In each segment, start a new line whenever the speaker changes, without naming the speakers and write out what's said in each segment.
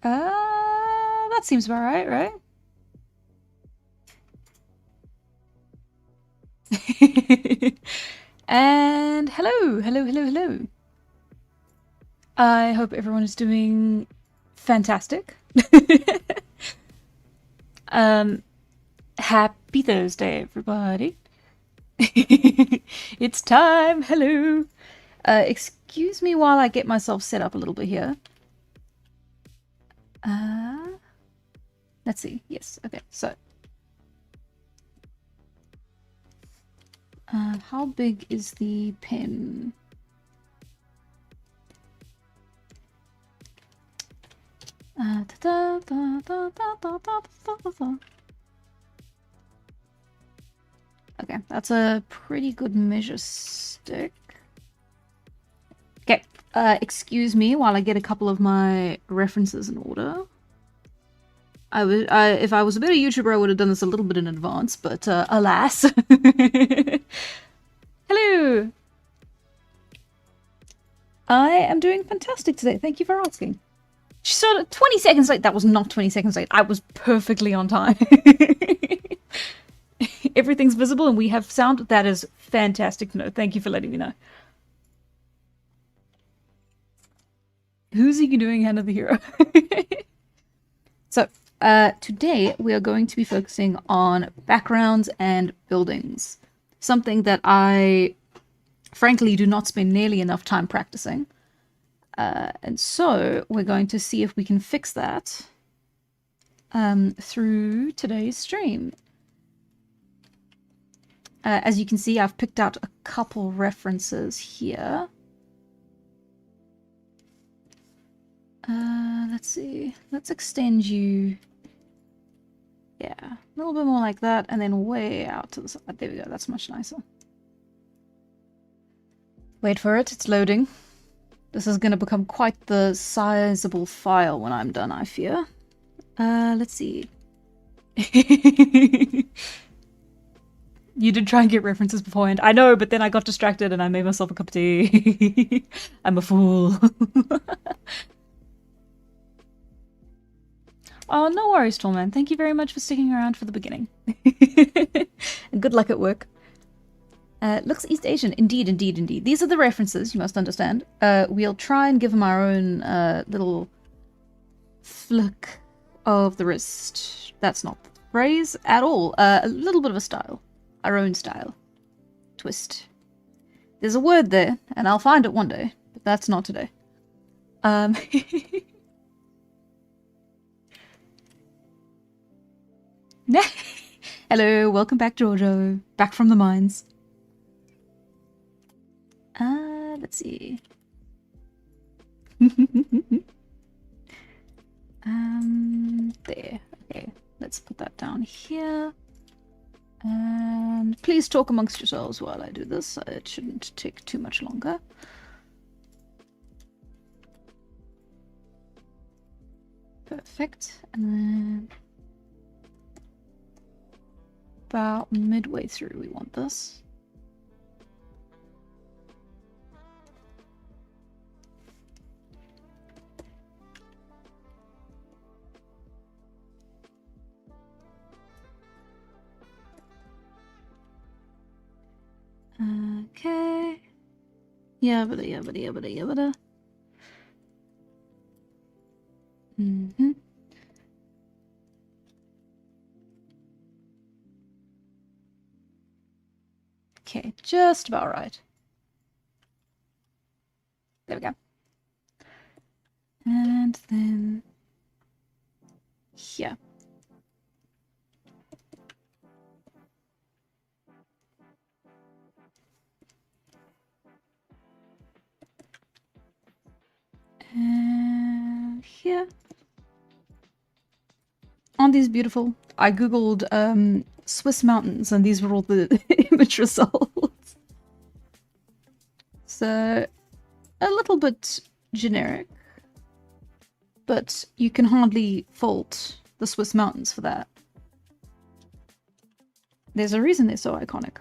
That seems about right, right? And hello. I hope everyone is doing fantastic. Happy Thursday, everybody. It's time. Hello. Excuse me while I get myself set up a little bit here. Let's see. Yes. Okay. So, how big is the pen? Okay, that's a pretty good measure stick. Okay, excuse me while I get a couple of my references in order. If I was a better YouTuber, I would have done this a little bit in advance, but alas. Hello! I am doing fantastic today. Thank you for asking. Sort of 20 seconds late. That was not 20 seconds late. I was perfectly on time. Everything's visible and we have sound. That is fantastic to know. Thank you for letting me know. Who's he doing Hand of the Hero? So, today we are going to be focusing on backgrounds and buildings. Something that I, frankly, do not spend nearly enough time practicing. And so we're going to see if we can fix that through today's stream. As you can see, I've picked out a couple references here. Let's see. Let's extend you. Yeah, a little bit more like that, and then way out to the side. There we go. That's much nicer. Wait for it. It's loading. This is going to become quite the sizable file when I'm done, I fear. Let's see. You did try and get references beforehand. I know, but then I got distracted and I made myself a cup of tea. I'm a fool. Oh, no worries, Tallman. Thank you very much for sticking around for the beginning. And good luck at work. Looks East Asian. Indeed. These are the references, you must understand. We'll try and give them our own little flick of the wrist. That's not the phrase at all. A little bit of a style. Our own style. Twist. There's a word there, and I'll find it one day, but that's not today. Hello, welcome back, Giorgio. Back from the mines. Let's see. There. Okay, let's put that down here. And please talk amongst yourselves while I do this. It shouldn't take too much longer. Perfect. And then about midway through, we want this. Okay. Yabba. Okay, just about right. There we go. And then here. And here. Aren't these beautiful? I googled Swiss mountains and these were all the image results. So, a little bit generic, but you can hardly fault the Swiss mountains for that. There's a reason they're so iconic.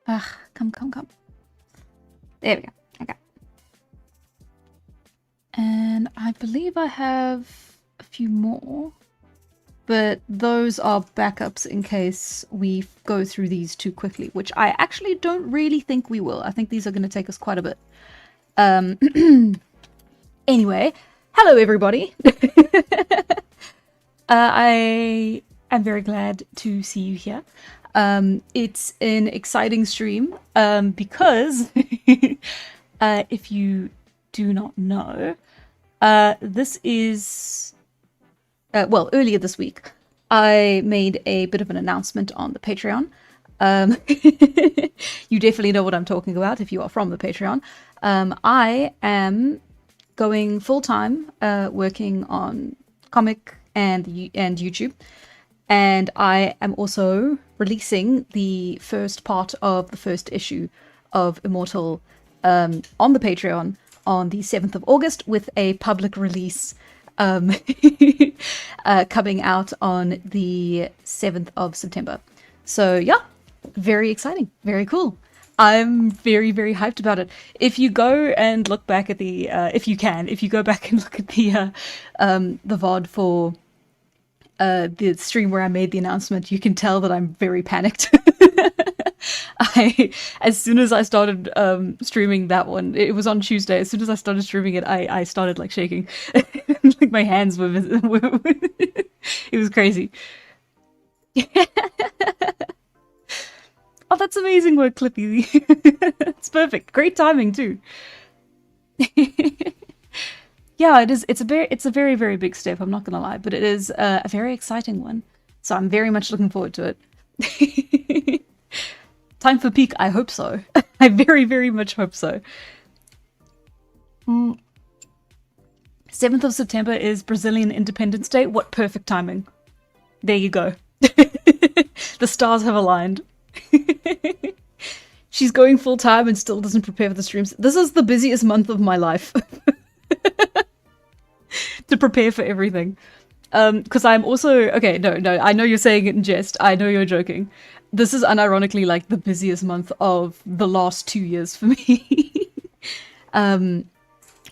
Ah, come. There we go. And I believe I have a few more, but those are backups in case we go through these too quickly, which I actually don't really think we will. I think these are going to take us quite a bit. Anyway, hello everybody. I am very glad to see you here. It's an exciting stream because if you do not know, this is well, earlier this week I made a bit of an announcement on the Patreon. You definitely know what I'm talking about if you are from the Patreon. I am going full-time working on comic and YouTube, and I am also releasing the first part of the first issue of Immortal on the Patreon on the 7th of August with a public release coming out on the 7th of September. So yeah, very exciting, very cool. I'm very, very hyped about it. If you go and look back at the, if you go back and look at the VOD for the stream where I made the announcement, you can tell that I'm very panicked. As soon as I started streaming that one, it was on Tuesday. As soon as I started streaming it, I started like shaking. Like my hands were it was crazy. Oh, that's amazing work, Clippy. It's perfect. Great timing too. Yeah, it is. It's a very, very big step. I'm not gonna lie, but it is a very exciting one. So I'm very much looking forward to it. Time for peak. I hope so. I very, very much hope so. 7th of September is Brazilian Independence Day. What perfect timing. There you go. The stars have aligned. She's going full time and still doesn't prepare for the streams. This is the busiest month of my life. To prepare for everything. Because I'm also... Okay, no, I know you're saying it in jest. I know you're joking. This is unironically like the busiest month of the last 2 years for me.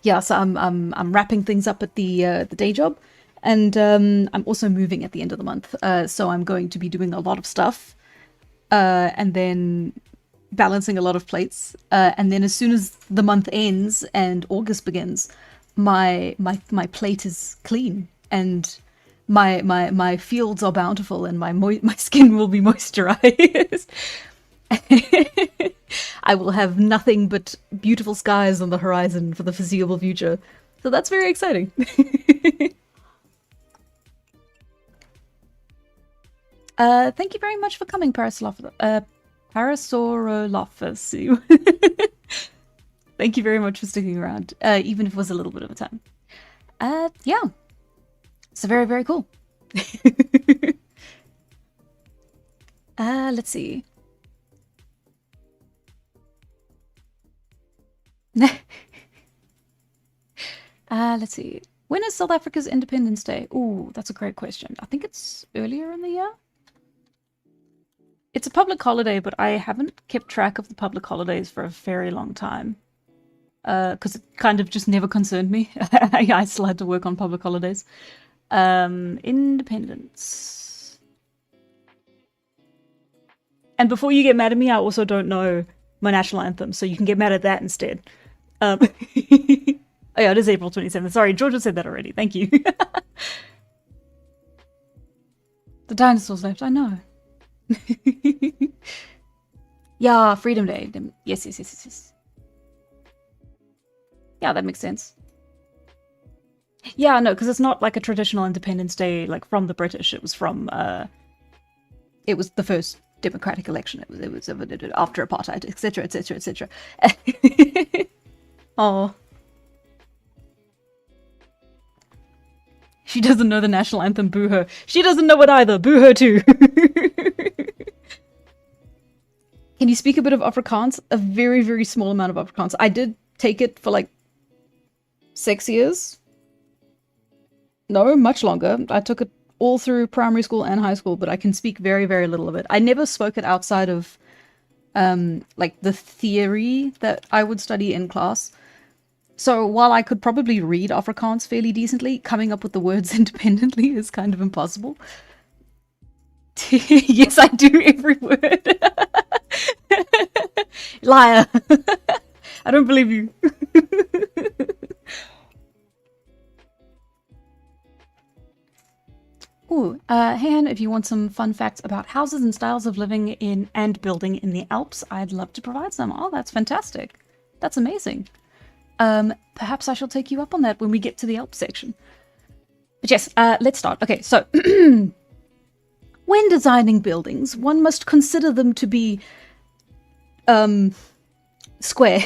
Yeah, so I'm wrapping things up at the day job. And I'm also moving at the end of the month. So I'm going to be doing a lot of stuff. And then balancing a lot of plates. And then as soon as the month ends and August begins, my plate is clean and my fields are bountiful and my skin will be moisturized. I will have nothing but beautiful skies on the horizon for the foreseeable future. So that's very exciting. Thank you very much for coming, Parasaurolophus. Thank you very much for sticking around, even if it was a little bit of a time. Yeah. So very, very cool. Let's see. Let's see. When is South Africa's Independence Day? Ooh, that's a great question. I think it's earlier in the year. It's a public holiday, but I haven't kept track of the public holidays for a very long time. Because it kind of just never concerned me. I still had to work on public holidays. Independence. And before you get mad at me, I also don't know my national anthem, so you can get mad at that instead. Oh yeah, it is April 27th. Sorry, Georgia said that already. Thank you. The dinosaurs left, I know. Yeah, Freedom Day. Yes. Yeah, that makes sense. Yeah, no, because it's not like a traditional Independence Day, like from the British. It was from, it was the first democratic election. It was after apartheid, etc., etc., etc. Oh. She doesn't know the national anthem, boo her. She doesn't know it either, boo her too. Can you speak a bit of Afrikaans? A very, very small amount of Afrikaans. I did take it for like 6 years. No, much longer. I took it all through primary school and high school, but I can speak very, very little of it. I never spoke it outside of like the theory that I would study in class. So while I could probably read Afrikaans fairly decently, coming up with the words independently is kind of impossible. Yes, I do every word. Liar. I don't believe you. Ooh, hey, Han, if you want some fun facts about houses and styles of living in and building in the Alps, I'd love to provide some. Oh, that's fantastic. That's amazing. Perhaps I shall take you up on that when we get to the Alps section. But yes, let's start. Okay, so when designing buildings, one must consider them to be square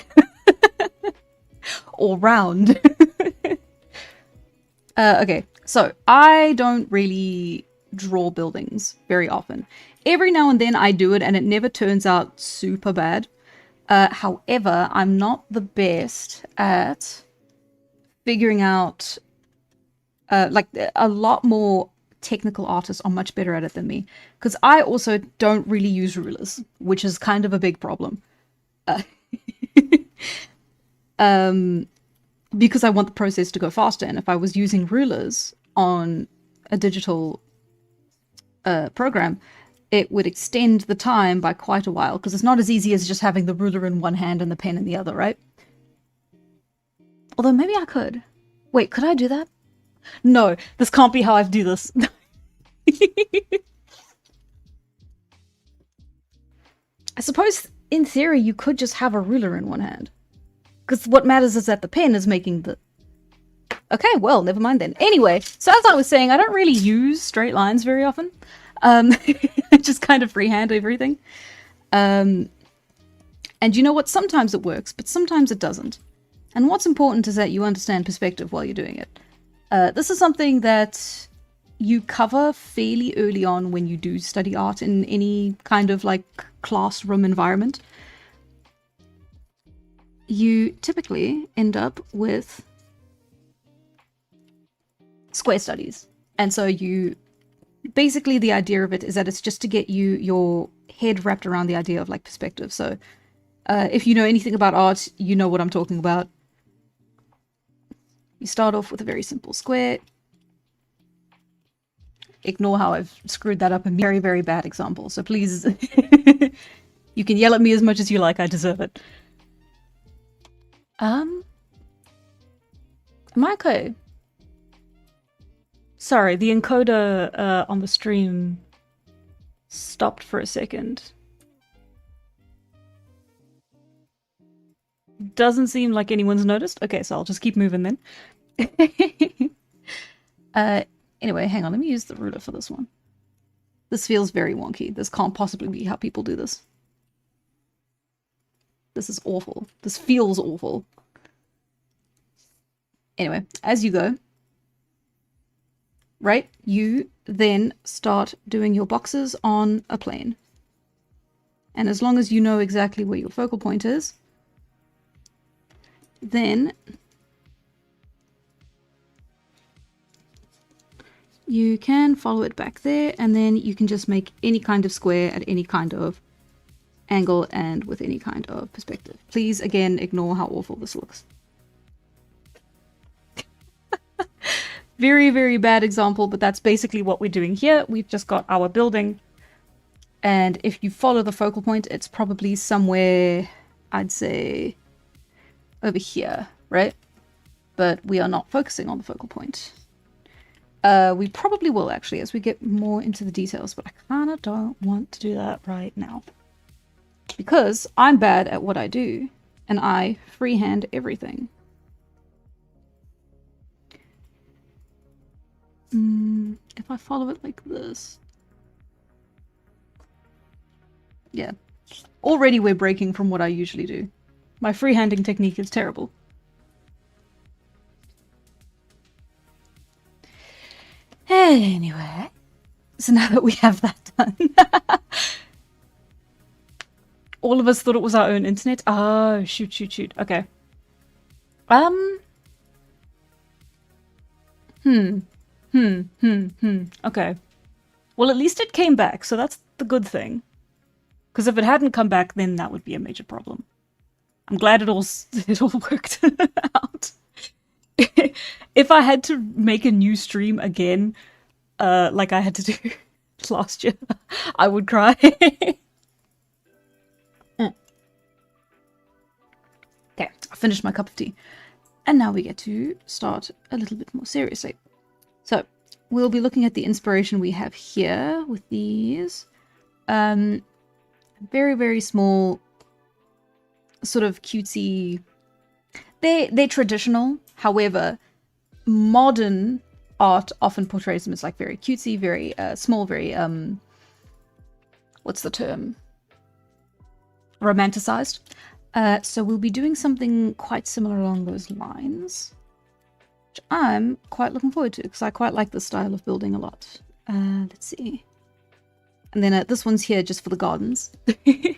or round. Okay, so I don't really draw buildings very often. Every now and then I do it and it never turns out super bad. However, I'm not the best at figuring out, like a lot more technical artists are much better at it than me. Because I also don't really use rulers, which is kind of a big problem. Because I want the process to go faster. And if I was using rulers on a digital program, it would extend the time by quite a while, because it's not as easy as just having the ruler in one hand and the pen in the other, right? Although maybe I could. Wait, could I do that? No, this can't be how I do this. I suppose, in theory, you could just have a ruler in one hand. Because what matters is that the pen is making the... Okay, well, never mind then. Anyway, so as I was saying, I don't really use straight lines very often. I just kind of freehand everything. And you know what? Sometimes it works, but sometimes it doesn't. And what's important is that you understand perspective while you're doing it. This is something that you cover fairly early on when you do study art in any kind of like classroom environment. You typically end up with square studies. And so you... Basically, the idea of it is that it's just to get your head wrapped around the idea of like perspective. So if you know anything about art, you know what I'm talking about. You start off with a very simple square. Ignore how I've screwed that up. A very, very bad example. So please, you can yell at me as much as you like. I deserve it. Am I okay? Sorry, the encoder on the stream stopped for a second. Doesn't seem like anyone's noticed. Okay, so I'll just keep moving then. Anyway, hang on, let me use the ruler for this one. This feels very wonky. This can't possibly be how people do this. This is awful. This feels awful. Anyway, as you go, right, you then start doing your boxes on a plane. And as long as you know exactly where your focal point is, then you can follow it back there, and then you can just make any kind of square at any kind of angle and with any kind of perspective. Please, again, ignore how awful this looks. Very, very bad example, but that's basically what we're doing here. We've just got our building, and if you follow the focal point, it's probably somewhere, I'd say, over here, right? But we are not focusing on the focal point. We probably will, actually, as we get more into the details, but I kind of don't want to do that right now. Because I'm bad at what I do, and I freehand everything. If I follow it like this... Yeah. Already we're breaking from what I usually do. My freehanding technique is terrible. Anyway, so now that we have that done, all of us thought it was our own internet. Oh, shoot. Okay. Okay. Well, at least it came back, so that's the good thing. Because if it hadn't come back, then that would be a major problem. I'm glad it all worked out. If I had to make a new stream again, like I had to do last year, I would cry. Okay, I finished my cup of tea. And now we get to start a little bit more seriously. So, we'll be looking at the inspiration we have here with these. Very, very small, sort of cutesy... They're traditional, however, modern art often portrays them as like very cutesy, very small, very, what's the term? Romanticized. So we'll be doing something quite similar along those lines, which I'm quite looking forward to because I quite like this style of building a lot. Let's see. And then this one's here just for the gardens. Okay,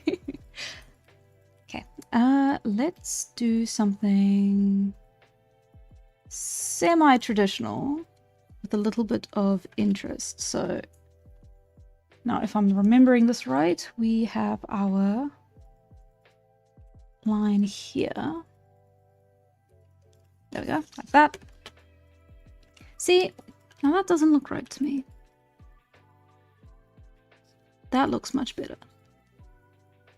let's do something semi-traditional with a little bit of interest. So now if I'm remembering this right, we have our line here. There we go, like that. See, now that doesn't look right to me. That looks much better.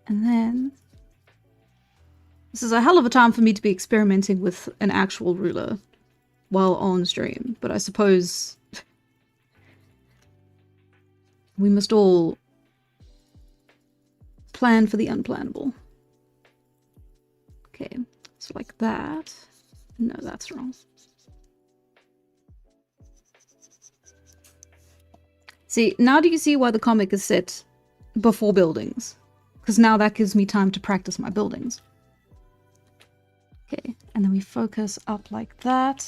And then this is a hell of a time for me to be experimenting with an actual ruler while on stream, but I suppose we must all plan for the unplannable. Okay, so like that. No, that's wrong. See, now do you see why the comic is set before buildings? Because now that gives me time to practice my buildings. Okay, and then we focus up like that.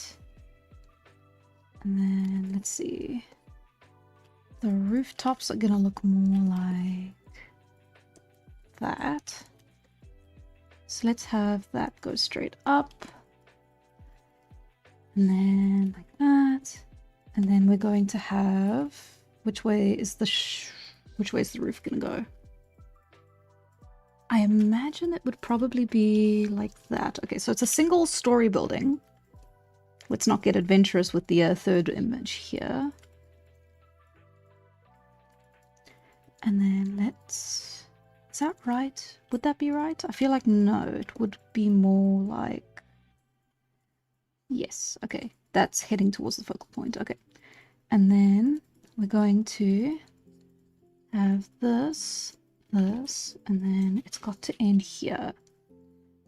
And then, let's see. The rooftops are gonna look more like that. So let's have that go straight up. And then like that. And then we're going to have... Which way is the roof gonna go? I imagine it would probably be like that. Okay, so it's a single story building. Let's not get adventurous with the third image here. And then let's... Is that right? Would that be right? I feel like no, it would be more like... Yes, okay. That's heading towards the focal point. Okay. And then we're going to have this, this, and then it's got to end here,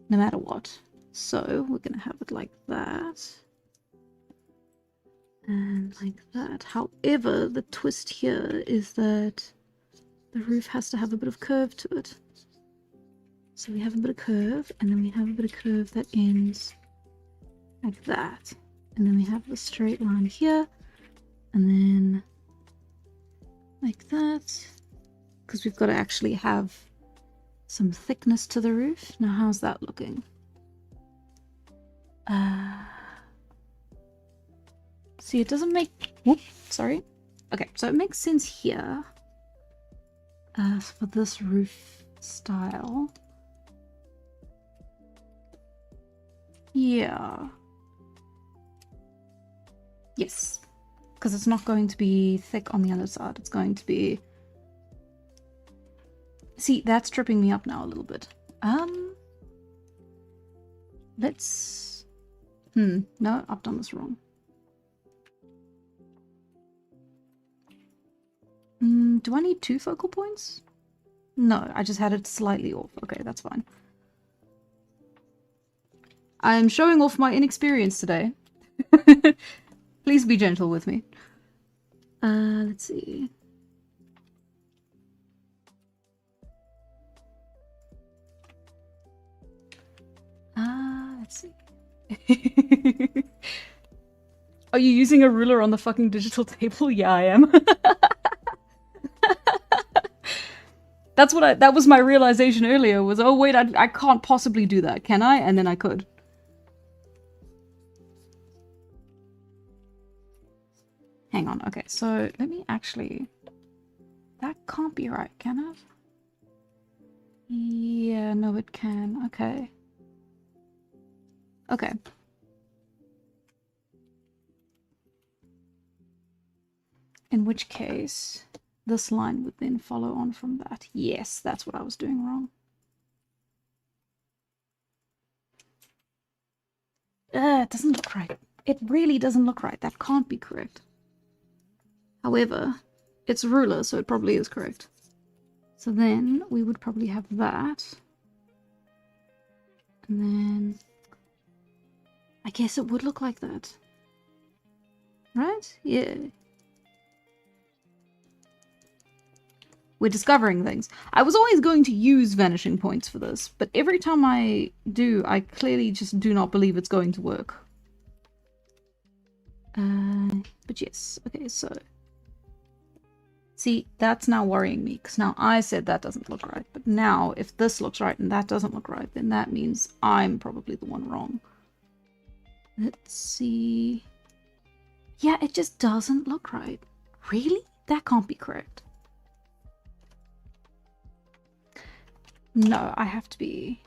no matter what. So we're going to have it like that. And like that. However, the twist here is that the roof has to have a bit of curve to it. So we have a bit of curve, and then we have a bit of curve that ends like that. And then we have the straight line here, and then like that. Because we've got to actually have some thickness to the roof. Now, how's that looking? See, it doesn't make... Whoop, sorry. Okay, so it makes sense here. For this roof style. Yeah. Yes. Because it's not going to be thick on the other side. It's going to be... See, that's tripping me up now a little bit. Let's... no, I've done this wrong. Do I need 2 focal points? No, I just had it slightly off. Okay, that's fine. I'm showing off my inexperience today. Please be gentle with me. Let's see. Let's see. Are you using a ruler on the fucking digital table? Yeah, I am. That's what that was my realization earlier, was, oh wait, I can't possibly do that, can I? And then I could. Hang on, okay, so let me actually... That can't be right, can it? Yeah, no it can, okay. Okay. In which case, this line would then follow on from that. Yes, that's what I was doing wrong. It doesn't look right. It really doesn't look right. That can't be correct. However, it's a ruler, so it probably is correct. So then we would probably have that. And then I guess it would look like that. Right? Yeah. We're discovering things. I was always going to use vanishing points for this, but every time I do, I clearly just do not believe it's going to work. But yes. Okay, so... See, that's now worrying me, because now I said that doesn't look right. But now, if this looks right and that doesn't look right, then that means I'm probably the one wrong. Let's see... Yeah, it just doesn't look right. Really? That can't be correct. No, I have to be...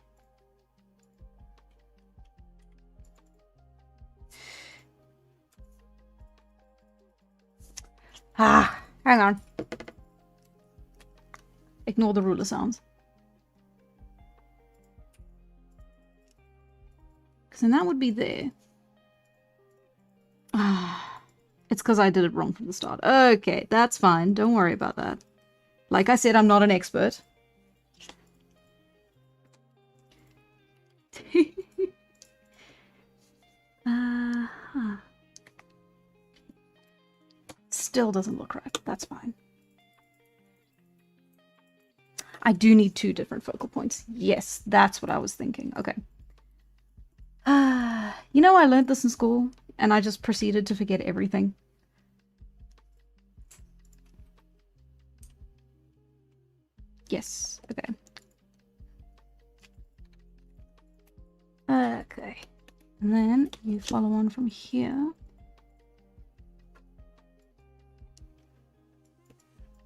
Ah, hang on. Ignore the ruler sounds. Because then that would be there. Ah, it's because I did it wrong from the start. Okay, that's fine. Don't worry about that. Like I said, I'm not an expert. Still doesn't look right. That's fine. I do need 2 different focal points. Yes, that's what I was thinking. Okay. You know, I learned this in school, and I just proceeded to forget everything. Yes. Okay. Okay. And then you follow on from here.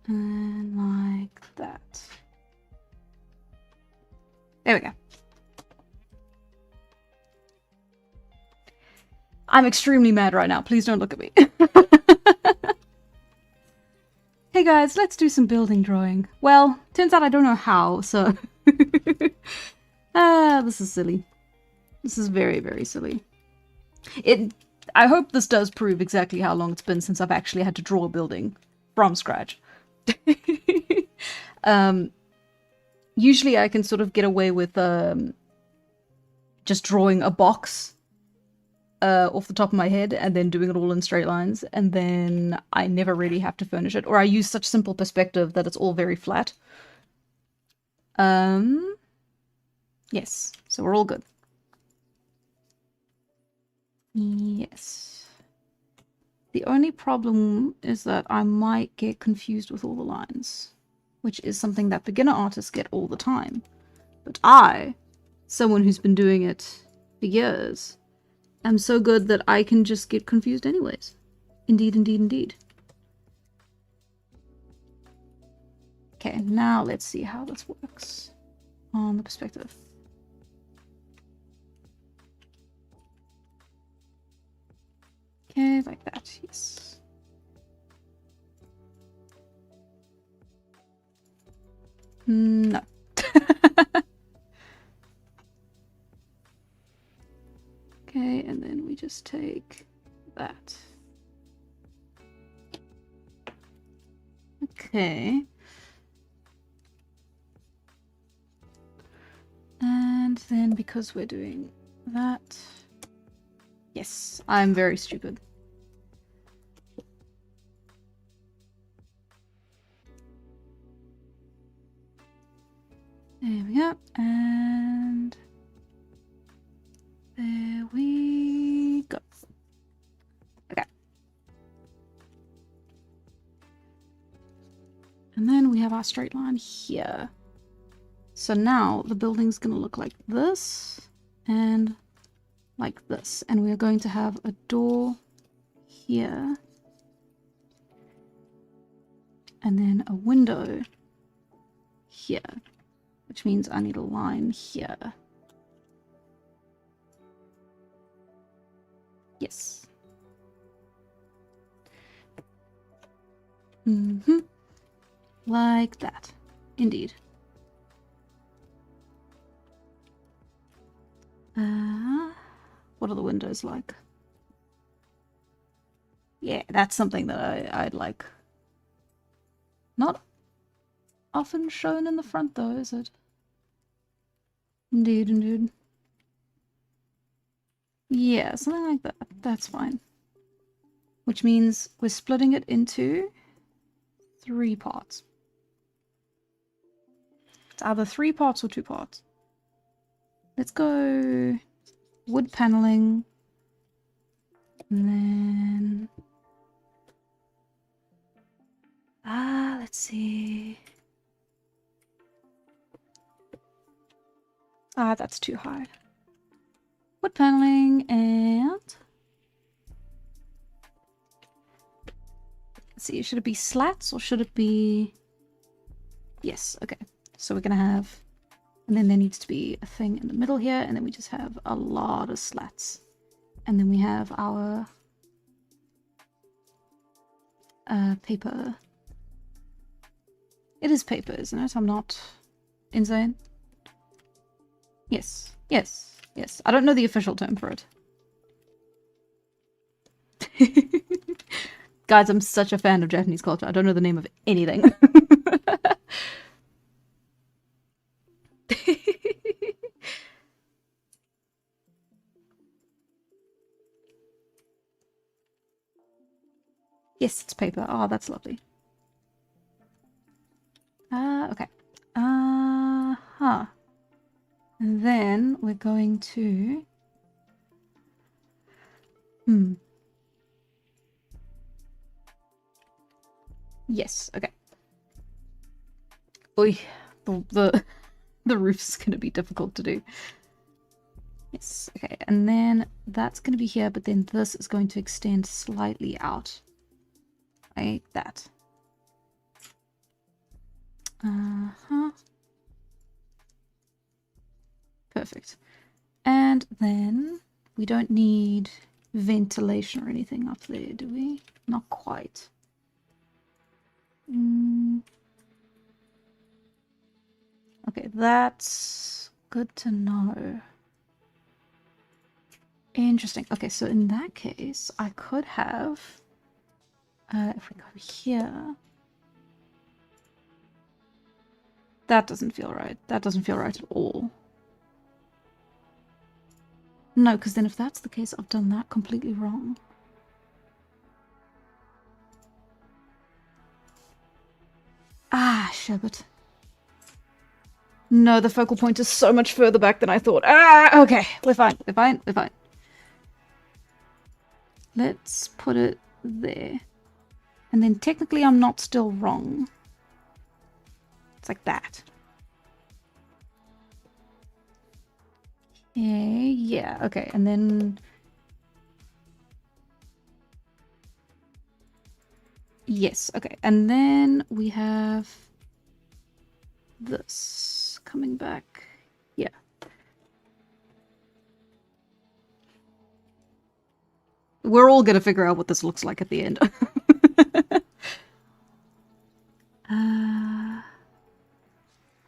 And like that. There we go. I'm extremely mad right now. Please don't look at me. Hey guys, let's do some building drawing. Well, turns out I don't know how, so... this is silly. This is very, very silly. I hope this does prove exactly how long it's been since I've actually had to draw a building from scratch. Usually I can sort of get away with just drawing a box off the top of my head and then doing it all in straight lines, and then I never really have to furnish it, or I use such simple perspective that it's all very flat. Yes, so we're all good. Yes. The only problem is that I might get confused with all the lines, which is something that beginner artists get all the time. But I, someone who's been doing it for years, am so good that I can just get confused anyways. Indeed, indeed, indeed. Okay, now let's see how this works on the perspective. Okay, like that, yes. No. Okay, and then we just take that. Okay. And then because we're doing that... Yes, I'm very stupid. There we go. And... there we go. Okay. And then we have our straight line here. So now the building's going to look like this and like this. And we're going to have a door here. And then a window here, which means I need a line here. Yes. Mm-hmm. Like that. Indeed. What are the windows like? Yeah, that's something that I'd like. Not often shown in the front though, is it? Indeed, indeed. Yeah, something like that. That's fine. Which means we're splitting it into 3 parts. It's either 3 parts or 2 parts. Let's go wood paneling. And then... let's see. That's too high. Wood paneling and... Let's see, should it be slats or should it be... Yes, okay. So we're gonna have... And then there needs to be a thing in the middle here, and then we just have a lot of slats. And then we have our... paper. It is paper, isn't it? I'm not insane. Yes, yes, yes. I don't know the official term for it. Guys, I'm such a fan of Japanese culture. I don't know the name of anything. Yes, it's paper. Oh, that's lovely. Okay. And then we're going to... Yes, okay. Oy, the roof's gonna be difficult to do. Yes, okay, and then that's gonna be here, but then this is going to extend slightly out. Like that. Perfect. And then we don't need ventilation or anything up there, do we? Not quite. Okay, that's good to know. Interesting. Okay, so in that case, I could have... if we go here... That doesn't feel right. That doesn't feel right at all. No, because then if that's the case, I've done that completely wrong. Sherbet. No, the focal point is so much further back than I thought. Okay. We're fine. We're fine. We're fine. Let's put it there. And then technically I'm not still wrong. It's like that. Yeah, okay. And then... Yes, okay. And then we have this coming back. Yeah. We're all gonna figure out what this looks like at the end.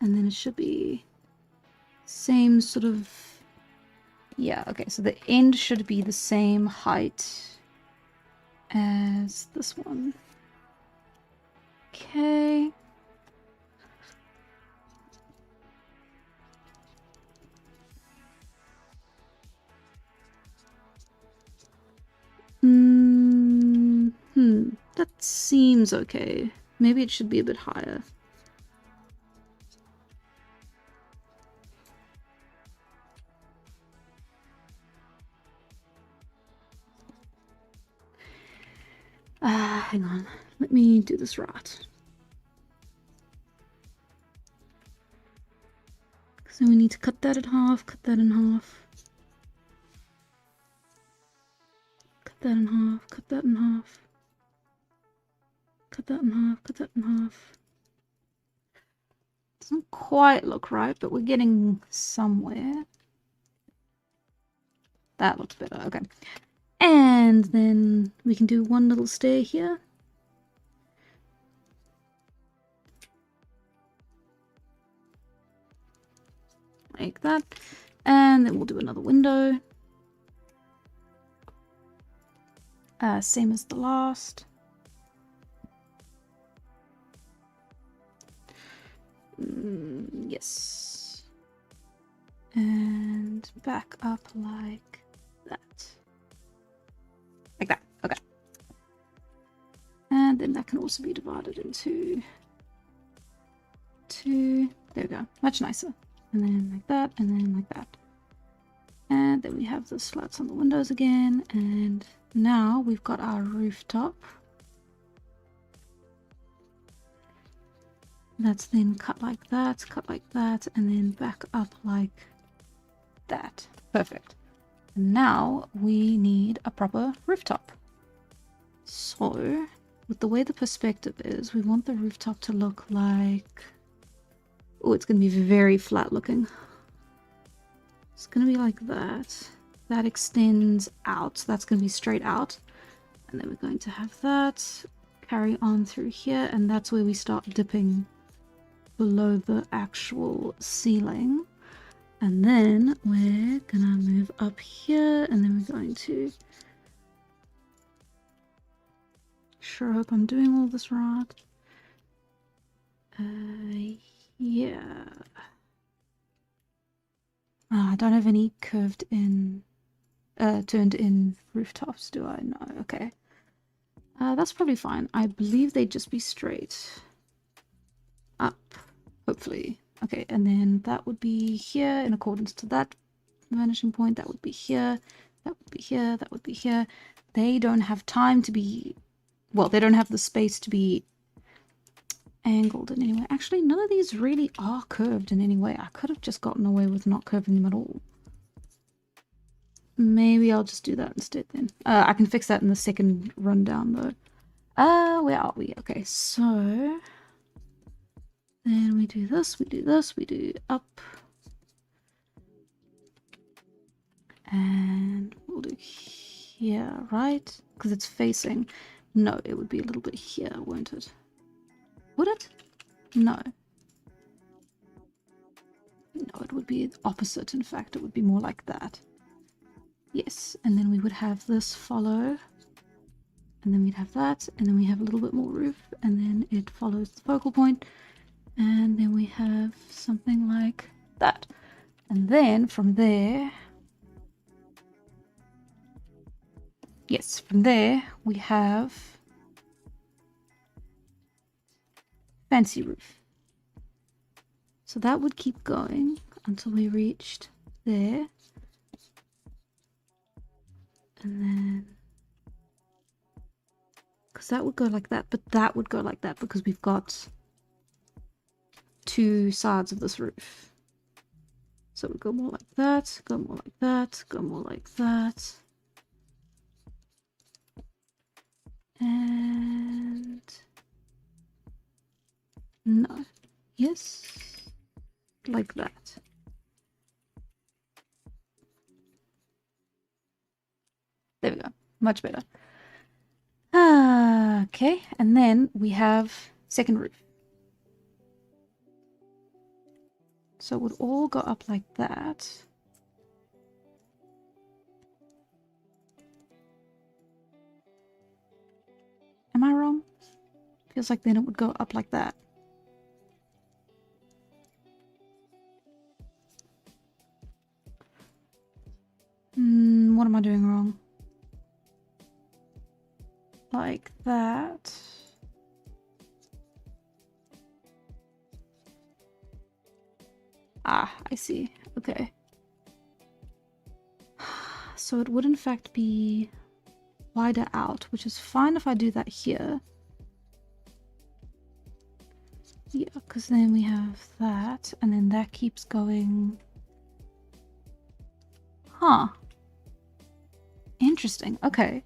And then it should be same sort of... Yeah, okay. So the end should be the same height as this one. Okay. That seems okay. Maybe it should be a bit higher. Hang on. Let me do this right. So we need to cut that in half, cut that in half. Cut that in half, cut that in half. Cut that in half, cut that in half. Doesn't quite look right, but we're getting somewhere. That looks better, okay. And then we can do one little stair here. Like that. And then we'll do another window. Same as the last. Yes. And back up like that. Like that. Okay. And then that can also be divided into two. There we go. Much nicer. And then like that, and then like that. And then we have the slats on the windows again. And now we've got our rooftop. That's then cut like that, and then back up like that. Perfect. And now we need a proper rooftop. So, with the way the perspective is, we want the rooftop to look like... Oh, it's going to be very flat looking. It's going to be like that. That extends out. So that's going to be straight out. And then we're going to have that carry on through here, and that's where we start dipping below the actual ceiling. And then we're gonna move up here, and then we're going to... Sure hope I'm doing all this right. Yeah. Oh, I don't have any curved in, turned in rooftops, do I? No, okay. That's probably fine. I believe they'd just be straight up, hopefully. Okay, and then that would be here in accordance to that vanishing point. That would be here, that would be here, that would be here. They don't have time to be, well, they don't have the space to be angled in any way. Actually, none of these really are curved in any way. I could have just gotten away with not curving them at all. Maybe I'll just do that instead then. I can fix that in the second rundown though. Where are we? Okay, so then we do this, we do this, we do up. And we'll do here, right? Because it's facing. No, it would be a little bit here, won't it? Would it? No. No, it would be opposite. In fact, it would be more like that. Yes, and then we would have this follow. And then we'd have that, and then we have a little bit more roof, and then it follows the focal point. And then we have something like that. And then from there... Yes, from there we have fancy roof. So that would keep going until we reached there. And then... Because that would go like that, but that would go like that because we've got two sides of this roof. So we go more like that, go more like that, go more like that. And no, yes, like that. There we go, much better. Okay, and then we have second roof. So it would all go up like that. Am I wrong? Feels like then it would go up like that. What am I doing wrong? Like that. Ah, I see. Okay. So it would in fact be wider out, which is fine if I do that here. Yeah, because then we have that, and then that keeps going. Huh. Interesting. Okay.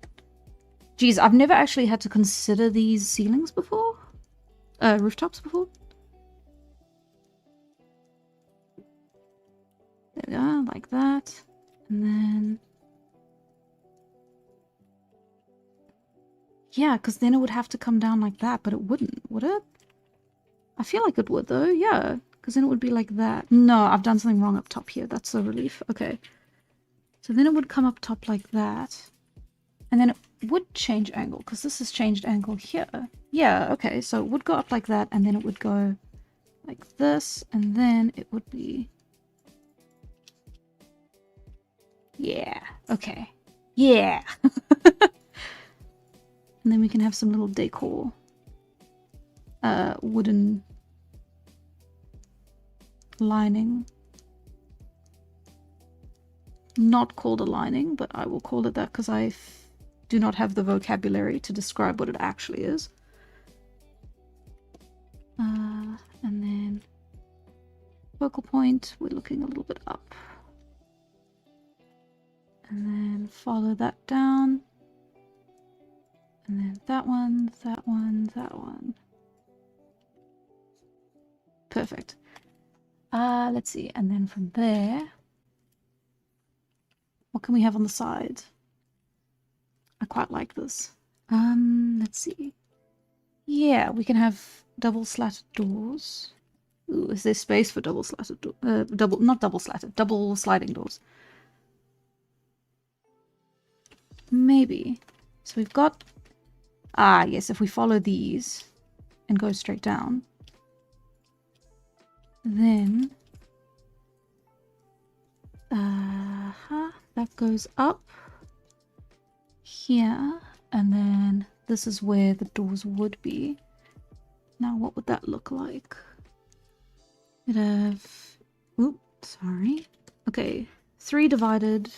Geez, I've never actually had to consider these ceilings before. Rooftops before. There we go, like that. And then... Yeah, because then it would have to come down like that, but it wouldn't, would it? I feel like it would though, yeah. Because then it would be like that. No, I've done something wrong up top here. That's a relief. Okay. So then it would come up top like that. And then it would change angle, because this has changed angle here. Yeah, okay. So it would go up like that, and then it would go like this, and then it would be... Yeah, okay. Yeah! And then we can have some little decor. Wooden lining. Not called a lining, but I will call it that because I do not have the vocabulary to describe what it actually is. And then focal point, we're looking a little bit up. And then follow that down. And then that one, that one, that one. Perfect. Let's see. And then from there, what can we have on the side? I quite like this. Let's see. Yeah, we can have double slatted doors. Ooh, is there space for double slatted doors? Not double slatted, double sliding doors. Maybe. So we've got... Ah, yes, if we follow these and go straight down, then... that goes up here, and then this is where the doors would be. Now, what would that look like? We'd have... Oop, sorry. Okay, 3 divided.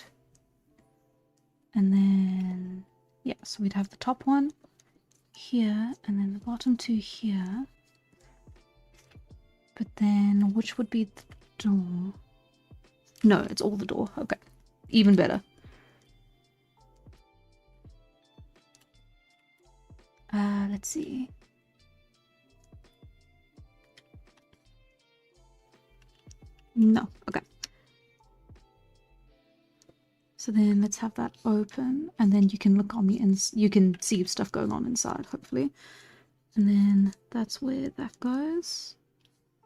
And then... Yeah, so we'd have the top one here, and then the bottom 2 here. But then, which would be the door? No, it's all the door. Okay, even better. Let's see. No, okay. So then let's have that open, and then you can look on the you can see stuff going on inside, hopefully. And then that's where that goes.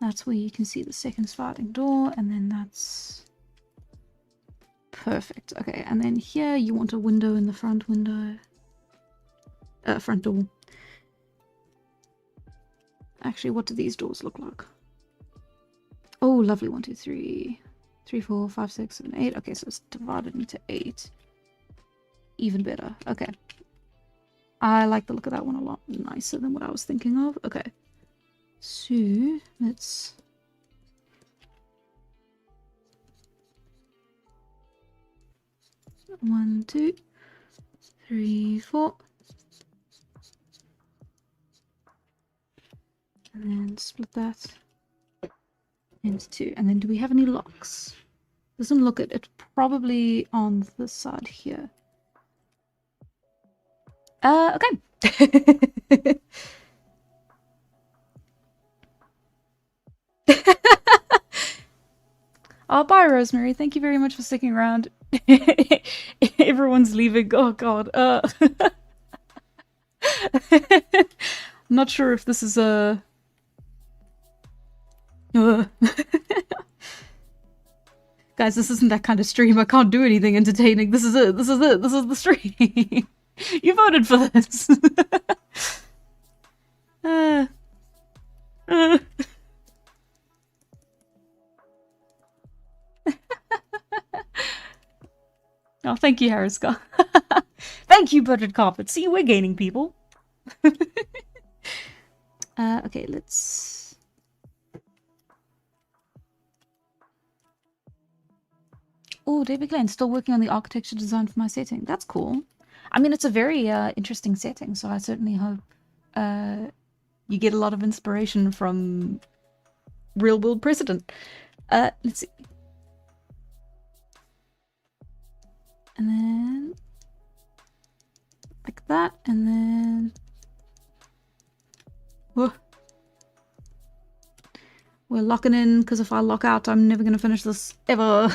That's where you can see the second sliding door, and then that's perfect. Okay, and then here you want a window in the front window. Front door. Actually, what do these doors look like? Oh, lovely. 1, 2, 3, 3, 4, 5, 6, 7, 8. Okay, so it's divided into 8. Even better. Okay. I like the look of that one a lot nicer than what I was thinking of. Okay. So, let's... One, 2, 3, 4. And then split that into 2. And then do we have any locks? Doesn't look it. It's probably on this side here. Okay. Oh, bye, Rosemary. Thank you very much for sticking around. Everyone's leaving. Oh, God. I'm not sure if this is a... Guys, this isn't that kind of stream. I can't do anything entertaining. This is it. This is it. This is the stream. You voted for this. Oh, thank you, Harriska. Thank you, Buttered Carpet. See, we're gaining people. Okay, let's... Oh, David Glenn, still working on the architecture design for my setting. That's cool. I mean, it's a very interesting setting, so I certainly hope you get a lot of inspiration from real-world precedent. Let's see. And then... like that, and then... Whoa. We're locking in, because if I lock out, I'm never going to finish this, ever.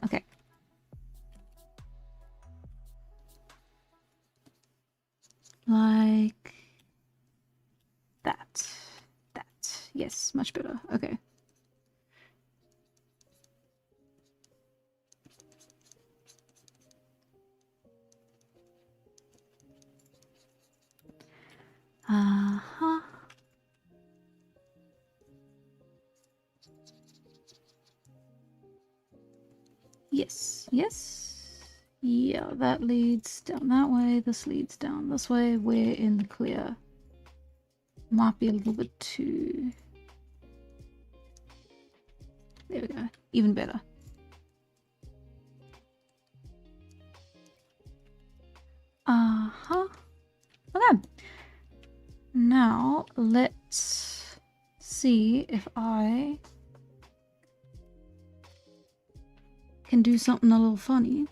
Okay. Yes, yes. Yeah, that leads down that way. This leads down this way. We're in the clear. Might be a little bit too... There we go. Even better. Uh-huh. Okay. Now, let's see if I can do something a little funny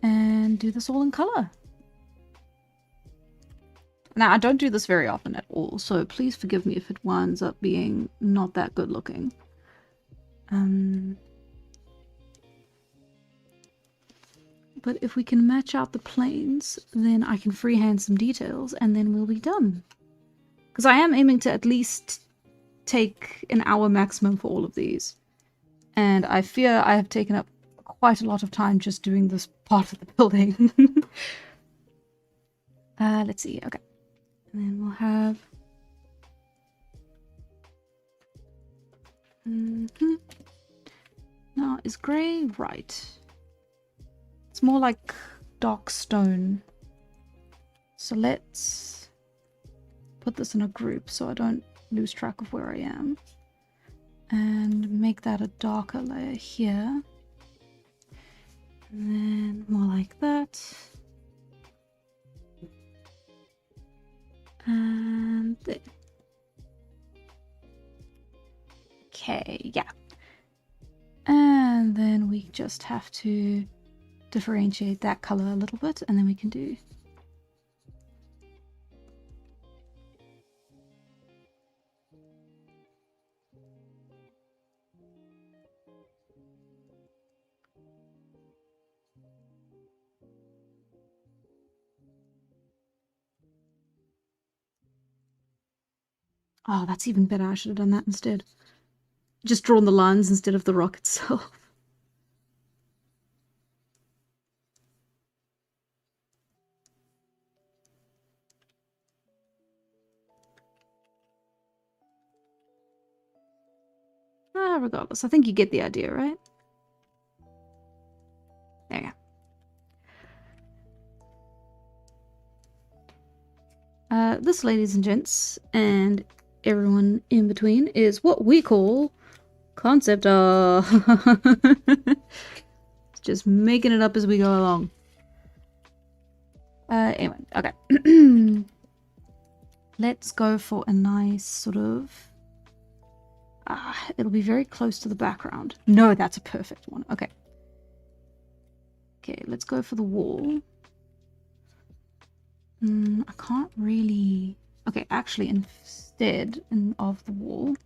and do this all in color. Now, I don't do this very often at all, so please forgive me if it winds up being not that good looking. But if we can match out the planes, then I can freehand some details and then we'll be done. Because I am aiming to at least take an hour maximum for all of these. And I fear I have taken up quite a lot of time just doing this part of the building. Let's see, okay. And then we'll have... Now, is grey right? It's more like dark stone. So let's put this in a group so I don't lose track of where I am. And make that a darker layer here. And then more like that. And there. Okay, yeah. And then we just have to differentiate that color a little bit, and then we can do... Oh, that's even better. I should have done that instead. Just drawn the lines instead of the rock itself. Regardless, I think you get the idea, right? There you go. This, ladies and gents, and everyone in between, is what we call concept art. Just making it up as we go along. Anyway, okay. Let's go for a nice sort of... it'll be very close to the background. No, that's a perfect one. Okay. Okay, let's go for the wall. I can't really... Okay, actually, instead of the wall,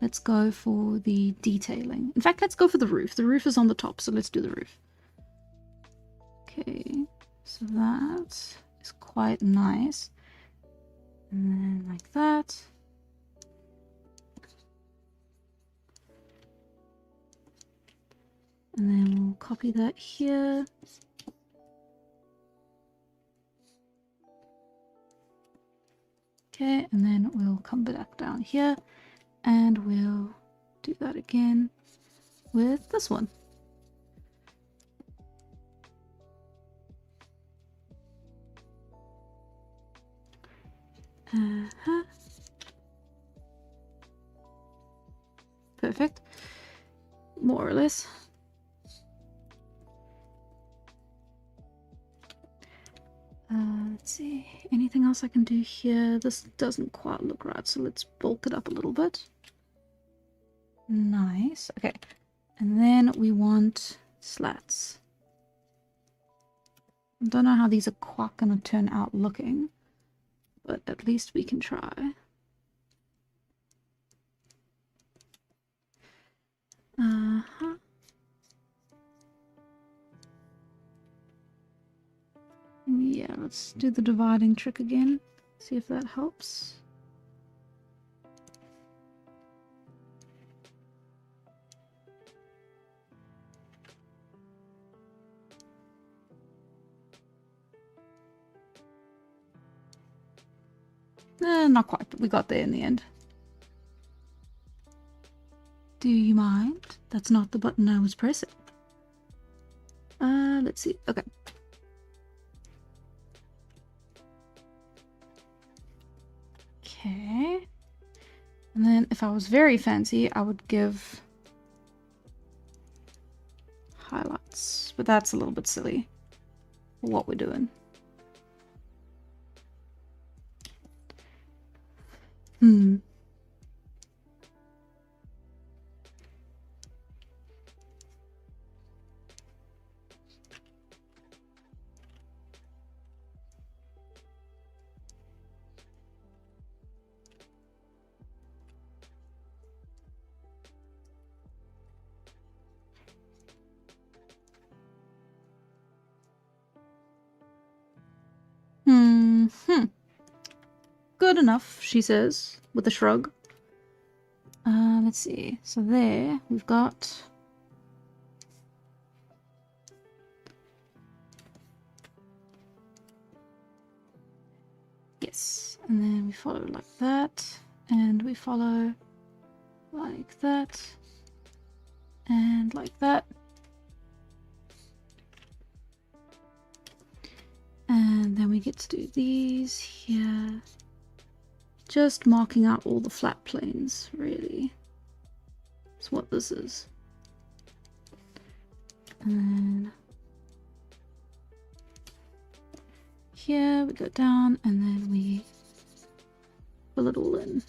let's go for the detailing. In fact, let's go for the roof. The roof is on the top, so let's do the roof. Okay, so that is quite nice. And then like that. And then we'll copy that here. Okay, and then we'll come back down here and we'll do that again with this one. Perfect. More or less. Let's see, anything else I can do here? This doesn't quite look right, so let's bulk it up a little bit. Nice, okay. And then we want slats. I don't know how these are quite gonna turn out looking, but at least we can try. Yeah, let's do the dividing trick again. See if that helps. Not quite, but we got there in the end. Do you mind? That's not the button I was pressing. Let's see. Okay. Okay. And then if I was very fancy, I would give highlights. But that's a little bit silly for what we're doing. Good enough, she says, with a shrug. Let's see. So there, we've got... Yes. And then we follow like that. And we follow like that. And like that. And then we get to do these here. Just marking out all the flat planes, really. That's what this is. And then here we go down and then we fill it all in.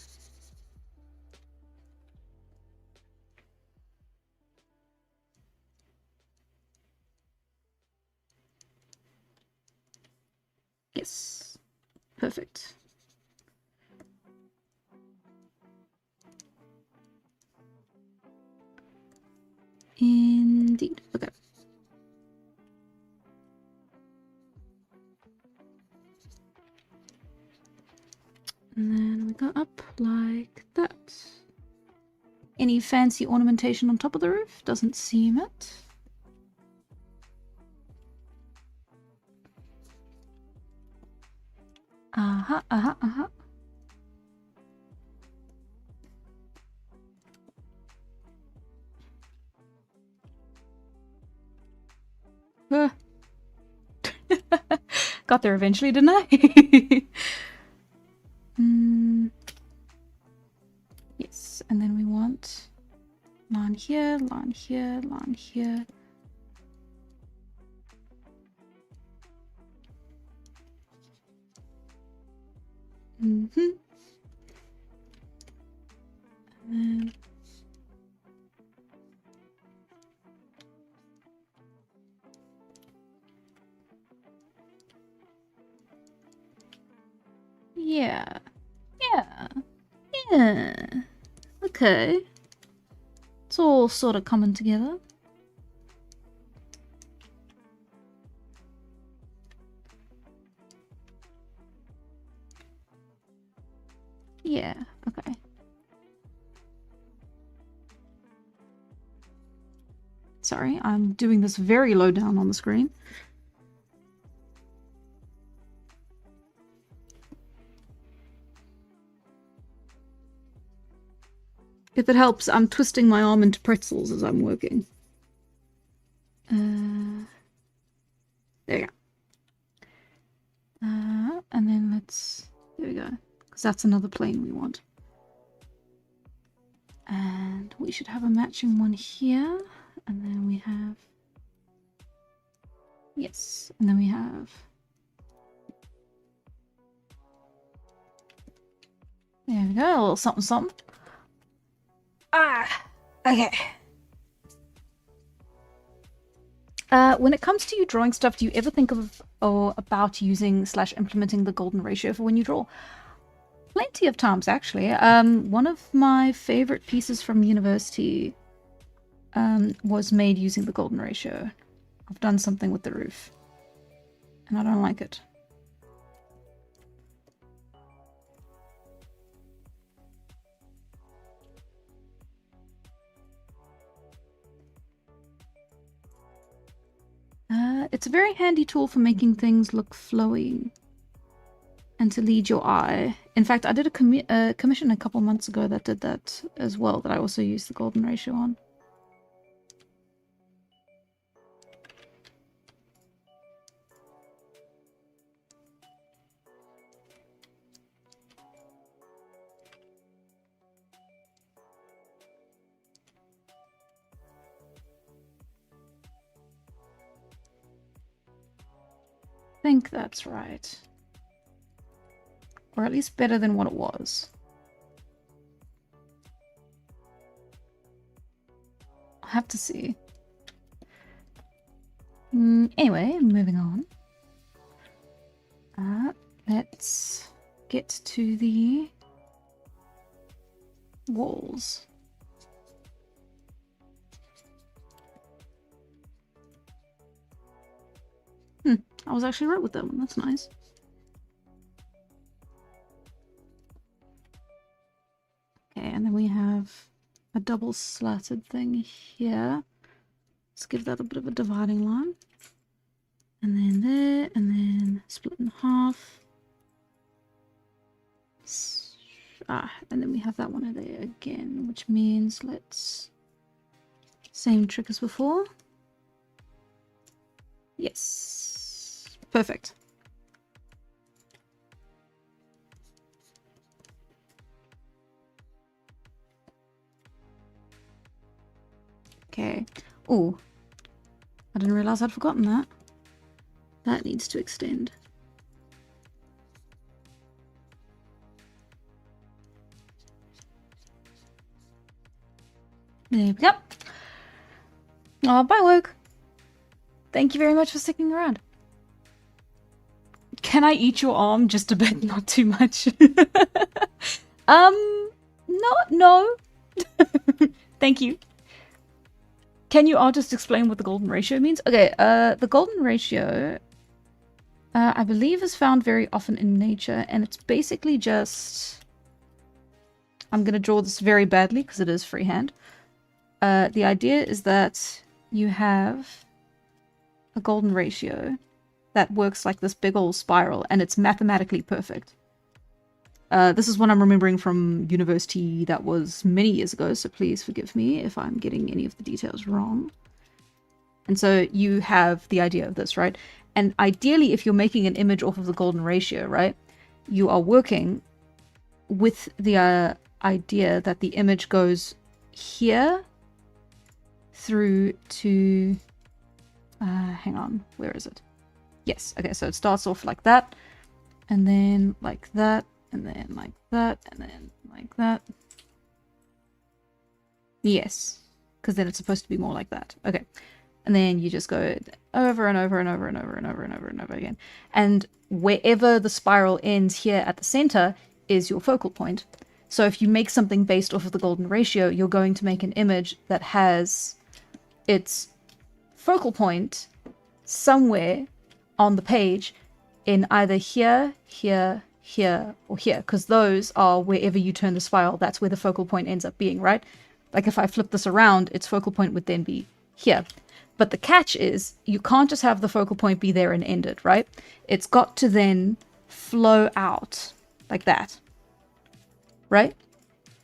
Yes, perfect. Indeed. Okay. And then we go up like that. Any fancy ornamentation on top of the roof? Doesn't seem it. Uh-huh, uh-huh, uh-huh. Got there eventually, didn't I? Yes, and then we want line here, line here, line here. And then yeah. Okay. It's all sort of coming together. Yeah, okay. Sorry, I'm doing this very low down on the screen. If it helps, I'm twisting my arm into pretzels as I'm working. There you go. And then let's... There we go. Because that's another plane we want. And we should have a matching one here. And then we have... Yes. And then we have... There we go. A little something something. Okay. When it comes to you drawing stuff, do you ever think of or about using / implementing the golden ratio for when you draw? Plenty of times, actually. One of my favorite pieces from university was made using the golden ratio. I've done something with the roof, and I don't like it. It's a very handy tool for making things look flowy and to lead your eye. In fact, I did a commission a couple months ago that did that as well, that I also used the golden ratio on. I think that's right. Or at least better than what it was. I'll have to see. Anyway, moving on. Let's get to the walls. I was actually right with that one. That's nice. Okay, and then we have a double slatted thing here. Let's give that a bit of a dividing line. And then there, and then split in half. And then we have that one there again, which means let's... Same trick as before. Yes. Perfect. Okay. Oh, I didn't realize I'd forgotten that. That needs to extend. There we go. Oh, bye, Woke. Thank you very much for sticking around. Can I eat your arm just a bit? Not too much. No. Thank you. Can you artist explain what the golden ratio means? Okay, the golden ratio, I believe, is found very often in nature, and it's basically just... I'm going to draw this very badly because it is freehand. The idea is that you have a golden ratio that works like this big old spiral, and it's mathematically perfect. This is what I'm remembering from university. That was many years ago, so please forgive me if I'm getting any of the details wrong. And so you have the idea of this, right? And ideally, if you're making an image off of the golden ratio, right, you are working with the idea that the image goes here through to... hang on, where is it? Yes, okay, so it starts off like that, and then like that, and then like that, and then like that. Yes, because then it's supposed to be more like that. Okay, and then you just go over and over and over and over and over and over and over again. And wherever the spiral ends here at the center is your focal point. So if you make something based off of the golden ratio, you're going to make an image that has its focal point somewhere on the page in either here, here, here, or here, because those are wherever you turn the spiral, that's where the focal point ends up being, right? Like if I flip this around, its focal point would then be here. But the catch is, you can't just have the focal point be there and end it, right? It's got to then flow out like that, right?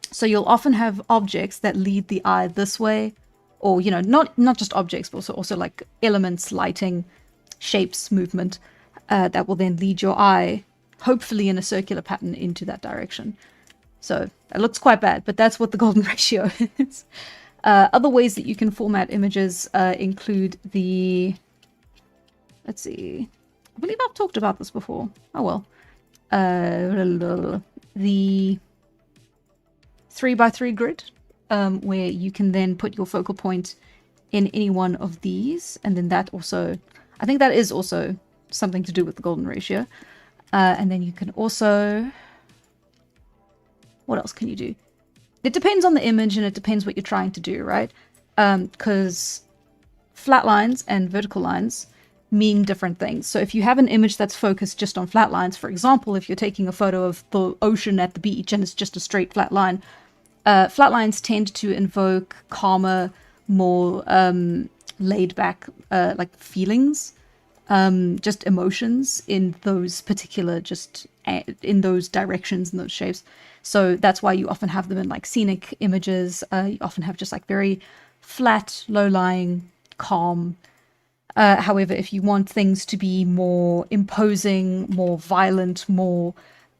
So you'll often have objects that lead the eye this way, or, you know, not just objects, but also like elements, lighting, shapes, movement, that will then lead your eye, hopefully in a circular pattern, into that direction. So it looks quite bad, but that's what the golden ratio is. Other ways that you can format images include the... Let's see. I believe I've talked about this before. Oh well. The 3x3 grid, where you can then put your focal point in any one of these, and then that also... I think that is also something to do with the golden ratio. And then you can also... What else can you do? It depends on the image, and it depends what you're trying to do, right? Because flat lines and vertical lines mean different things. So if you have an image that's focused just on flat lines, for example, if you're taking a photo of the ocean at the beach and it's just a straight flat line, flat lines tend to invoke calmer, more laid back like feelings, just emotions in those particular just in those directions and those shapes. So that's why you often have them in like scenic images. You often have just like very flat, low-lying, calm. However, if you want things to be more imposing, more violent, more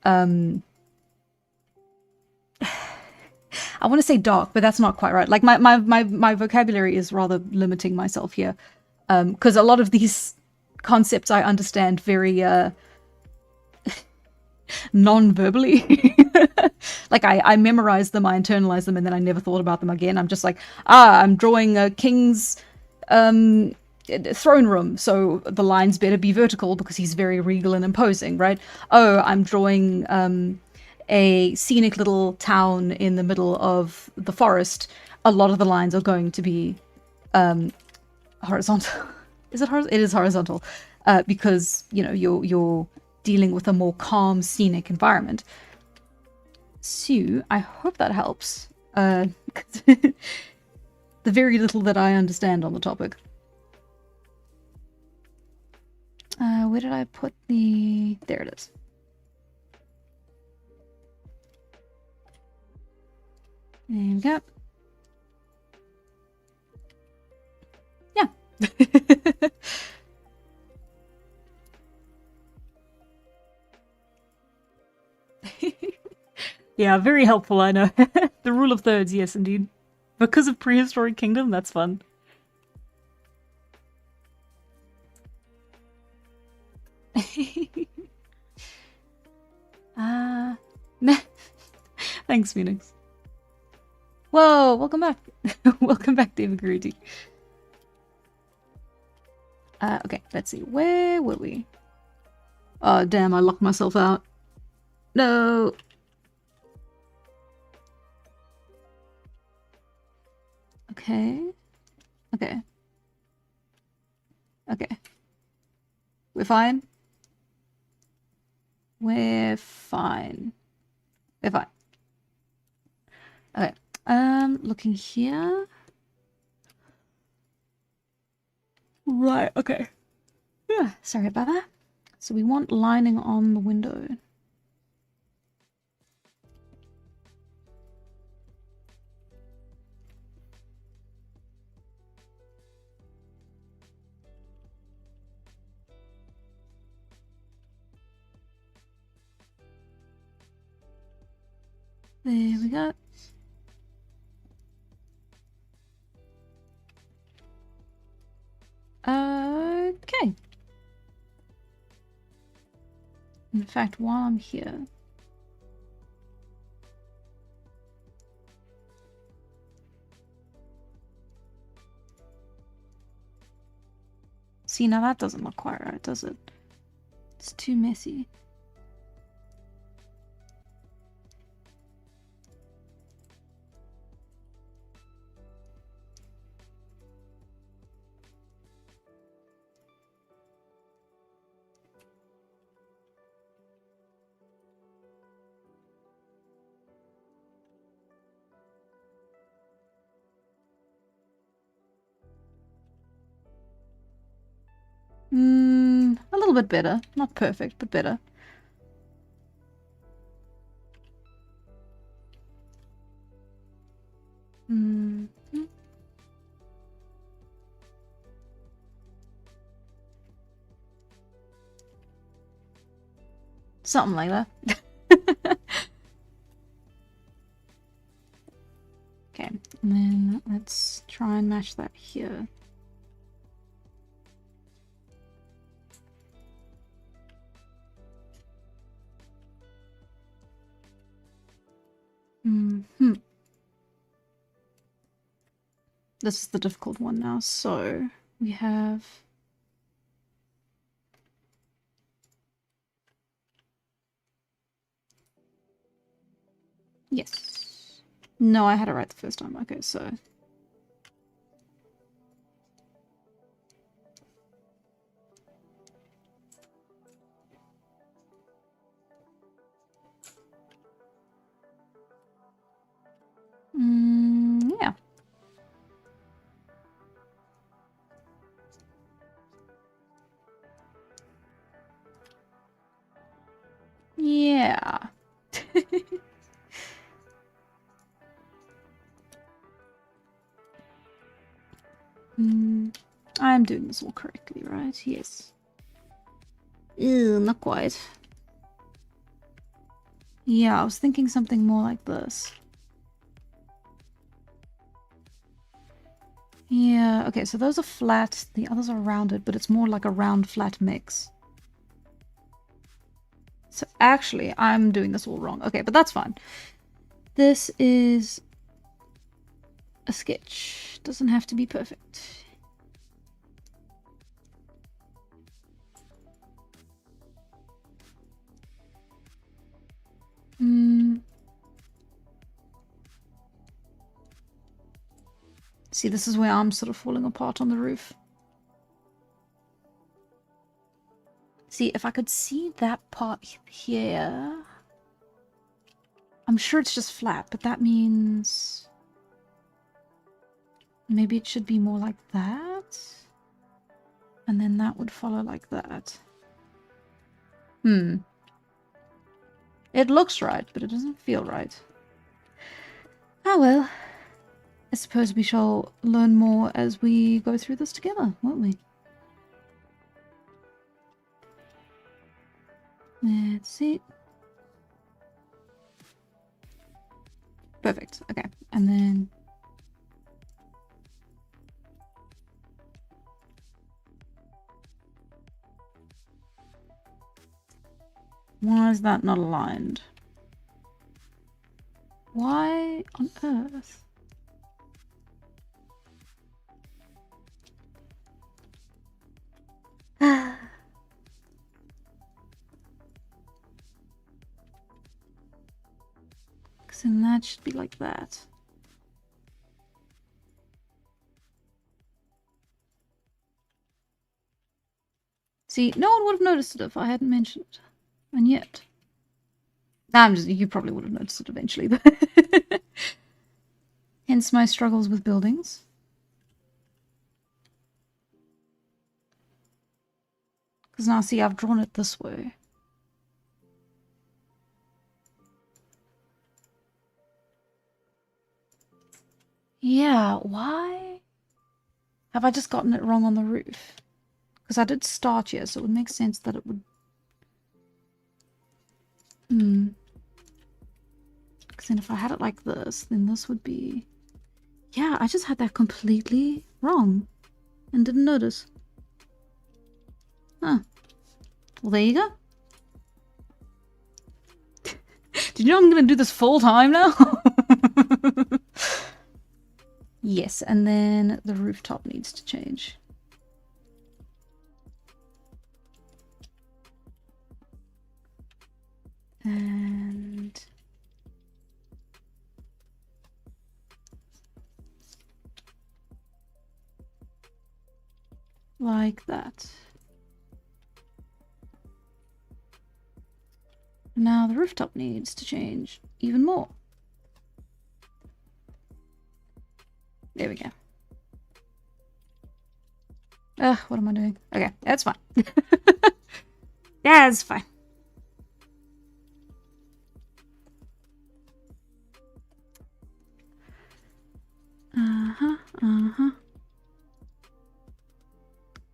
I want to say dark, but that's not quite right. Like my vocabulary is rather limiting myself here, because a lot of these concepts I understand very non-verbally. Like I memorize them, I internalize them, and then I never thought about them again. I'm just like, I'm drawing a king's throne room, so the lines better be vertical because he's very regal and imposing, right? Oh, I'm drawing a scenic little town in the middle of the forest. A lot of the lines are going to be horizontal. Is it horizontal? It is horizontal, because you know you're dealing with a more calm, scenic environment. So I hope that helps. The very little that I understand on the topic. Where did I put the... There it is. There we go. Yeah. Yeah, very helpful, I know. The rule of thirds, yes, indeed. Because of Prehistoric Kingdom, that's fun. Thanks, Phoenix. Whoa, welcome back. Welcome back, David Garuti. Okay, let's see. Where were we? Oh, damn, I locked myself out. No. Okay. Okay. Okay. We're fine. We're fine. We're fine. Okay. Looking here. Right, okay. Yeah, sorry about that. So we want lining on the window. There we go. Okay. In fact, while I'm here... See, now that doesn't look quite right, does it? It's too messy. A little bit better. Not perfect, but better. Something like that. Okay, and then let's try and match that here. This is the difficult one now. So we have... Yes. No, I had it right the first time. Okay, so... yeah. I'm doing this all correctly, right? Yes. Ew, not quite. Yeah, I was thinking something more like this. Yeah, okay, so those are flat, the others are rounded, but it's more like a round-flat mix. So actually, I'm doing this all wrong. Okay, but that's fine. This is a sketch. Doesn't have to be perfect. See, this is where I'm sort of falling apart on the roof. See, if I could see that part here... I'm sure it's just flat, but that means... maybe it should be more like that? And then that would follow like that. It looks right, but it doesn't feel right. Ah well. I suppose we shall learn more as we go through this together, won't we? Let's see. Perfect. Okay. And then... why is that not aligned? Why on earth? Because then that should be like that. See, no one would have noticed it if I hadn't mentioned it. And yet... you probably would have noticed it eventually, but... hence my struggles with buildings. Because now, see, I've drawn it this way. Yeah, why? Have I just gotten it wrong on the roof? Because I did start here, so it would make sense that it would... Because then if I had it like this, then this would be... yeah, I just had that completely wrong. And didn't notice. Huh. Well, there you go. Did you know I'm going to do this full time now? Yes, and then the rooftop needs to change. And... like that. Now the rooftop needs to change even more. There we go. Ugh, what am I doing? Okay, that's fine. That's fine.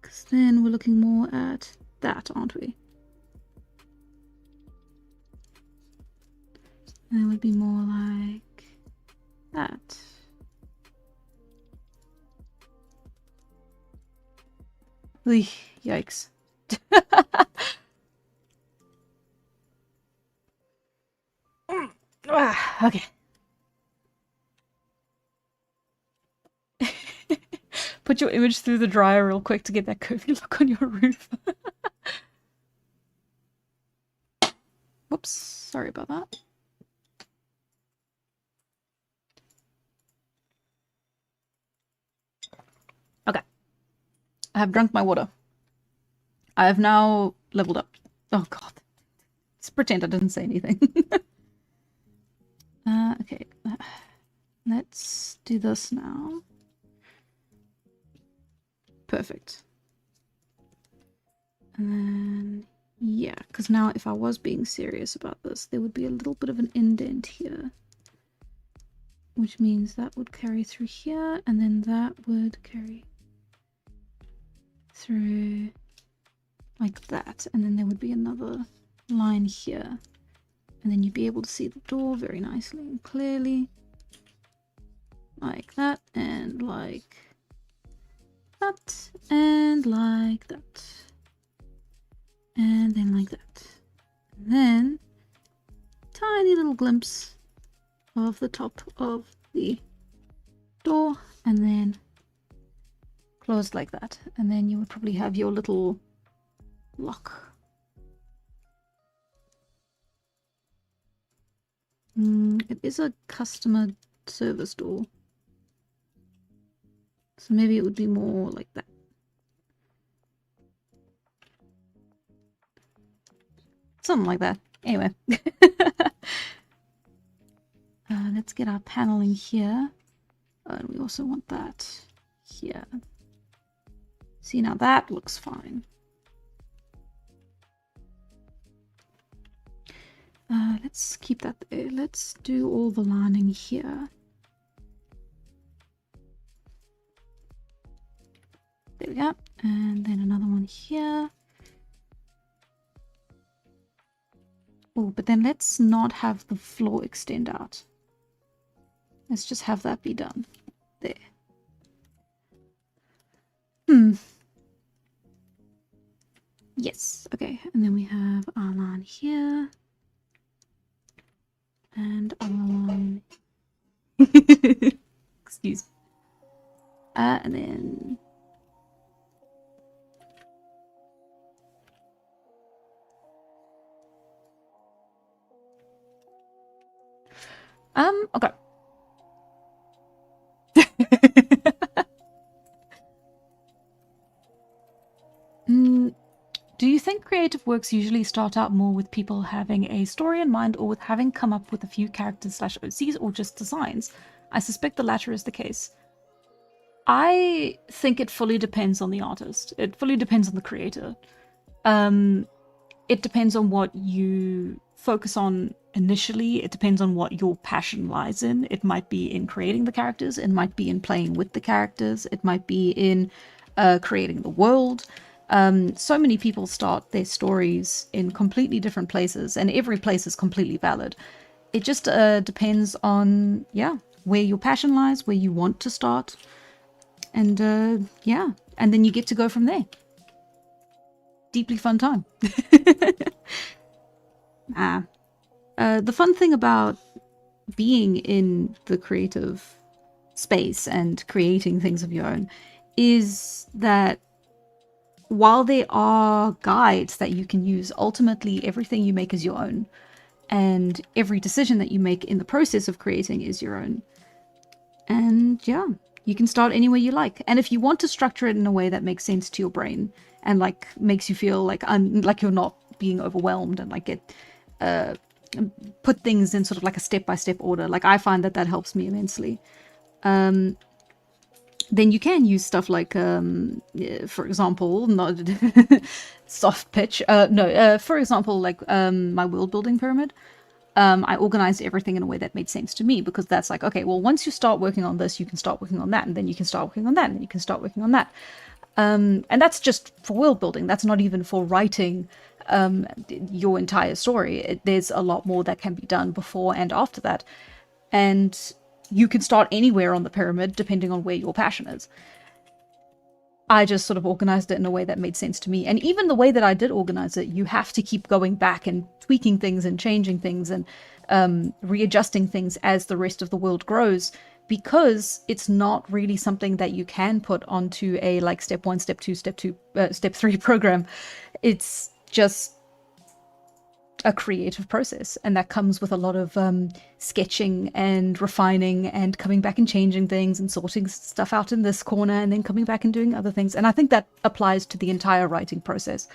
Because then we're looking more at that, aren't we? And it would be more like that. Eey, yikes. Okay. Put your image through the dryer real quick to get that curvy look on your roof. Whoops, sorry about that. Okay. I have drunk my water. I have now leveled up. Oh god. Let's pretend I didn't say anything. Okay. Let's do this now. Perfect. And then, yeah, because now if I was being serious about this, there would be a little bit of an indent here. Which means that would carry through here, and then that would carry through like that, and then there would be another line here, and then you'd be able to see the door very nicely and clearly, like that, and like that, and like that, and then like that, and then tiny little glimpse of the top of the door, and then closed like that, and then you would probably have your little lock. It is a customer service door, so maybe it would be more like that. Something like that. Anyway. Let's get our paneling here. And we also want that here. See, now that looks fine. Let's keep that there. Let's do all the lining here. There we go. And then another one here. Oh, but then let's not have the floor extend out. Let's just have that be done. There. Yes, okay. And then we have our line here. And our line... Excuse me. And then... Okay. Do you think creative works usually start out more with people having a story in mind, or with having come up with a few characters / OCs, or just designs? I suspect the latter is the case. I think it fully depends on the artist. It fully depends on the creator. It depends on what you focus on initially. It depends on what your passion lies in. It might be in creating the characters. It might be in playing with the characters. It might be in creating the world. So many people start their stories in completely different places, and every place is completely valid. It just depends on, yeah, where your passion lies, where you want to start. And yeah, and then you get to go from there. Deeply fun time. The fun thing about being in the creative space and creating things of your own is that while there are guides that you can use, ultimately everything you make is your own. And every decision that you make in the process of creating is your own. And yeah, you can start anywhere you like. And if you want to structure it in a way that makes sense to your brain and like makes you feel like you're not being overwhelmed, and like get put things in sort of like a step-by-step order, like I find that that helps me immensely. Then you can use stuff like, for example, not soft pitch. For example, like my world building pyramid. I organized everything in a way that made sense to me, because that's like, okay, well, once you start working on this, you can start working on that, and then you can start working on that, and you can start working on that. And that's just for world building. That's not even for writing your entire story. There's a lot more that can be done before and after that. And you can start anywhere on the pyramid, depending on where your passion is. I just sort of organized it in a way that made sense to me. And even the way that I did organize it, you have to keep going back and tweaking things and changing things and readjusting things as the rest of the world grows, because it's not really something that you can put onto a like step 1, step 2, step 3 program. It's just a creative process, and that comes with a lot of sketching and refining and coming back and changing things and sorting stuff out in this corner and then coming back and doing other things. And I think that applies to the entire writing process.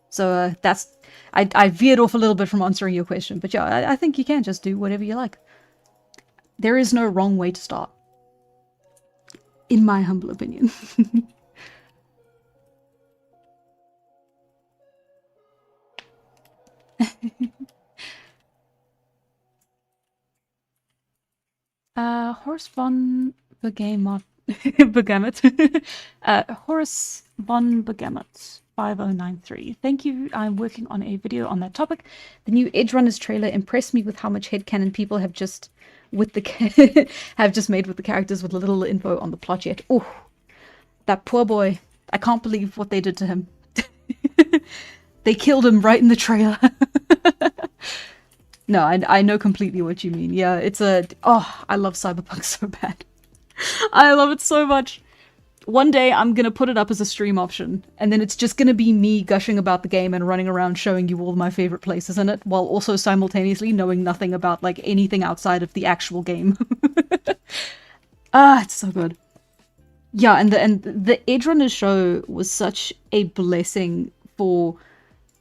So that's I veered off a little bit from answering your question, but yeah, I think you can just do whatever you like. There is no wrong way to start, in my humble opinion. Horse von the game mod. Begamot. Horace von Begamot 5093. Thank you. I'm working on a video on that topic. The new Edgerunners trailer impressed me with how much headcanon people have just have just made with the characters with little info on the plot yet. Oh, that poor boy. I can't believe what they did to him. They killed him right in the trailer. No, I know completely what you mean. Yeah, it's I love Cyberpunk so bad. I love it so much. One day I'm gonna put it up as a stream option, and then it's just gonna be me gushing about the game and running around showing you all my favorite places in it, while also simultaneously knowing nothing about like anything outside of the actual game. It's so good. Yeah, and the Edgerunners show was such a blessing for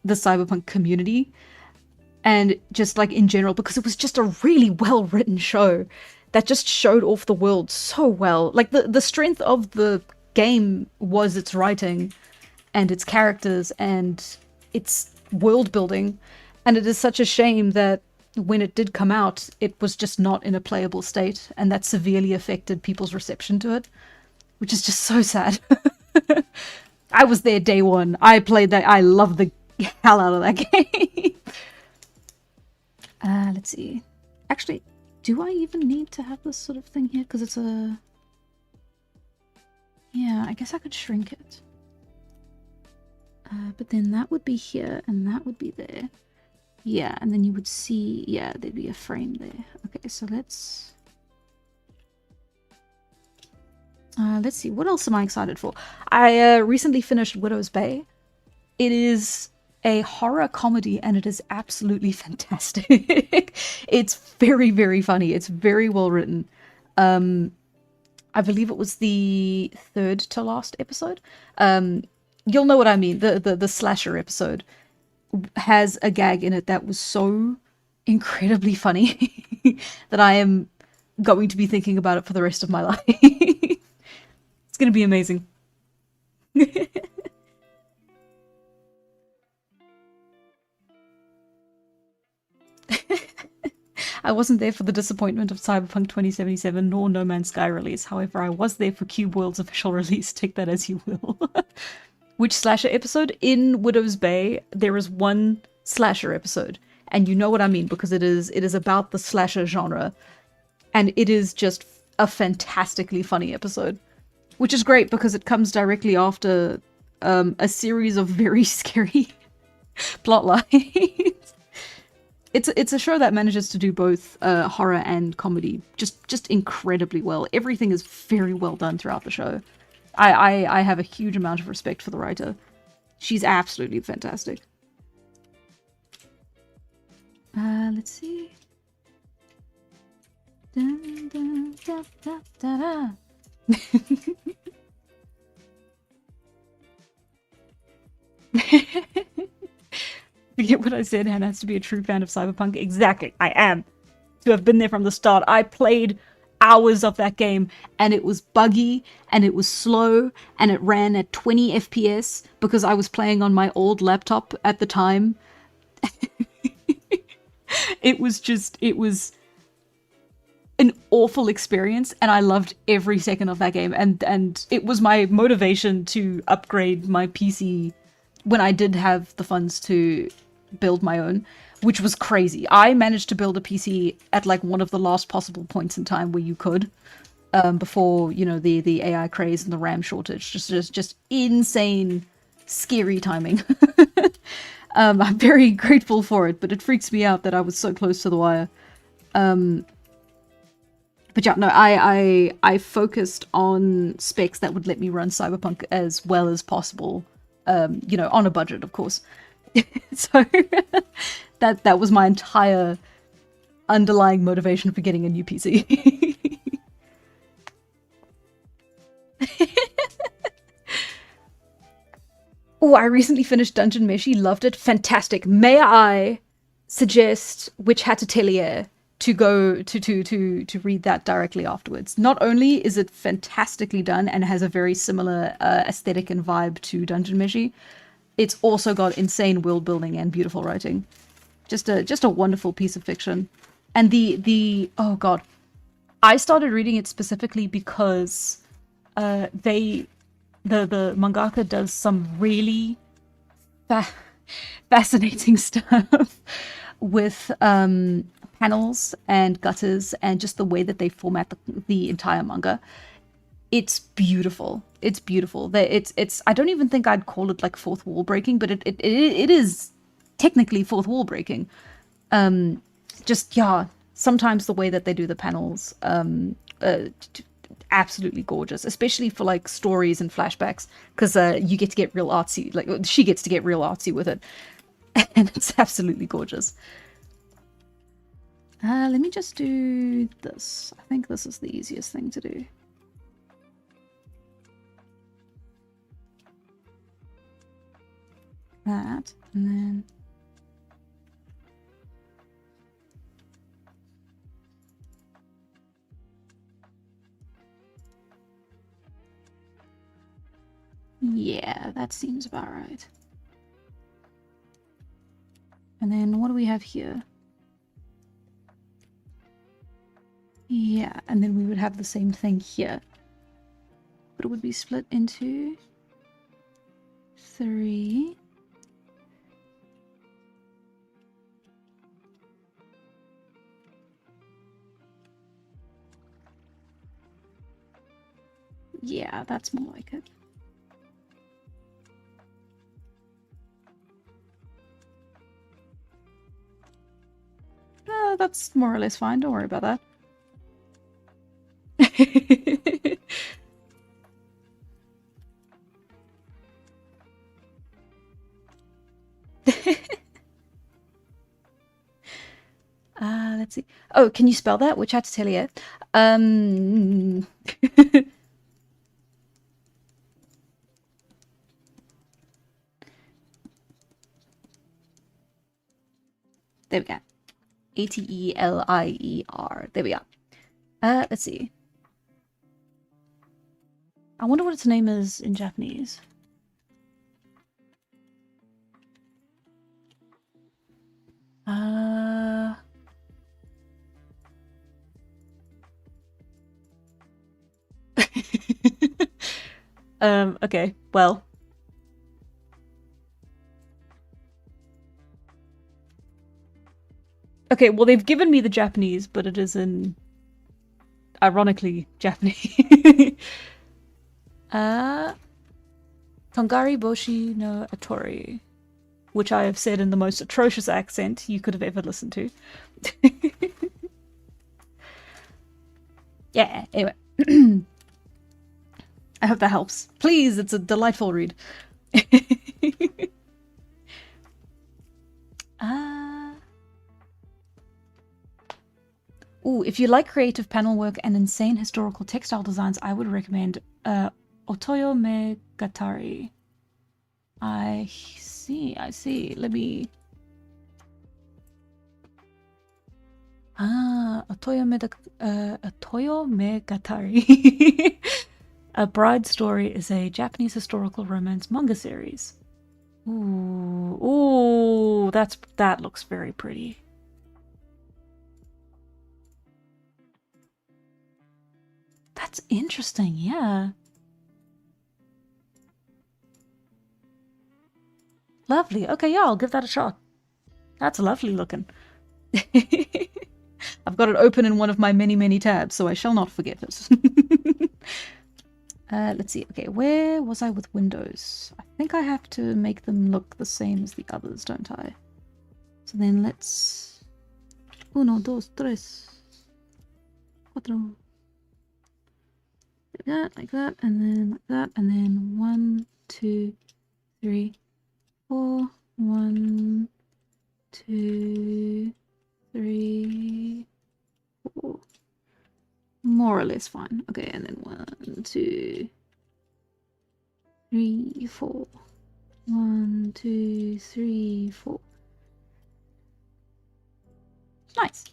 the Cyberpunk community, and just like in general, because it was just a really well written show that just showed off the world so well. Like the strength of the game was its writing and its characters and its world building, and it is such a shame that when it did come out, it was just not in a playable state, and that severely affected people's reception to it, which is just so sad. I was there day one. I played that. I loved the hell out of that game. Let's see. Actually, do I even need to have this sort of thing here? Because it's a... Yeah, I guess I could shrink it. But then that would be here, and that would be there. Yeah, and then you would see... Yeah, there'd be a frame there. Okay, so let's see. What else am I excited for? I recently finished Widow's Bay. It is a horror comedy, and it is absolutely fantastic. It's very, very funny. It's very well written. I believe it was the third to last episode. You'll know what I mean. The slasher episode has a gag in it that was so incredibly funny that I am going to be thinking about it for the rest of my life. It's going to be amazing. I wasn't there for the disappointment of Cyberpunk 2077 nor No Man's Sky release. However, I was there for Cube World's official release. Take that as you will. Which slasher episode? In Widow's Bay, there is one slasher episode. And you know what I mean, because it is about the slasher genre. And it is just a fantastically funny episode. Which is great because it comes directly after a series of very scary plot lines. It's a show that manages to do both horror and comedy just incredibly well. Everything is very well done throughout the show. I have a huge amount of respect for the writer. She's absolutely fantastic. Let's see. Dun, dun, da, da, da, da. Forget what I said. Hannah has to be a true fan of Cyberpunk. Exactly, I am. To have been there from the start. I played hours of that game, and it was buggy, and it was slow, and it ran at 20 FPS because I was playing on my old laptop at the time. It was an awful experience, and I loved every second of that game, and it was my motivation to upgrade my PC when I did have the funds to build my own, which was crazy. I managed to build a PC at like one of the last possible points in time where you could, before, you know, the AI craze and the RAM shortage. Just insane, scary timing. I'm very grateful for it, but it freaks me out that I was so close to the wire. But yeah, no, I focused on specs that would let me run Cyberpunk as well as possible, you know, on a budget, of course. So that was my entire underlying motivation for getting a new PC. Oh, I recently finished Dungeon Meshi, loved it, fantastic. May I suggest Witch Hat Atelier to go to read that directly afterwards. Not only is it fantastically done and has a very similar aesthetic and vibe to Dungeon Meshi, it's also got insane world building and beautiful writing. Just a wonderful piece of fiction. And the oh god, I started reading it specifically because the mangaka does some really fascinating stuff with panels and gutters and just the way that they format the entire manga. It's beautiful. It's beautiful. It's I don't even think I'd call it like fourth wall breaking, but it is technically fourth wall breaking. Just yeah, sometimes the way that they do the panels, absolutely gorgeous, especially for like stories and flashbacks, because you get to get real artsy. Like she gets to get real artsy with it, and it's absolutely gorgeous. Let me just do this. I think this is the easiest thing to do. That, and then yeah, that seems about right. And then what do we have here? Yeah, and then we would have the same thing here. But it would be split into 3. Yeah, that's more like it. That's more or less fine. Don't worry about that. Let's see. Oh, can you spell that? Which atelier? There we go. Atelier. There we are. Let's see. I wonder what its name is in Japanese. Okay, well. Okay, well, they've given me the Japanese, but it is in, ironically, Japanese. Tongari Boshi no Atori, which I have said in the most atrocious accent you could have ever listened to. Yeah, anyway. I hope that helps. Please, it's a delightful read. Ooh, if you like creative panel work and insane historical textile designs, I would recommend Otoyo Megatari. I see. Let me... Otoyo Megatari. A Bride Story is a Japanese historical romance manga series. Ooh, that looks very pretty. That's interesting, yeah. Lovely. Okay, yeah, I'll give that a shot. That's lovely looking. I've got it open in one of my many, many tabs, so I shall not forget it. Let's see. Okay, where was I with windows? I think I have to make them look the same as the others, don't I? So then let's... 1, 2, 3, 4. Like that, and then like that, and then 1, 2, 3, 4. 1, 2, 3, 4. More or less fine. Okay, and then 1, 2, 3, 4. 1, 2, 3, 4. Nice.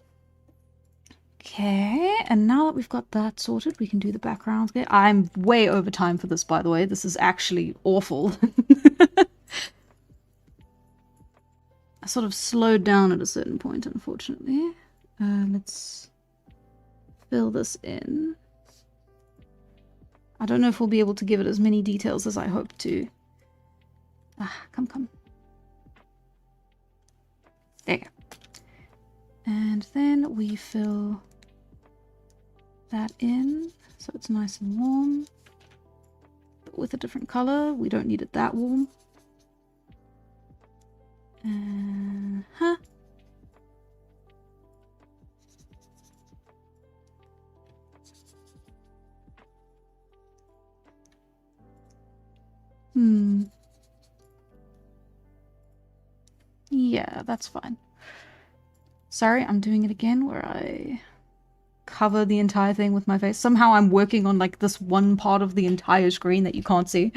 Okay, and now that we've got that sorted, we can do the background. Okay, I'm way over time for this, by the way. This is actually awful. I sort of slowed down at a certain point, unfortunately. Let's fill this in. I don't know if we'll be able to give it as many details as I hope to. Come. There you go. And then we fill that in so it's nice and warm. But with a different color, we don't need it that warm. Yeah, that's fine. Sorry, I'm doing it again where I cover the entire thing with my face. Somehow I'm working on like this one part of the entire screen that you can't see.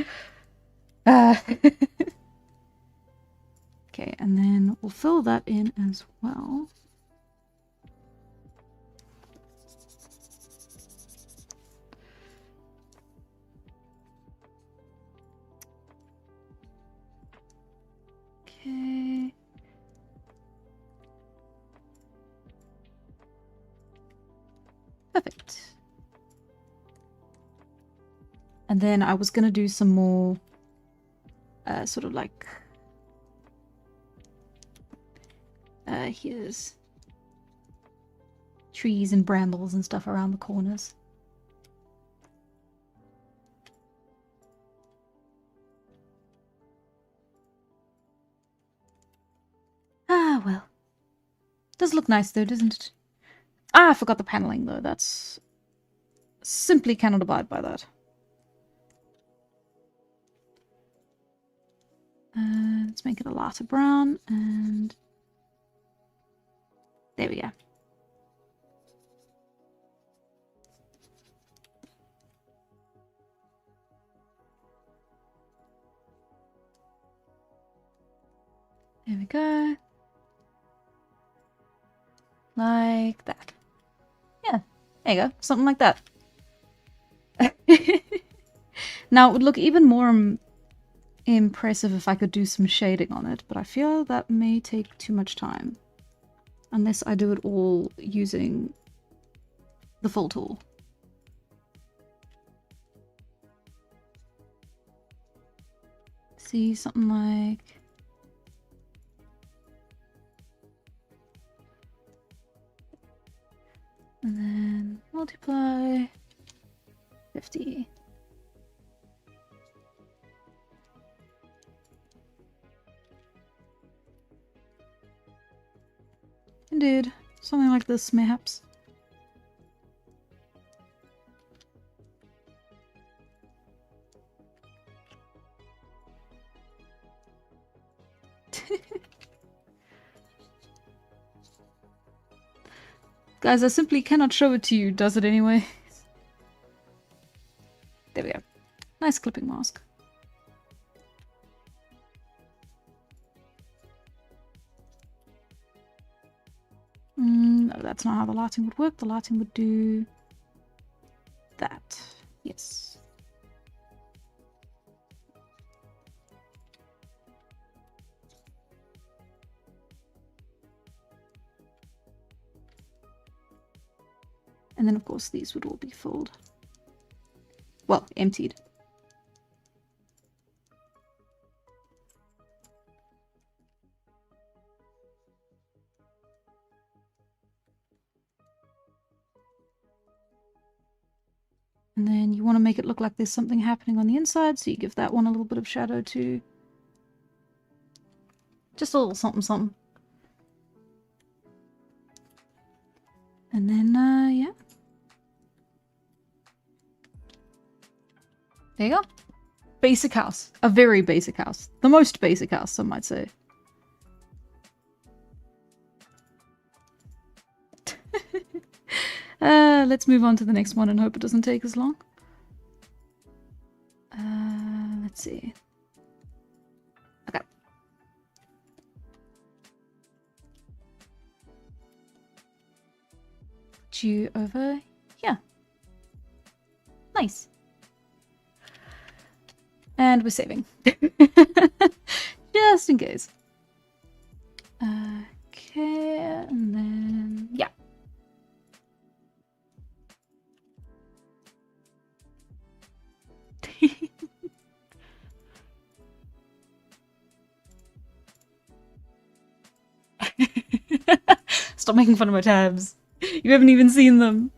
Okay, and then we'll fill that in as well. Okay. Perfect. And then I was gonna do some more sort of like here's trees and brambles and stuff around the corners. Ah, well. Does look nice though, doesn't it? Ah, I forgot the paneling though. That's... simply cannot abide by that. Let's make it a lighter brown, and there we go. There we go. Like that. Yeah, there you go. Something like that. Now, it would look even more impressive if I could do some shading on it, but I feel that may take too much time. Unless I do it all using the full tool. See, something like... and then multiply 50. Indeed, something like this, mayhaps. Guys, I simply cannot show it to you, does it anyway? There we go. Nice clipping mask. No, that's not how the lighting would work. The lighting would do that. Yes. And then, of course, these would all be filled. Well, emptied. And then you want to make it look like there's something happening on the inside, so you give that one a little bit of shadow too. Just a little something something. And then, yeah. There you go. Basic house. A very basic house. The most basic house, some might say. Let's move on to the next one and hope it doesn't take as long. Let's see. Okay. Put you over here. Nice. And we're saving. Just in case. Okay, and then... yeah. Stop making fun of my tabs. You haven't even seen them.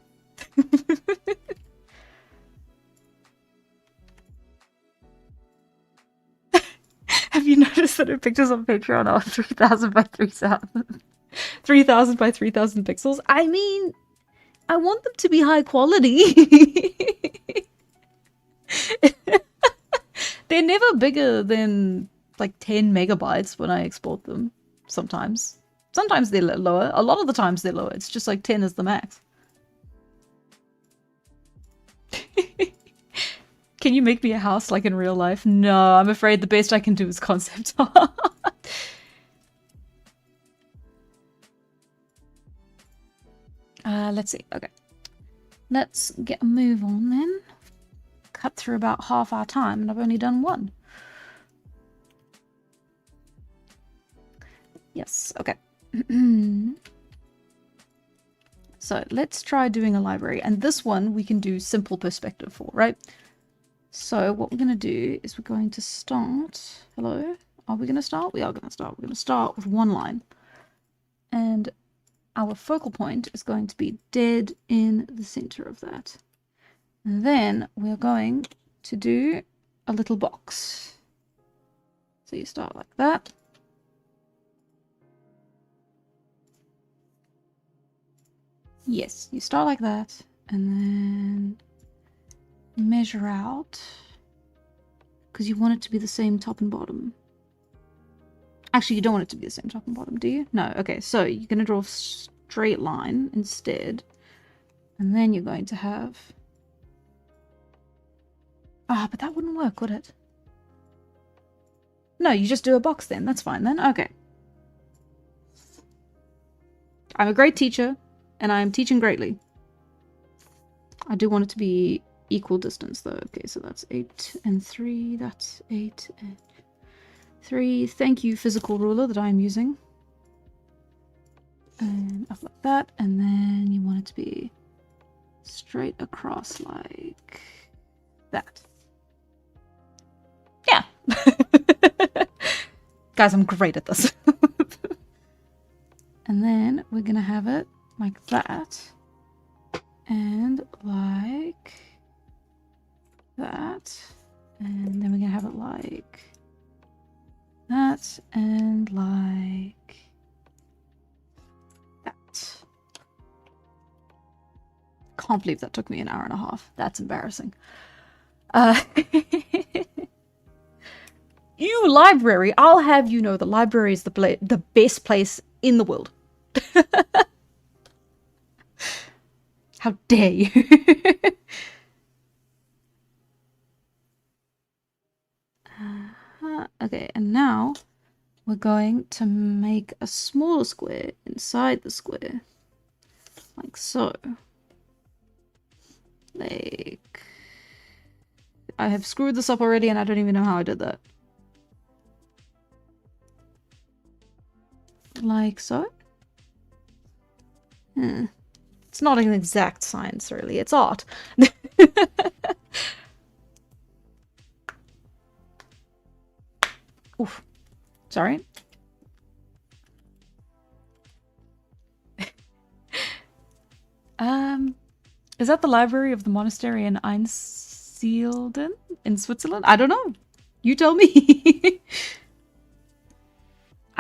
Have you noticed that our pictures on Patreon are 3,000 by 3,000? 3,000 by 3,000 pixels? I mean, I want them to be high quality. They're never bigger than like 10 megabytes when I export them. Sometimes. Sometimes they're lower. A lot of the times they're lower. It's just like 10 is the max. Can you make me a house like in real life? No, I'm afraid the best I can do is concept art. Let's see. Okay. Let's get a move on then. Cut through about half our time and I've only done one. Yes, okay. So let's try doing a library. And this one we can do simple perspective for, right? So what we're going to do is we're going to start... Hello? Are we going to start? We are going to start. We're going to start with one line. And our focal point is going to be dead in the center of that. And then we're going to do a little box. So you start like that. Yes, you start like that. And then measure out, because you want it to be the same top and bottom. Actually, you don't want it to be the same top and bottom, do you? No. Okay, so you're going to draw a straight line instead, and then you're going to have... Ah, but that wouldn't work, would it? No, you just do a box then. That's fine then. Okay. I'm a great teacher, and I am teaching greatly. I do want it to be equal distance though. Okay, so that's 8 and 3. That's 8 and 3. Thank you, physical ruler that I'm using. And up like that. And then you want it to be straight across like that. Yeah. Guys, I'm great at this. And then we're gonna have it like that. And like that, and then we're gonna have it like that, and like that. Can't believe that took me an hour and a half. That's embarrassing. You library, I'll have you know the library is the best place in the world. How dare you? Okay, and now we're going to make a smaller square inside the square. Like so. Like... I have screwed this up already and I don't even know how I did that. Like so. It's not an exact science, really. It's art. Oof. Sorry. Is that the library of the monastery in Einsiedeln in Switzerland? I don't know. You tell me.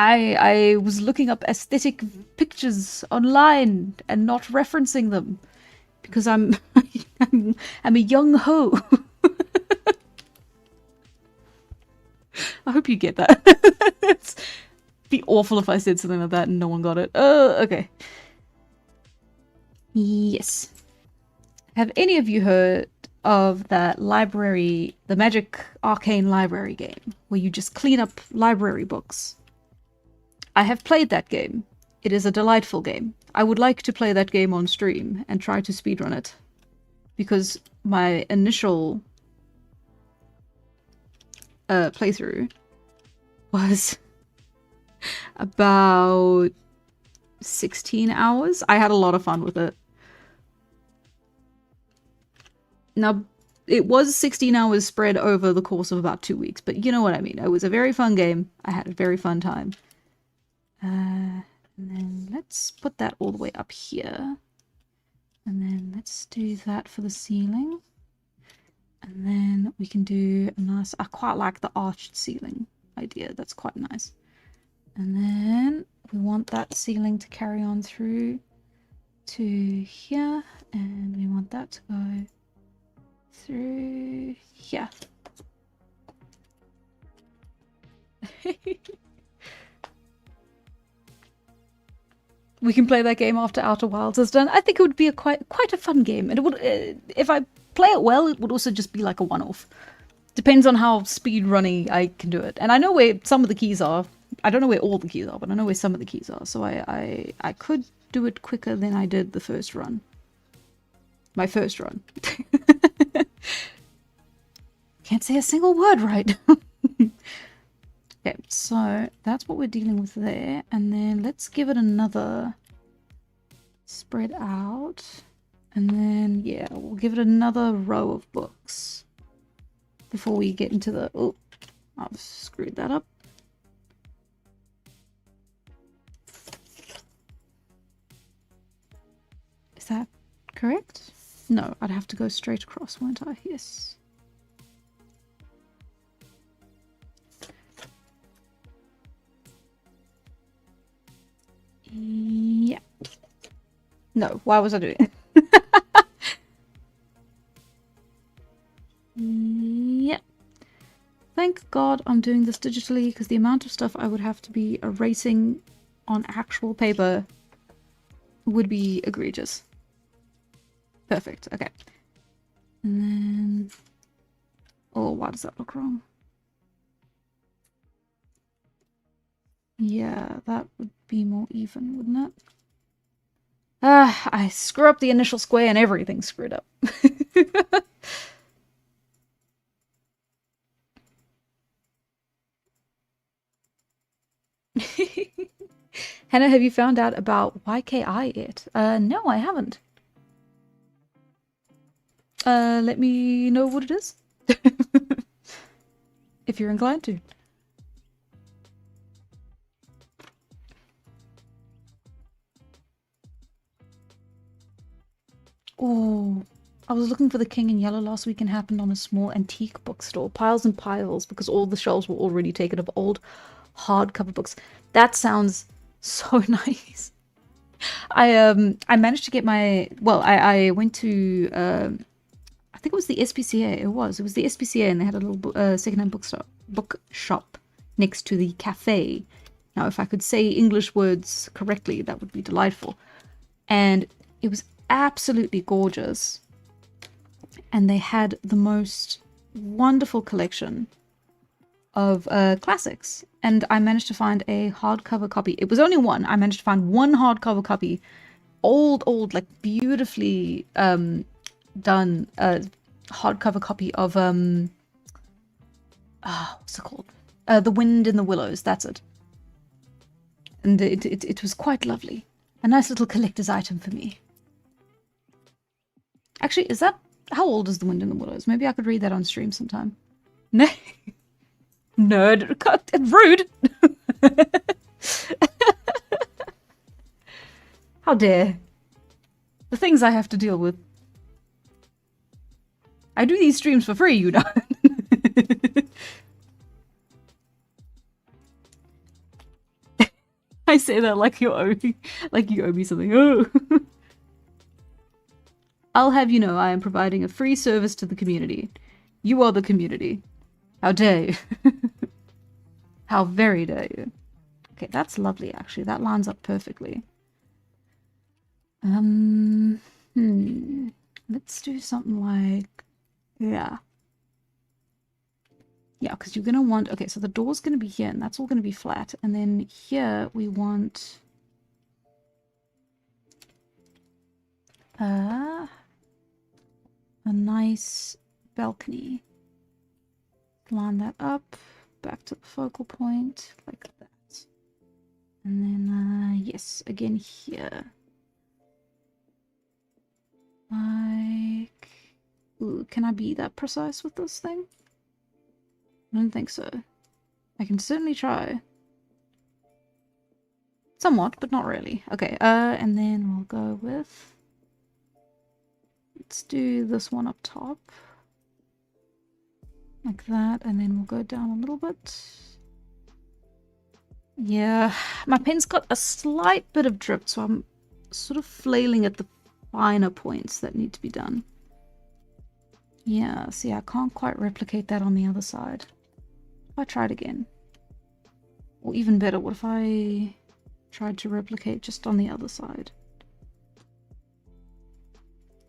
I was looking up aesthetic pictures online and not referencing them because I'm a young ho. I hope you get that. It'd be awful if I said something like that and no one got it. Okay. Yes. Have any of you heard of that library, the Magic Arcane Library game, where you just clean up library books? I have played that game. It is a delightful game. I would like to play that game on stream and try to speedrun it. Because my initial playthrough was about 16 hours. I had a lot of fun with it. Now, it was 16 hours spread over the course of about 2 weeks, but you know what I mean. It was a very fun game. I had a very fun time. And then let's put that all the way up here. And then let's do that for the ceiling. And then we can do a nice, I quite like the arched ceiling idea. That's quite nice. And then we want that ceiling to carry on through to here. And we want that to go through here. We can play that game after Outer Wilds is done. I think it would be quite a fun game. And it would, if I play it well, it would also just be like a one-off. Depends on how speed running I can do it. And I know where some of the keys are. I don't know where all the keys are, but I know where some of the keys are. So I could do it quicker than I did the first run. My first run. Can't say a single word right. Okay, so that's what we're dealing with there. And then let's give it another spread out. And then, yeah, we'll give it another row of books before we get into the... Oh, I've screwed that up. Is that correct? No, I'd have to go straight across, won't I? Yes. Yeah. No, why was I doing it? Yeah. Thank God I'm doing this digitally, because the amount of stuff I would have to be erasing on actual paper would be egregious. Perfect. Okay. And then... Oh, why does that look wrong? Yeah, that would be more even, wouldn't it? I screw up the initial square and everything's screwed up. Hannah, have you found out about YKI yet? No, I haven't. Let me know what it is. If you're inclined to. Oh, I was looking for The King in Yellow last week and happened on a small antique bookstore. Piles and piles, because all the shelves were already taken of old hardcover books. That sounds so nice. I managed to get my... Well, I went to... I think it was the SPCA. It was the SPCA, and they had a little secondhand bookshop next to the cafe. Now, if I could say English words correctly, that would be delightful. And it was absolutely gorgeous. And they had the most wonderful collection of classics. And I managed to find a hardcover copy. It was only one. I managed to find one hardcover copy. Old, like beautifully done hardcover copy of what's it called? The Wind in the Willows. That's it. And it was quite lovely. A nice little collector's item for me. Actually, is that... How old is The Wind in the Willows? Maybe I could read that on stream sometime. No. Nerd. Rude. How dare. The things I have to deal with. I do these streams for free, you know. I say that like you owe me something. Oh. I'll have you know I am providing a free service to the community. You are the community. How dare you? How very dare you? Okay, that's lovely, actually. That lines up perfectly. Let's do something like... Yeah. Yeah, because you're going to want... Okay, so the door's going to be here, and that's all going to be flat. And then here we want... a nice balcony. Line that up, back to the focal point, like that. And then, yes, again here. Like... Ooh, can I be that precise with this thing? I don't think so. I can certainly try. Somewhat, but not really. Okay, and then we'll go with... Let's do this one up top. Like that, and then we'll go down a little bit. Yeah, my pen's got a slight bit of drip, so I'm sort of flailing at the finer points that need to be done. Yeah, see, I can't quite replicate that on the other side. If I tried again. Or even better, what if I tried to replicate just on the other side?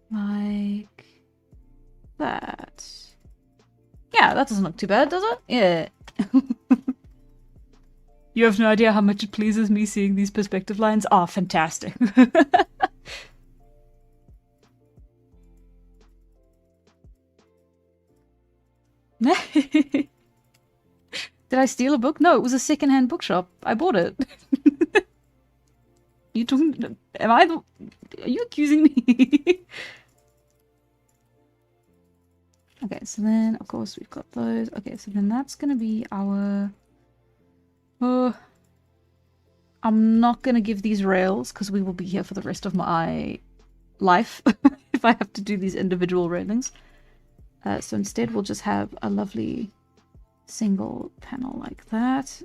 Like that. Yeah, that doesn't look too bad, does it? Yeah. You have no idea how much it pleases me seeing these perspective lines. Oh, fantastic. Did I steal a book? No, it was a secondhand bookshop. I bought it. You talking? Am I the? Are you accusing me? Okay, so then of course we've got those. Okay, so then that's gonna be our. I'm not gonna give these rails because we will be here for the rest of my life if I have to do these individual railings. So instead we'll just have a lovely single panel like that.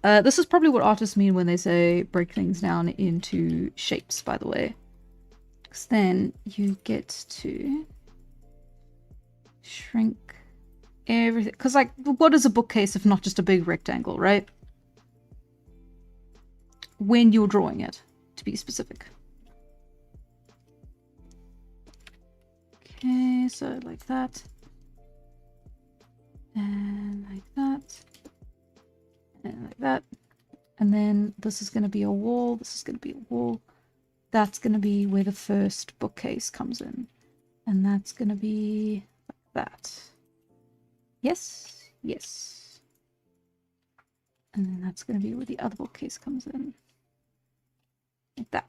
This is probably what artists mean when they say break things down into shapes, by the way. Because then you get to shrink everything. Because, like, what is a bookcase if not just a big rectangle, right? When you're drawing it, to be specific. Okay, so like that. And like that. And like that. And then this is going to be a wall. This is going to be a wall. That's going to be where the first bookcase comes in. And that's going to be like that. Yes. Yes. And then that's going to be where the other bookcase comes in. Like that.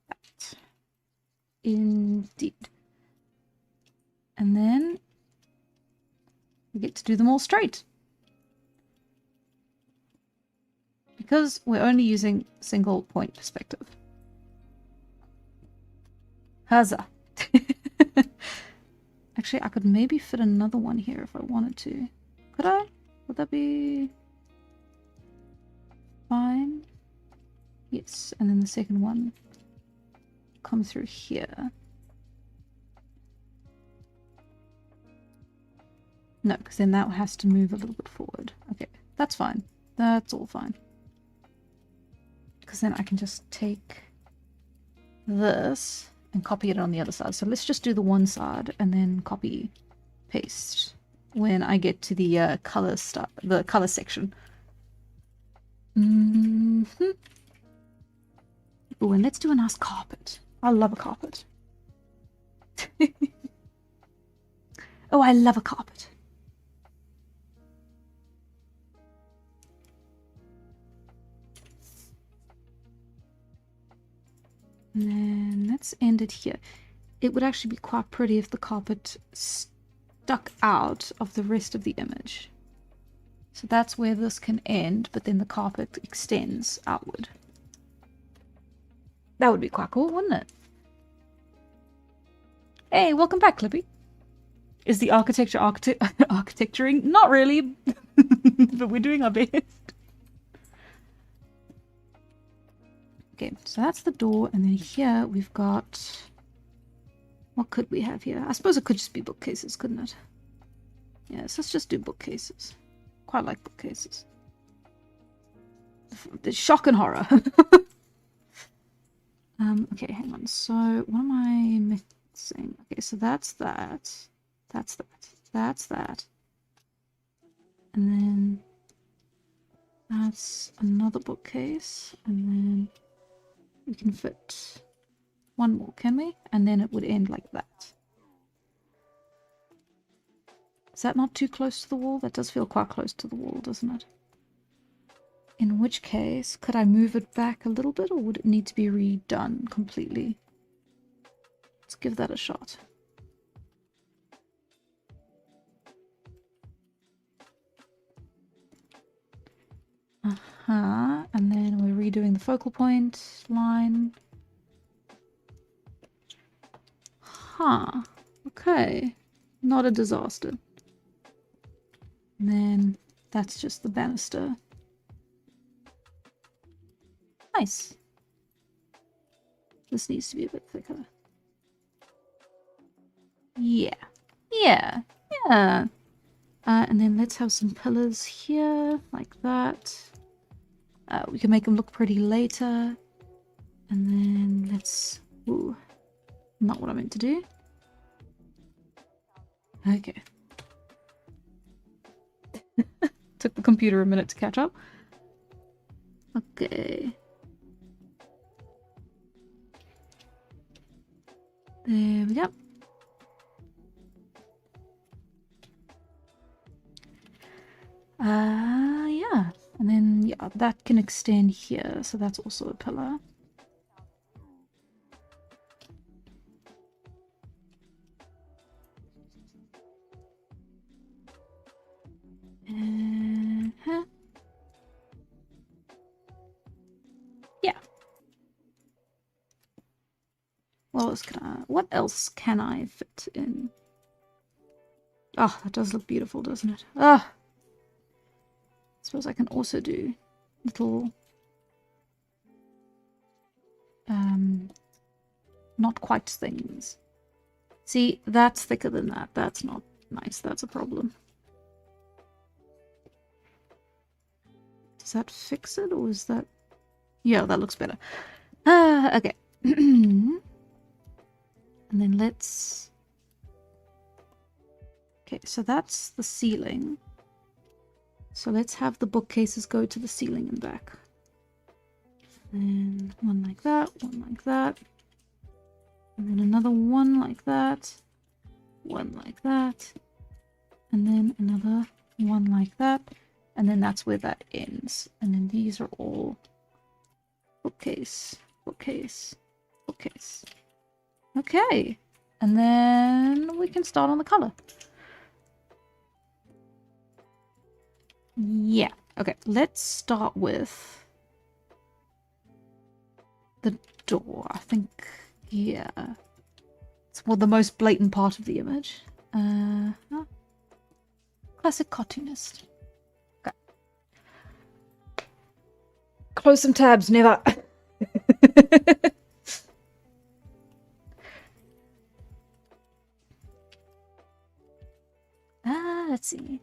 Like that. Indeed. And then we get to do them all straight. Because we're only using single point perspective. Huzzah. Actually, I could maybe fit another one here if I wanted to. Could I? Would that be fine? Yes, and then the second one come through here. No, because then that has to move a little bit forward. Okay, that's fine. That's all fine. Because then I can just take this and copy it on the other side. So let's just do the one side and then copy, paste when I get to the color section. Oh, and let's do a nice carpet. I love a carpet. Oh, I love a carpet. And then let's end it here. It would actually be quite pretty if the carpet stuck out of the rest of the image. So that's where this can end, but then the carpet extends outward. That would be quite cool, wouldn't it? Hey, welcome back, Clippy. Is the architecture architecturing? Not really, but we're doing our best. Okay, so that's the door, and then here we've got... What could we have here? I suppose it could just be bookcases, couldn't it? Yes, let's just do bookcases. Quite like bookcases. The shock and horror. Okay, hang on. So, what am I missing? Okay, so that's that. That's that. That's that. And then... That's another bookcase. And then... We can fit one more, can we? And then it would end like that. Is that not too close to the wall? That does feel quite close to the wall, doesn't it? In which case, could I move it back a little bit, or would it need to be redone completely? Let's give that a shot. And then we're redoing the focal point line. Okay. Not a disaster. And then that's just the banister. Nice. This needs to be a bit thicker. Yeah. Yeah. Yeah. And then let's have some pillars here, like that. We can make them look pretty later. And then let's... Ooh. Not what I meant to do. Okay. Took the computer a minute to catch up. Okay. There we go. Yeah. And then, yeah, that can extend here. So that's also a pillar. Yeah. What else can I fit in? Oh, that does look beautiful, doesn't it? Ah. I suppose I can also do little not quite things. See, that's thicker than that. That's not nice. That's a problem. Does that fix it, or is that... Yeah, that looks better. Okay. And then let's... Okay, so that's the ceiling. So let's have the bookcases go to the ceiling and back. And one like that, one like that. And then another one like that. One like that. And then another one like that. And then that's where that ends. And then these are all bookcase, bookcase, bookcase. Okay. And then we can start on the color. Yeah. Okay, let's start with the door. I think, yeah. It's the most blatant part of the image. Classic cartoonist. Okay. Close some tabs, never. Let's see.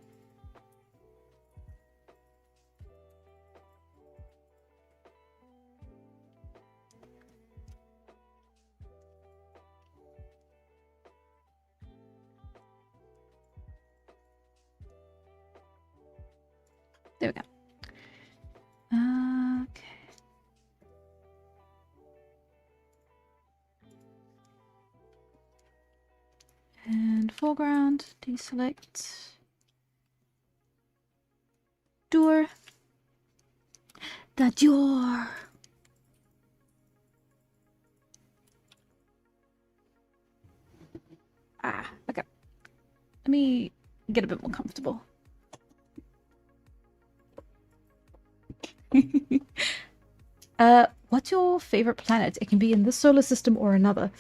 There we go. Okay. And foreground, deselect. Door. The door. Okay. Let me get a bit more comfortable. What's your favorite planet? It can be in this solar system or another.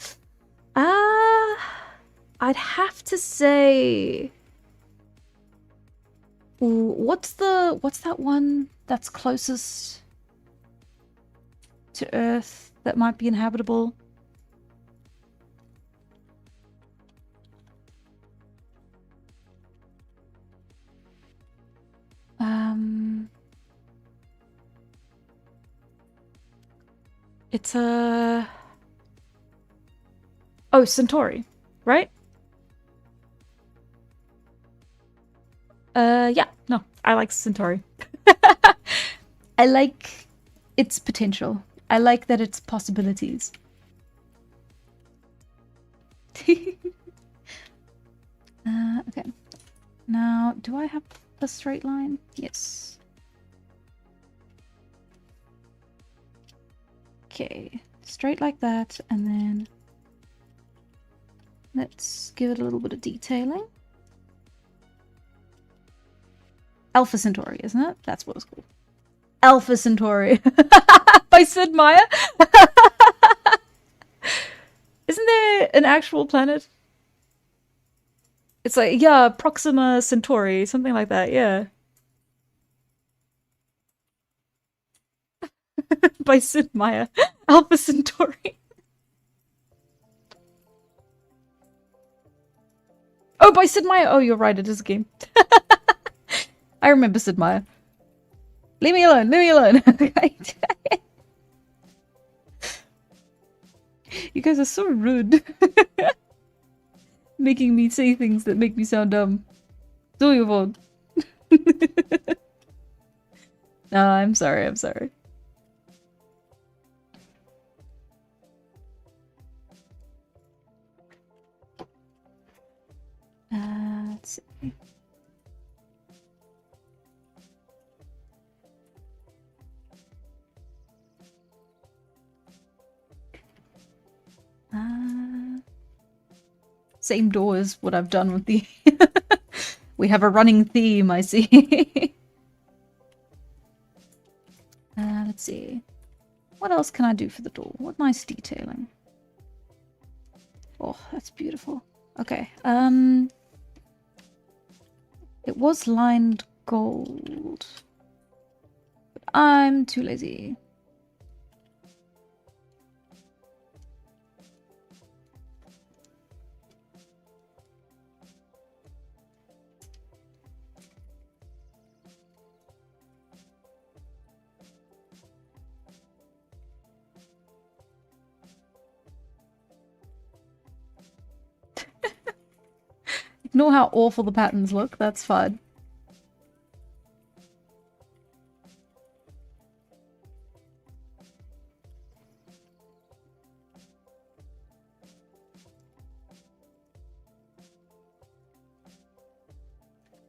I'd have to say... Ooh, what's that one that's closest to Earth that might be inhabitable? It's a... Oh, Centauri, right? Yeah, no, I like Centauri. I like its potential. I like that it's possibilities. Okay. Now, do I have a straight line? Yes. Okay, straight like that, and then let's give it a little bit of detailing. Alpha Centauri, isn't it? That's what it's called. Alpha Centauri by Sid Meier. Isn't there an actual planet? It's like, yeah, Proxima Centauri, something like that, yeah. By Sid Meier. Alpha Centauri. Oh, by Sid Meier. Oh, you're right, it is a game. I remember Sid Meier. Leave me alone, leave me alone. You guys are so rude. Making me say things that make me sound dumb. Do your fault. No, I'm sorry, I'm sorry. Let's see. Same door as what I've done with the... We have a running theme, I see. Let's see. What else can I do for the door? What nice detailing. Oh, that's beautiful. Okay. It was lined gold. But I'm too lazy. Ignore how awful the patterns look, that's fine.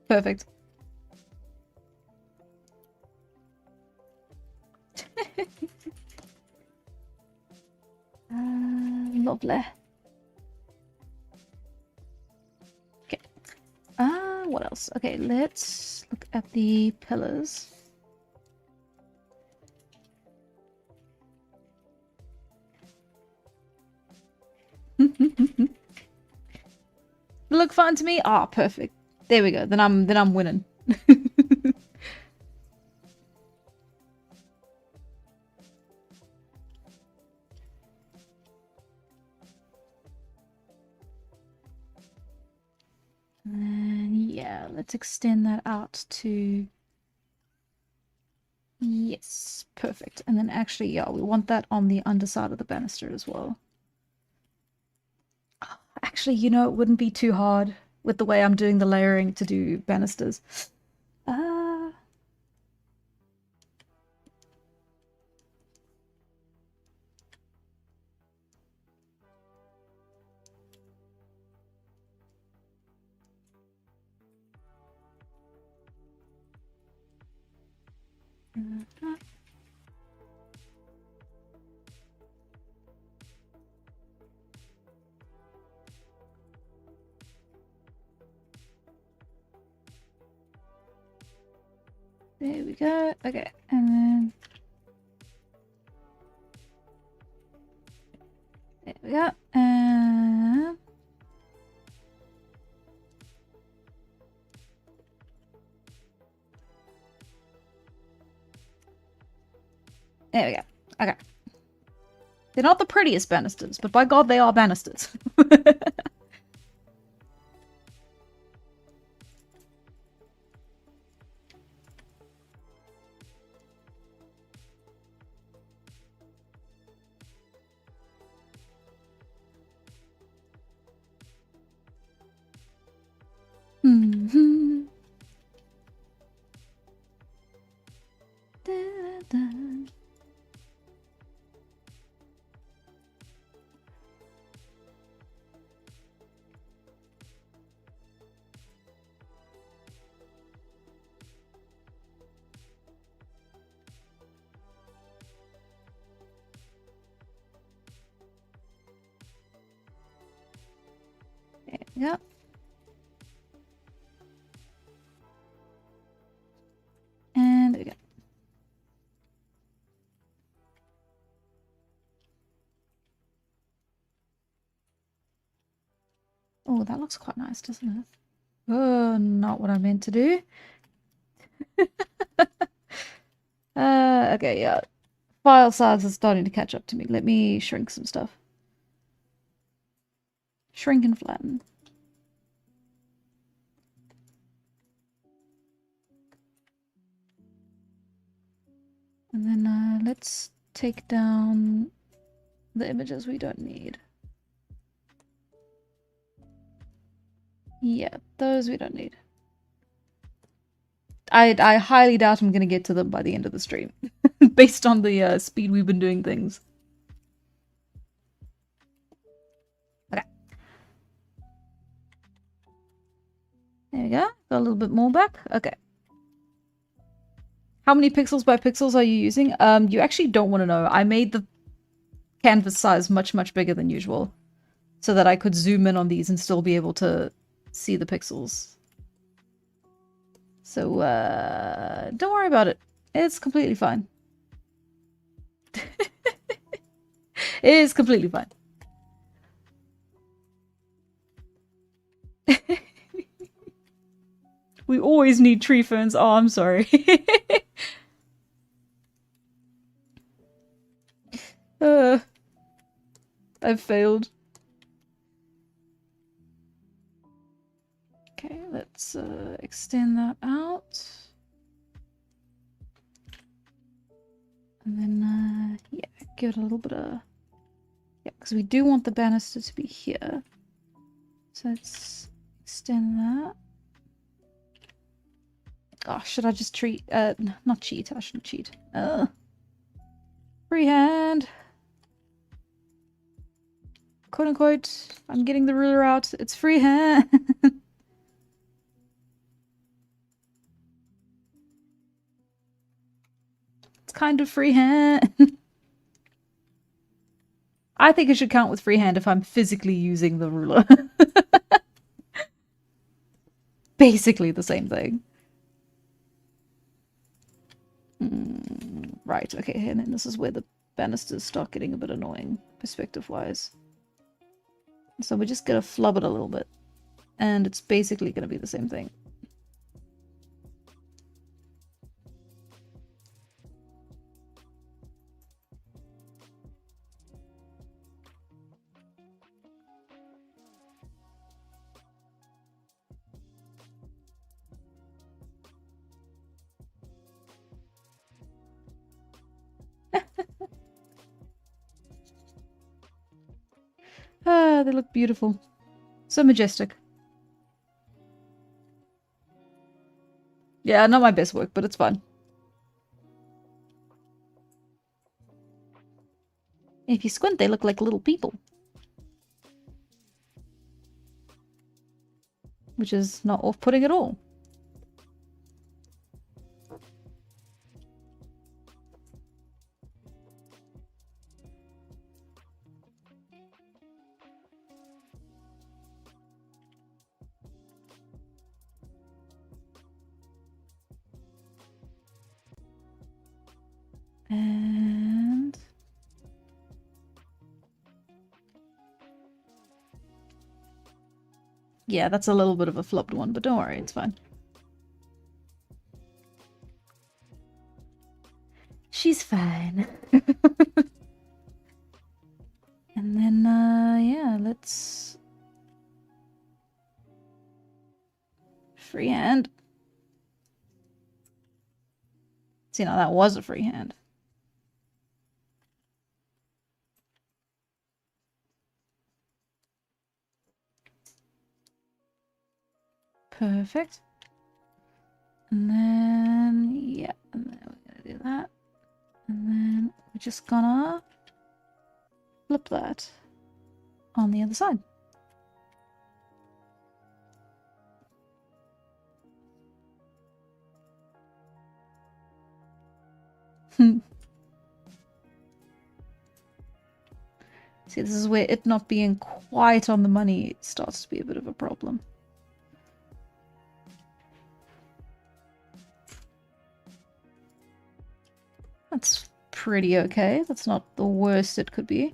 Perfect. Lovely. Okay. What else? Okay, let's look at the pillars. Look fun to me? Ah, perfect. There we go. Then I'm winning. And yeah, let's extend that out to... Yes, perfect. And then actually, yeah, we want that on the underside of the banister as well. Actually, you know, it wouldn't be too hard with the way I'm doing the layering to do banisters. There we go. Okay, and then there we go. There we go. Okay. They're not the prettiest banisters, but by God, they are banisters. Mm-hmm. Da, da. There we go. And there we go. Oh, that looks quite nice, doesn't it? Oh, not what I meant to do. Okay, yeah. File size is starting to catch up to me. Let me shrink some stuff. Shrink and flatten. And then let's take down the images we don't need. Yeah, those we don't need. I highly doubt I'm going to get to them by the end of the stream, based on the speed we've been doing things. Okay. There we go. Got a little bit more back. Okay. How many pixels by pixels are you using? You actually don't want to know. I made the canvas size much, much bigger than usual, so that I could zoom in on these and still be able to see the pixels. So, don't worry about it. It's completely fine. It is completely fine. We always need tree ferns. Oh, I'm sorry. I've failed. Okay, let's extend that out. And then, yeah, give it a little bit of... Yeah, because we do want the banister to be here. So let's extend that. Oh, should I just treat... not cheat, I shouldn't cheat. Freehand! Quote unquote, I'm getting the ruler out. It's freehand! It's kind of freehand. I think it should count with freehand if I'm physically using the ruler. Basically the same thing. Right, okay, and then this is where the banisters start getting a bit annoying, perspective-wise. So we're just gonna flub it a little bit. And it's basically gonna be the same thing. Ah, they look beautiful. So majestic. Yeah, not my best work, but it's fun. If you squint, they look like little people. Which is not off-putting at all. And... yeah, that's a little bit of a flubbed one, but don't worry, it's fine. She's fine. And then, yeah, let's... freehand. See, now that was a freehand. Perfect. And then, yeah, and then we're gonna do that. And then we're just gonna flip that on the other side. See, this is where it not being quite on the money starts to be a bit of a problem. That's pretty okay. That's not the worst it could be.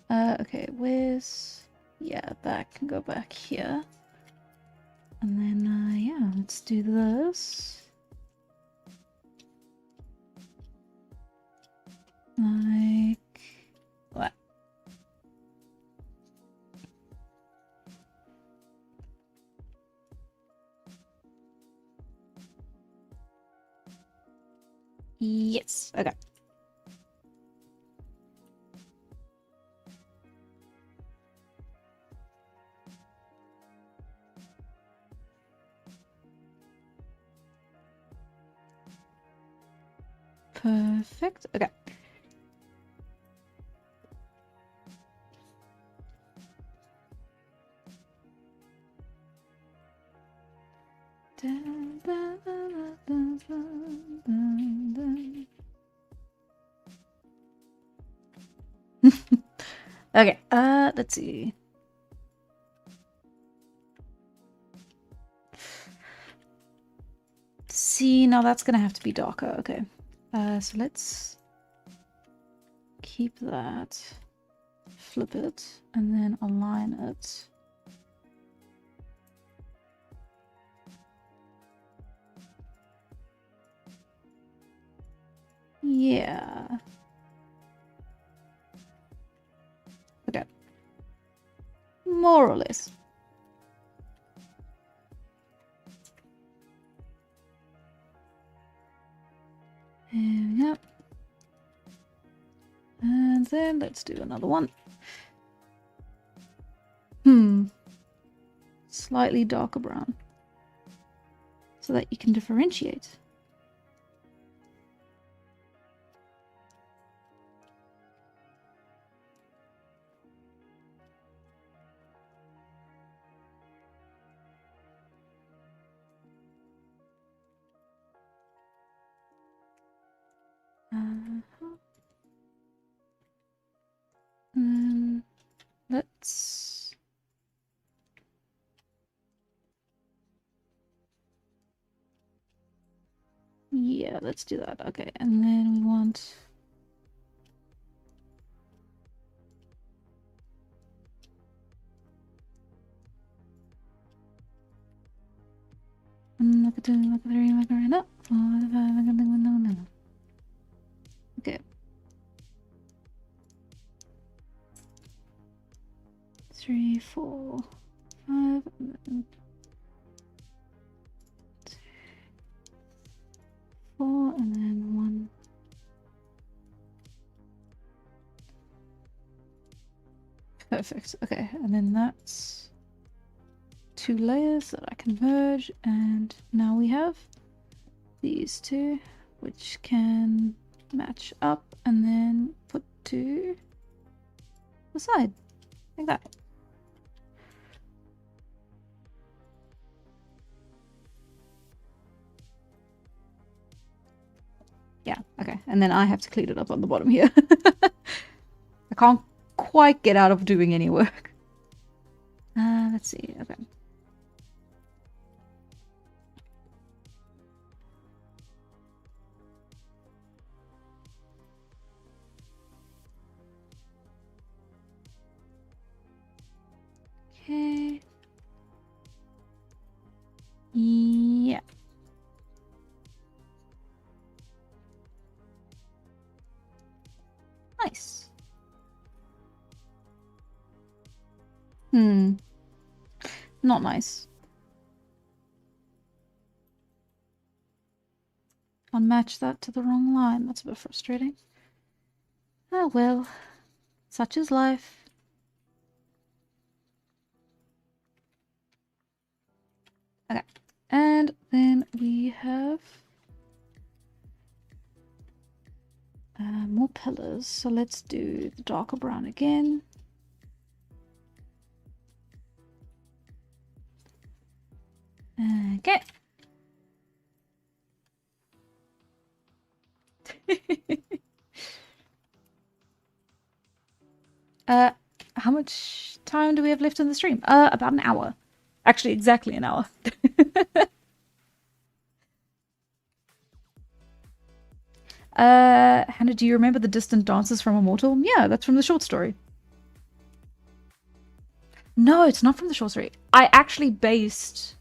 Okay, where's... Yeah, that can go back here. And then, yeah, let's do this. Like what? Yes. Okay. Perfect. Okay. Okay, let's see. See, now that's gonna have to be darker. Okay. So let's keep that, flip it, and then align it. Yeah. Okay. More or less. And yeah. And then let's do another one. Slightly darker brown. So that you can differentiate. Let's... Yeah, let's do that. Okay, and then we want... Okay. 3, 4, 5, and then 2, 4, and then 1. Perfect. Okay, and then that's 2 layers that I can merge, and now we have these two, which can match up and then put to the side, like that. Yeah, okay, and then I have to clean it up on the bottom here. I can't quite get out of doing any work. Let's see, okay. Okay. Yeah. Nice. Not nice. I'll match that to the wrong line. That's a bit frustrating. Oh well. Such is life. Okay. And then we have more pillars. So let's do the darker brown again. Okay. How much time do we have left in the stream? About an hour. Actually, exactly an hour. Hannah, do you remember the distant dances from Immortal? Yeah, that's from the short story. No, it's not from the short story. I actually based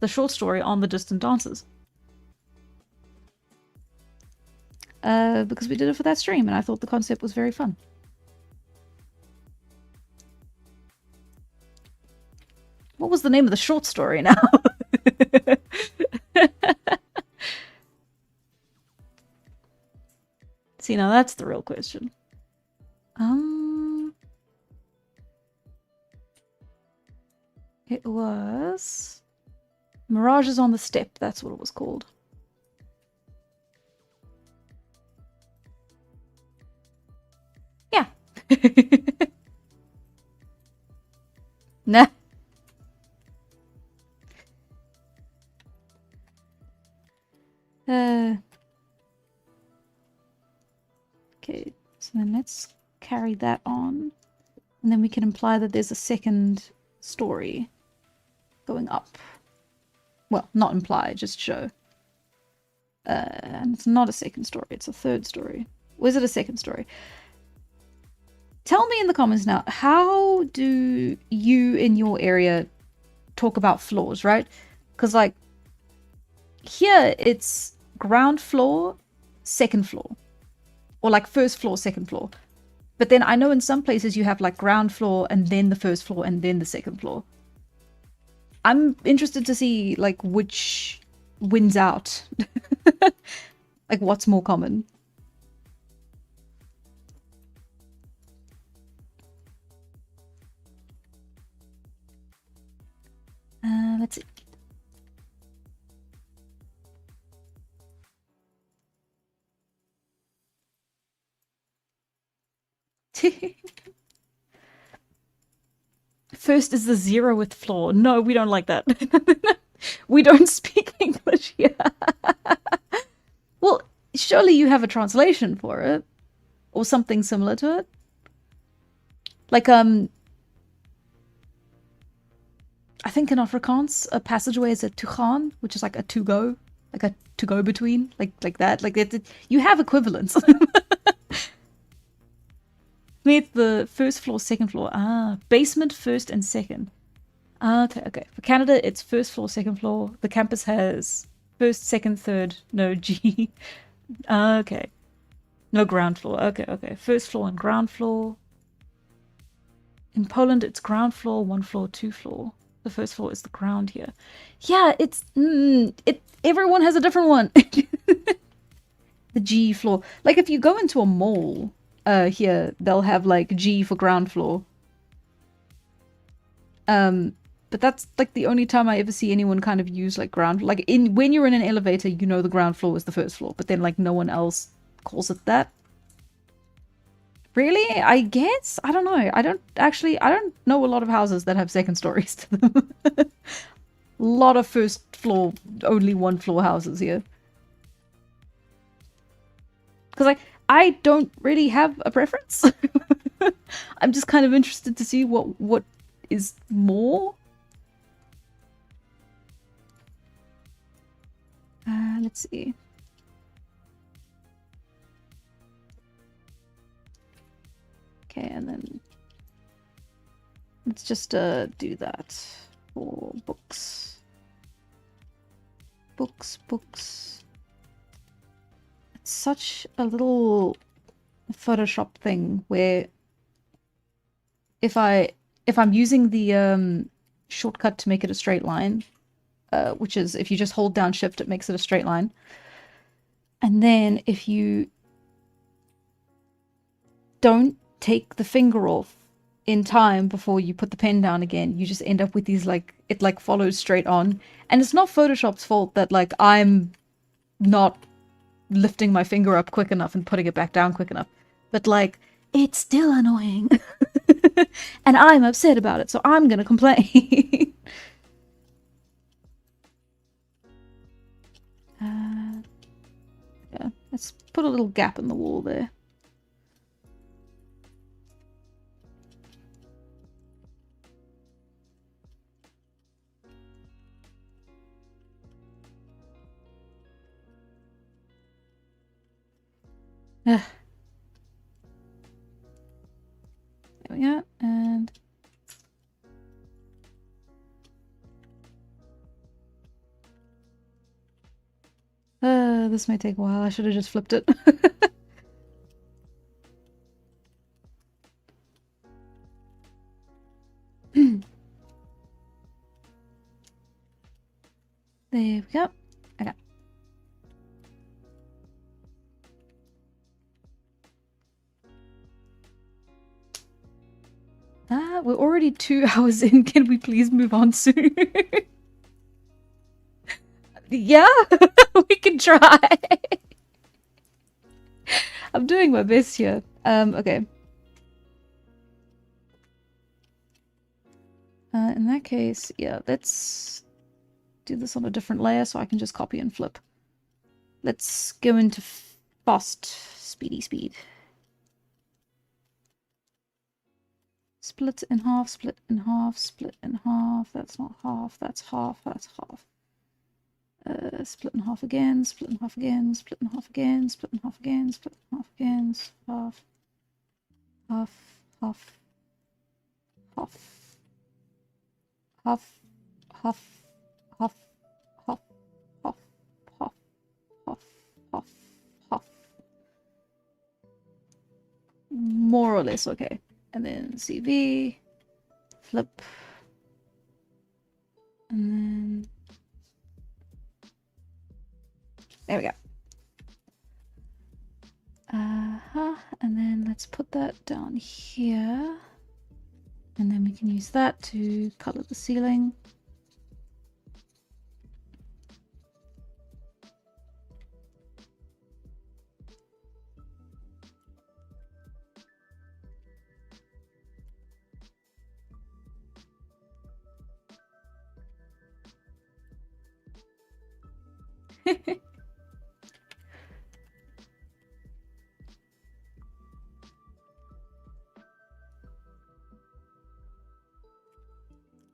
the short story on the Distant Dances. Because we did it for that stream, and I thought the concept was very fun. What was the name of the short story now? See, now that's the real question. It was Mirages on the Steppe. That's what it was called. Yeah. Nah. Okay, so then let's carry that on. And then we can imply that there's a second story going up. Well, not imply, just show. And it's not a second story, it's a third story. Or is it a second story? Tell me in the comments now, how do you in your area talk about floors, right? Because, like, here it's ground floor, second floor. Or, like, first floor, second floor. But then I know in some places you have, like, ground floor and then the first floor and then the second floor. I'm interested to see, like, which wins out. Like, what's more common. Let's see. First is the 0th floor. No, we don't like that. We don't speak English here. Well, surely you have a translation for it. Or something similar to it. Like, I think in Afrikaans, a passageway is a toegaan, which is like a to-go. Like a to-go between. Like that. Like, you have equivalents. It's the first floor, second floor. Ah, basement, first and second. Okay. For Canada, it's first floor, second floor. The campus has first, second, third. No G. Okay. No ground floor. Okay. First floor and ground floor. In Poland, it's ground floor, 1 floor, 2 floor. The first floor is the ground here. Yeah, it's everyone has a different one. The G floor. Like, if you go into a mall, here they'll have like G for ground floor. But that's like the only time I ever see anyone kind of use like ground. Like, when you're in an elevator, you know the ground floor is the first floor, but then like no one else calls it that. Really? I guess? I don't know. I don't know a lot of houses that have second stories to them. A lot of first floor, only 1 floor houses here. Because I don't really have a preference. I'm just kind of interested to see what is more. Let's see. Okay, and then let's just do that for books. Books. It's such a little Photoshop thing where if I'm using the shortcut to make it a straight line, which is if you just hold down shift, it makes it a straight line. And then if you don't take the finger off in time before you put the pen down again, you just end up with these, like, it like follows straight on. And it's not Photoshop's fault that like I'm not lifting my finger up quick enough and putting it back down quick enough, but like it's still annoying. And I'm upset about it, so I'm gonna complain. Yeah, let's put a little gap in the wall there. There we go, and This may take a while. I should have just flipped it. There we go. Okay. We're already 2 hours in. Can we please move on soon? Yeah, we can try. I'm doing my best here. Okay. In that case, yeah, let's do this on a different layer so I can just copy and flip. Let's go into fast, speedy speed. Split in half, split in half, split in half. That's not half, that's half, that's half. Split in half again, split in half again, split in half again, split in half again, split in half again, half, half, half, half, half, half, half, half, half, half, half, half, half. More or less okay. And then CV, flip, and then there we go. And then let's put that down here. And then we can use that to color the ceiling.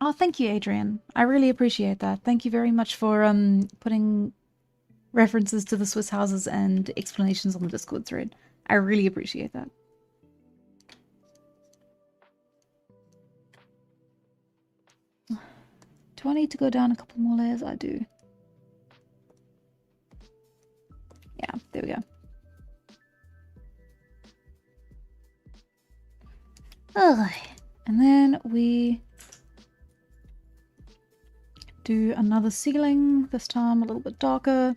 Oh, thank you, Adrian. I really appreciate that. Thank you very much for putting references to the Swiss houses and explanations on the Discord thread. I really appreciate that. Do I need to go down a couple more layers? I do. Yeah, there we go. Ugh. And then we do another ceiling, this time a little bit darker.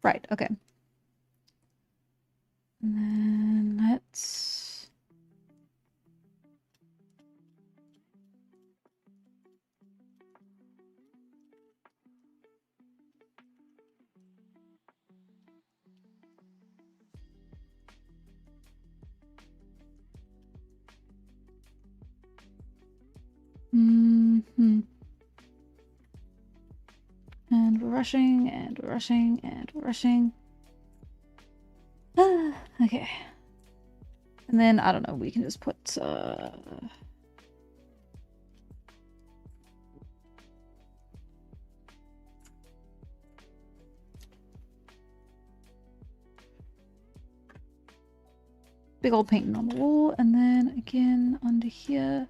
Right, okay. And then let's... And we're rushing, and we're rushing, and we're rushing. Okay. And then, I don't know, we can just put... big old painting on the wall, and then again under here.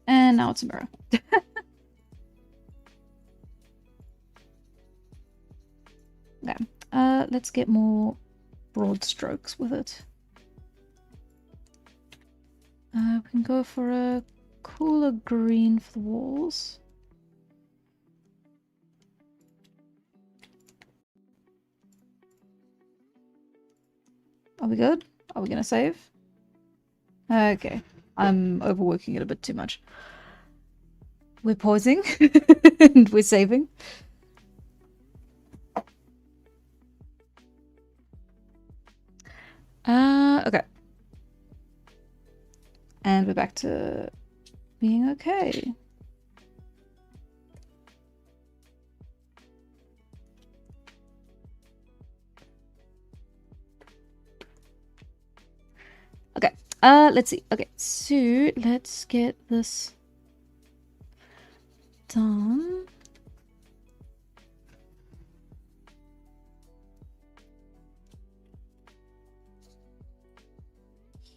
And now it's a mirror. Okay, let's get more broad strokes with it. We can go for a cooler green for the walls. Are we good? Are we gonna save? Okay, I'm overworking it a bit too much. We're pausing and we're saving. Okay. And we're back to being okay. Let's see. Okay, so let's get this done.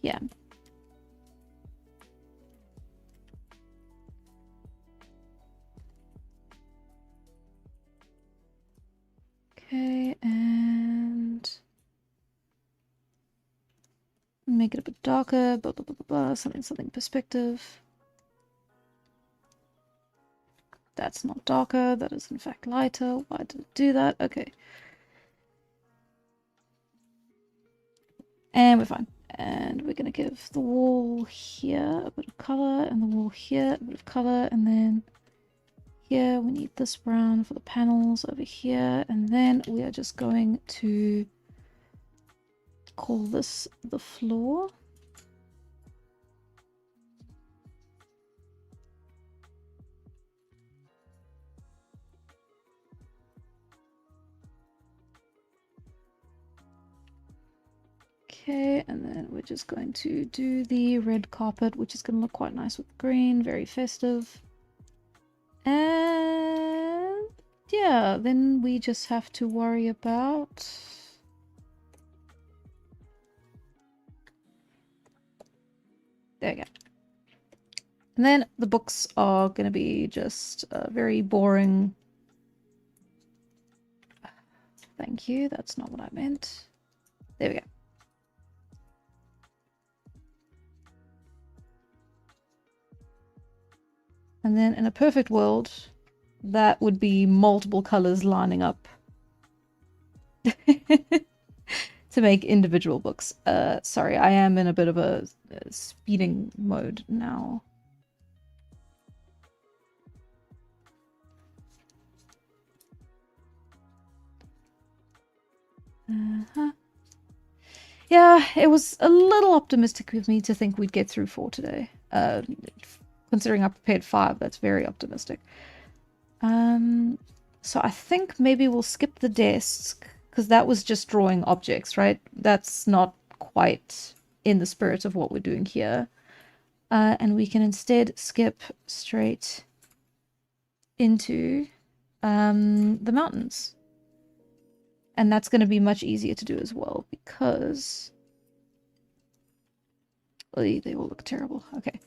Yeah. Okay, and make it a bit darker, blah, blah, blah, blah, blah, something perspective. That's not darker, that is in fact lighter. Why did it do that? Okay. And we're fine. And we're gonna give the wall here a bit of color, and the wall here a bit of color, and then here we need this brown for the panels over here, and then we are just going to call this the floor. Okay, and then we're just going to do the red carpet, which is going to look quite nice with green, very festive. And yeah, then we just have to worry about there we go. And then the books are going to be just very boring. Thank you, that's not what I meant. There we go. And then in a perfect world, that would be multiple colors lining up to make individual books. Sorry, I am in a bit of a speeding mode now. Yeah, it was a little optimistic of me to think we'd get through 4 today. Considering I prepared 5, that's very optimistic. So I think maybe we'll skip the desk, because that was just drawing objects, right? That's not quite in the spirit of what we're doing here. And we can instead skip straight into the mountains. And that's going to be much easier to do as well, because they all look terrible. Okay.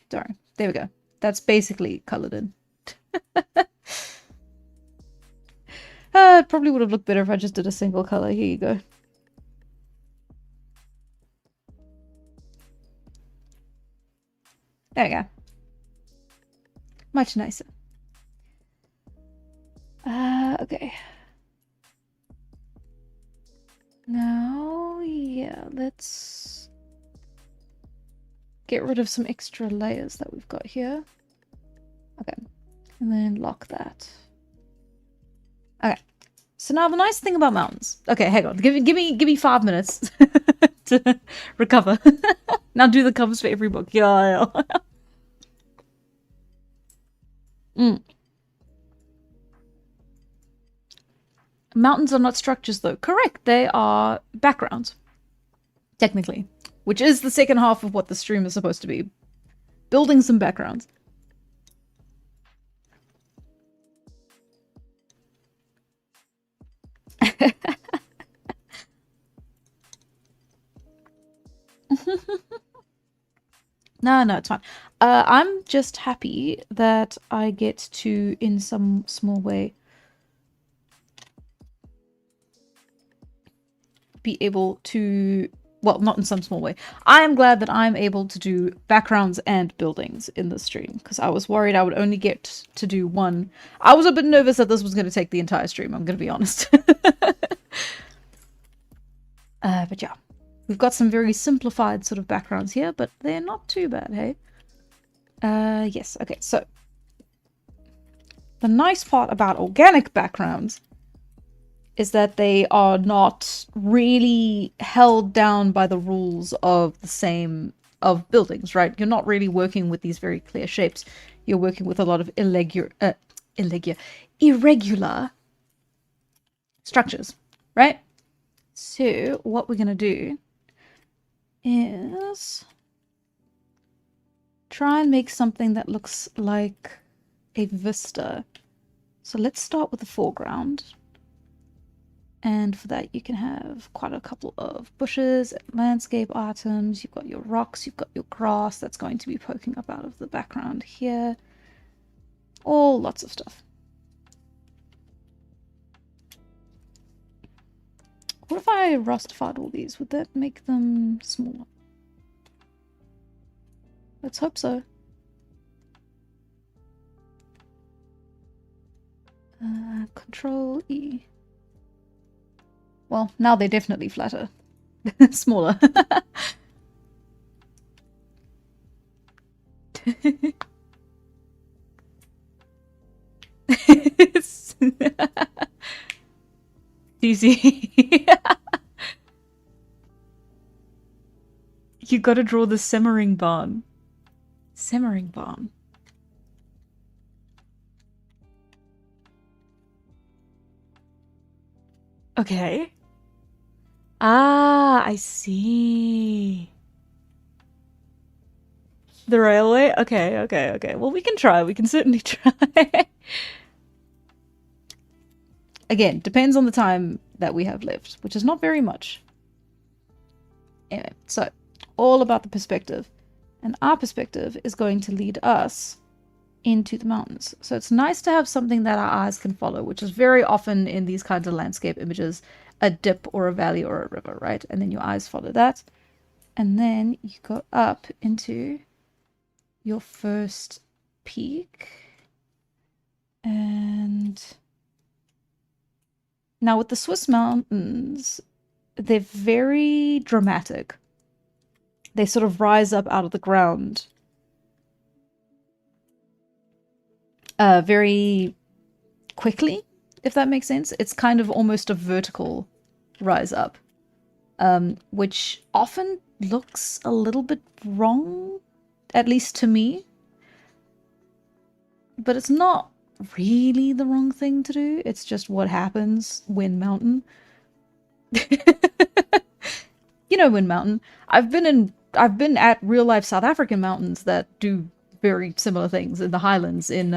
Darn. There we go. That's basically colored in. It probably would have looked better if I just did a single color. Here you go. There we go. Much nicer. Okay. Now, yeah, let's get rid of some extra layers that we've got here. Okay, and then lock that. Okay, so now the nice thing about mountains. Okay, hang on, give me 5 minutes to recover. Now do the covers for every book. Yeah. Mountains are not structures, though. Correct, they are backgrounds, technically, which is the second half of what the stream is supposed to be. Building some backgrounds. No, it's fine. I'm just happy that I get to, in some small way, be able to, well, not in some small way. I am glad that I'm able to do backgrounds and buildings in the stream, because I was worried I would only get to do one. I was a bit nervous that this was going to take the entire stream, I'm going to be honest. But yeah, we've got some very simplified sort of backgrounds here, but they're not too bad, hey? Yes, okay, so the nice part about organic backgrounds is that they are not really held down by the rules of the same of buildings, right? You're not really working with these very clear shapes. You're working with a lot of irregular structures, right? So what we're going to do is try and make something that looks like a vista. So let's start with the foreground. And for that, you can have quite a couple of bushes, landscape items. You've got your rocks, you've got your grass that's going to be poking up out of the background here. All lots of stuff. What if I rustified all these? Would that make them smaller? Let's hope so. Control E. Well, now they're definitely flatter. Smaller. Easy. You gotta draw the simmering barn. Simmering barn. Okay. Ah, I see. The railway? Okay, okay, okay. Well, we can try. We can certainly try. Again, depends on the time that we have left, which is not very much. Anyway, so all about the perspective. And our perspective is going to lead us into the mountains. So it's nice to have something that our eyes can follow, which is very often in these kinds of landscape images, a dip or a valley or a river, right? And then your eyes follow that. And then you go up into your first peak. And now with the Swiss mountains, they're very dramatic. They sort of rise up out of the ground very quickly, if that makes sense. It's kind of almost a vertical rise up, which often looks a little bit wrong, at least to me. But it's not really the wrong thing to do. It's just what happens when mountain. You know, Wind Mountain. I've been at real life South African mountains that do very similar things in the highlands in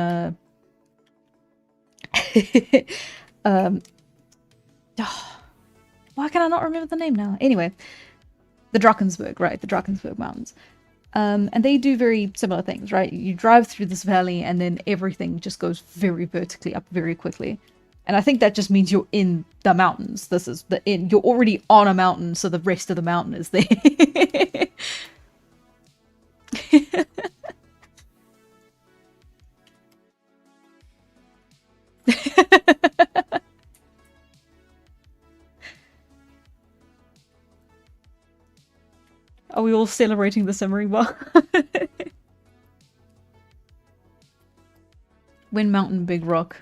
why can I not remember the name now? Anyway, the Drakensberg, right? The Drakensberg Mountains. And they do very similar things, right? You drive through this valley and then everything just goes very vertically up very quickly. And I think that just means you're in the mountains. This is the in. You're already on a mountain, so the rest of the mountain is there. Are we all celebrating the simmering bar? Wind Mountain, Big Rock.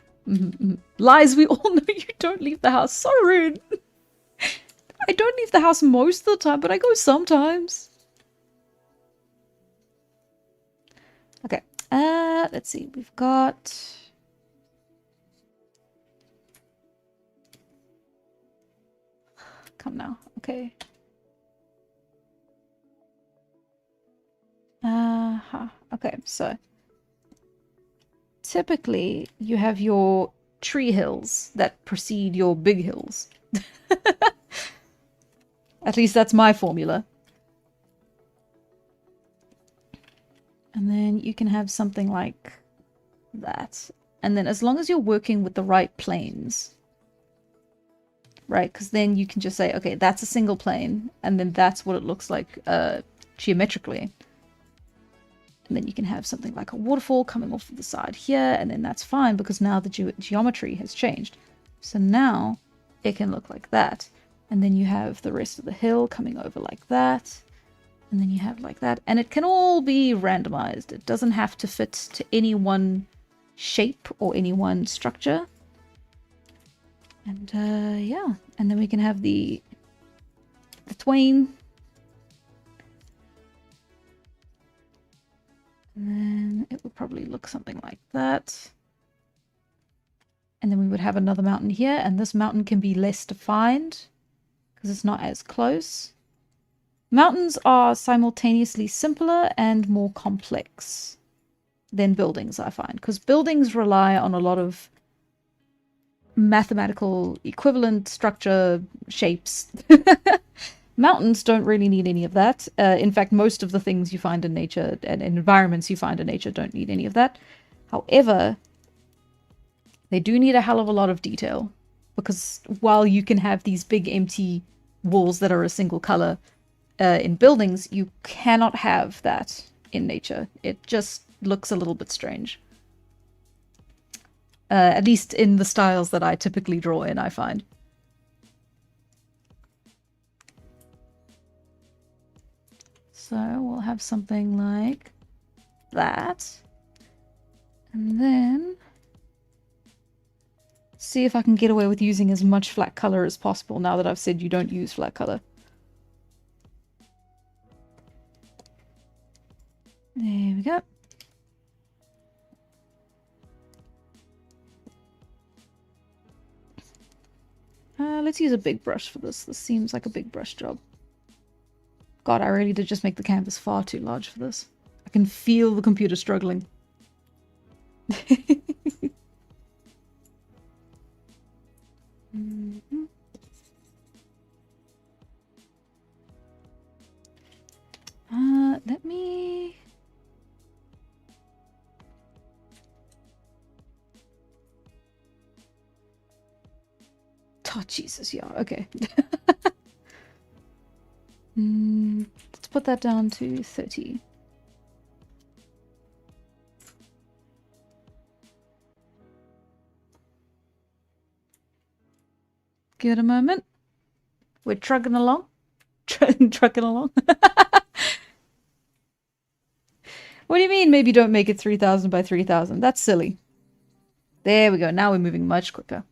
Lies, we all know you don't leave the house. So rude. I don't leave the house most of the time, but I go sometimes. Okay. Let's see. We've got... Come now. Okay. Okay, so typically you have your tree hills that precede your big hills. At least that's my formula. And then you can have something like that. And then as long as you're working with the right planes, right? Because then you can just say, okay, that's a single plane, and then that's what it looks like geometrically. And then you can have something like a waterfall coming off of the side here, and then that's fine because now the geometry has changed. So now it can look like that. And then you have the rest of the hill coming over like that. And then you have like that. And it can all be randomized. It doesn't have to fit to any one shape or any one structure. And yeah. And then we can have the twain. And then it would probably look something like that. And then we would have another mountain here, and this mountain can be less defined because it's not as close. Mountains are simultaneously simpler and more complex than buildings, I find, because buildings rely on a lot of mathematical equivalent structure shapes. Mountains don't really need any of that. In fact, most of the things you find in nature and environments you find in nature don't need any of that. However, they do need a hell of a lot of detail, because while you can have these big empty walls that are a single color in buildings, you cannot have that in nature. It just looks a little bit strange. At least in the styles that I typically draw in, I find. So we'll have something like that. And then see if I can get away with using as much flat color as possible now that I've said you don't use flat color. There we go. Let's use a big brush for this. This seems like a big brush job. God, I really did just make the canvas far too large for this. I can feel the computer struggling. Mm-hmm. Let me... Oh, Jesus, yeah, okay. Let's put that down to 30. Give it a moment. We're trucking along. Trucking along. What do you mean maybe don't make it 3,000 by 3,000? That's silly. There we go. Now we're moving much quicker.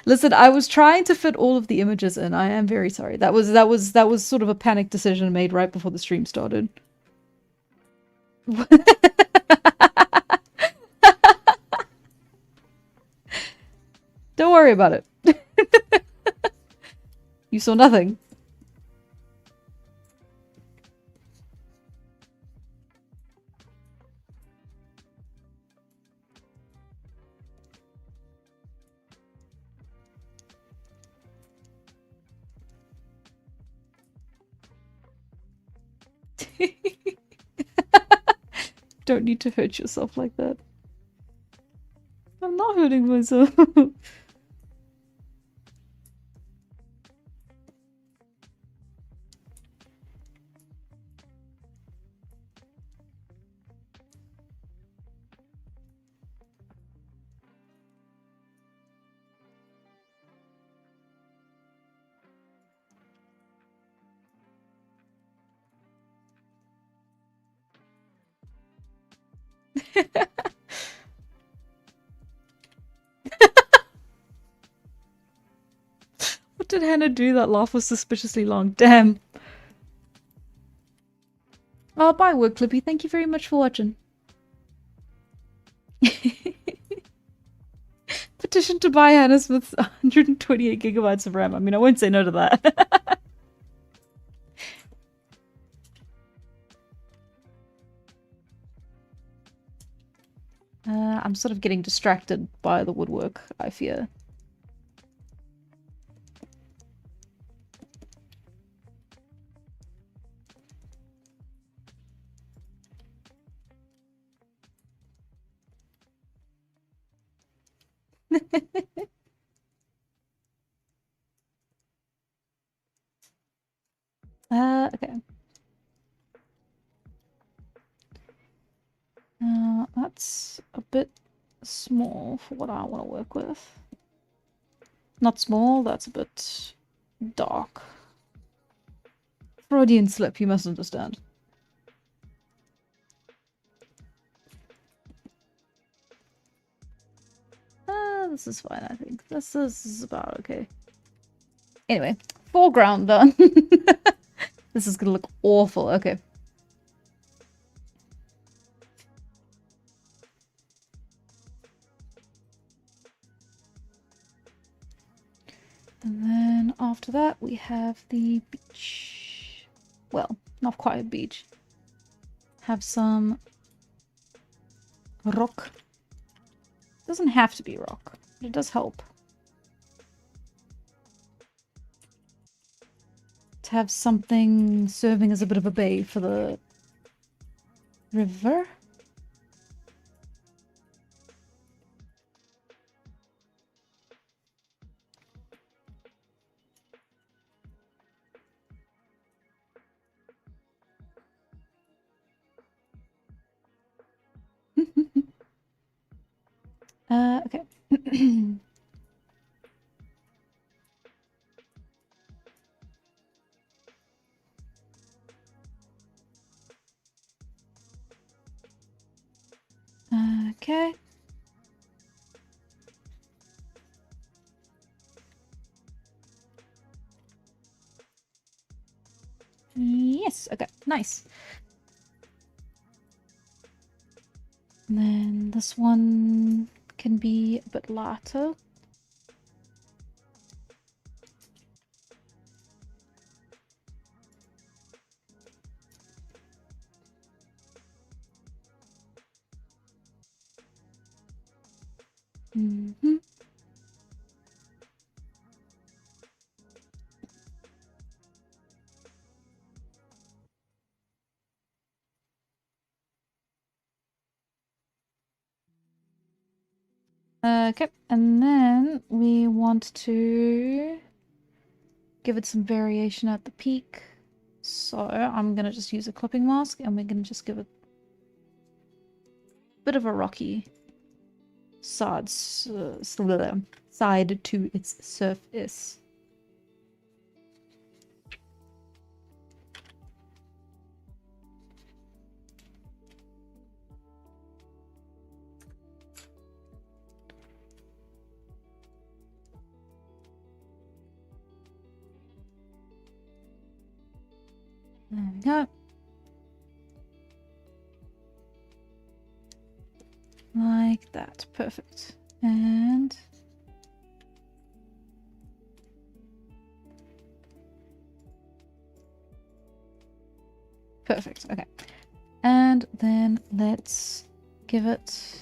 Listen, I was trying to fit all of the images in. I am very sorry. That was sort of a panic decision made right before the stream started. Don't worry about it. You saw nothing. Don't need to hurt yourself like that. I'm not hurting myself. What did Hannah do? That laugh was suspiciously long. Damn. Oh, bye, Word Clippy. Thank you very much for watching. Petition to buy Hannah Smith's 128 gigabytes of RAM. I mean, I won't say no to that. I'm sort of getting distracted by the woodwork, I fear. Okay. That's a bit small for what I want to work with. Not small, that's a bit dark. Freudian slip, you must understand. This is fine, I think. This is about okay. Anyway, foreground done. This is gonna look awful. Okay. And then after that, we have the beach. Well, not quite a beach. Have some rock. Doesn't have to be rock, but it does help. To have something serving as a bit of a bay for the river. Okay. Okay. Yes, okay, nice. And then this one can be a bit lighter. Mm-hmm. Okay, and then we want to give it some variation at the peak. So I'm gonna just use a clipping mask and we're gonna just give it a bit of a rocky side to its surface. There we go. Like that. Perfect. And perfect. Okay. And then let's give it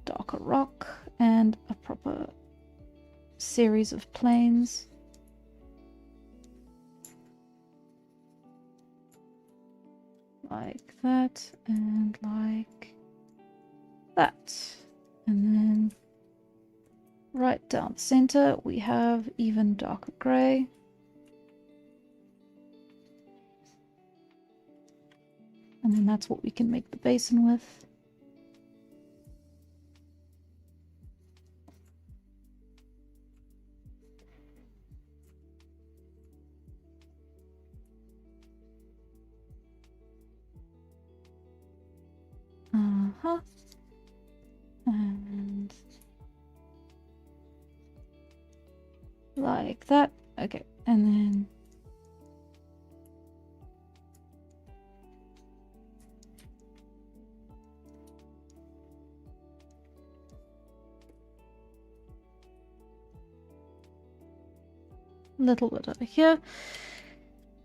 darker rock and a proper series of planes. Like that and like that. And then right down the center we have even darker gray. And then that's what we can make the basin with. And like that. Okay, and then a little bit over here,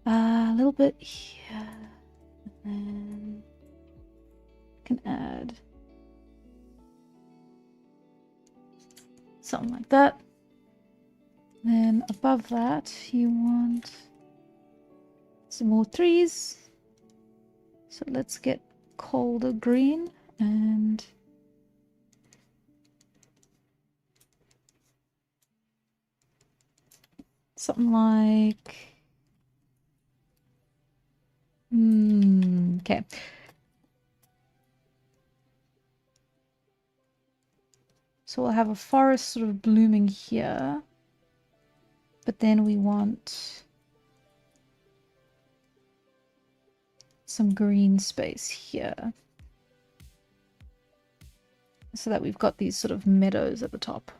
a little bit here, and then can add something like that. Then above that you want some more trees, so let's get colder green and something like okay. So we'll have a forest sort of blooming here, but then we want some green space here so that we've got these sort of meadows at the top.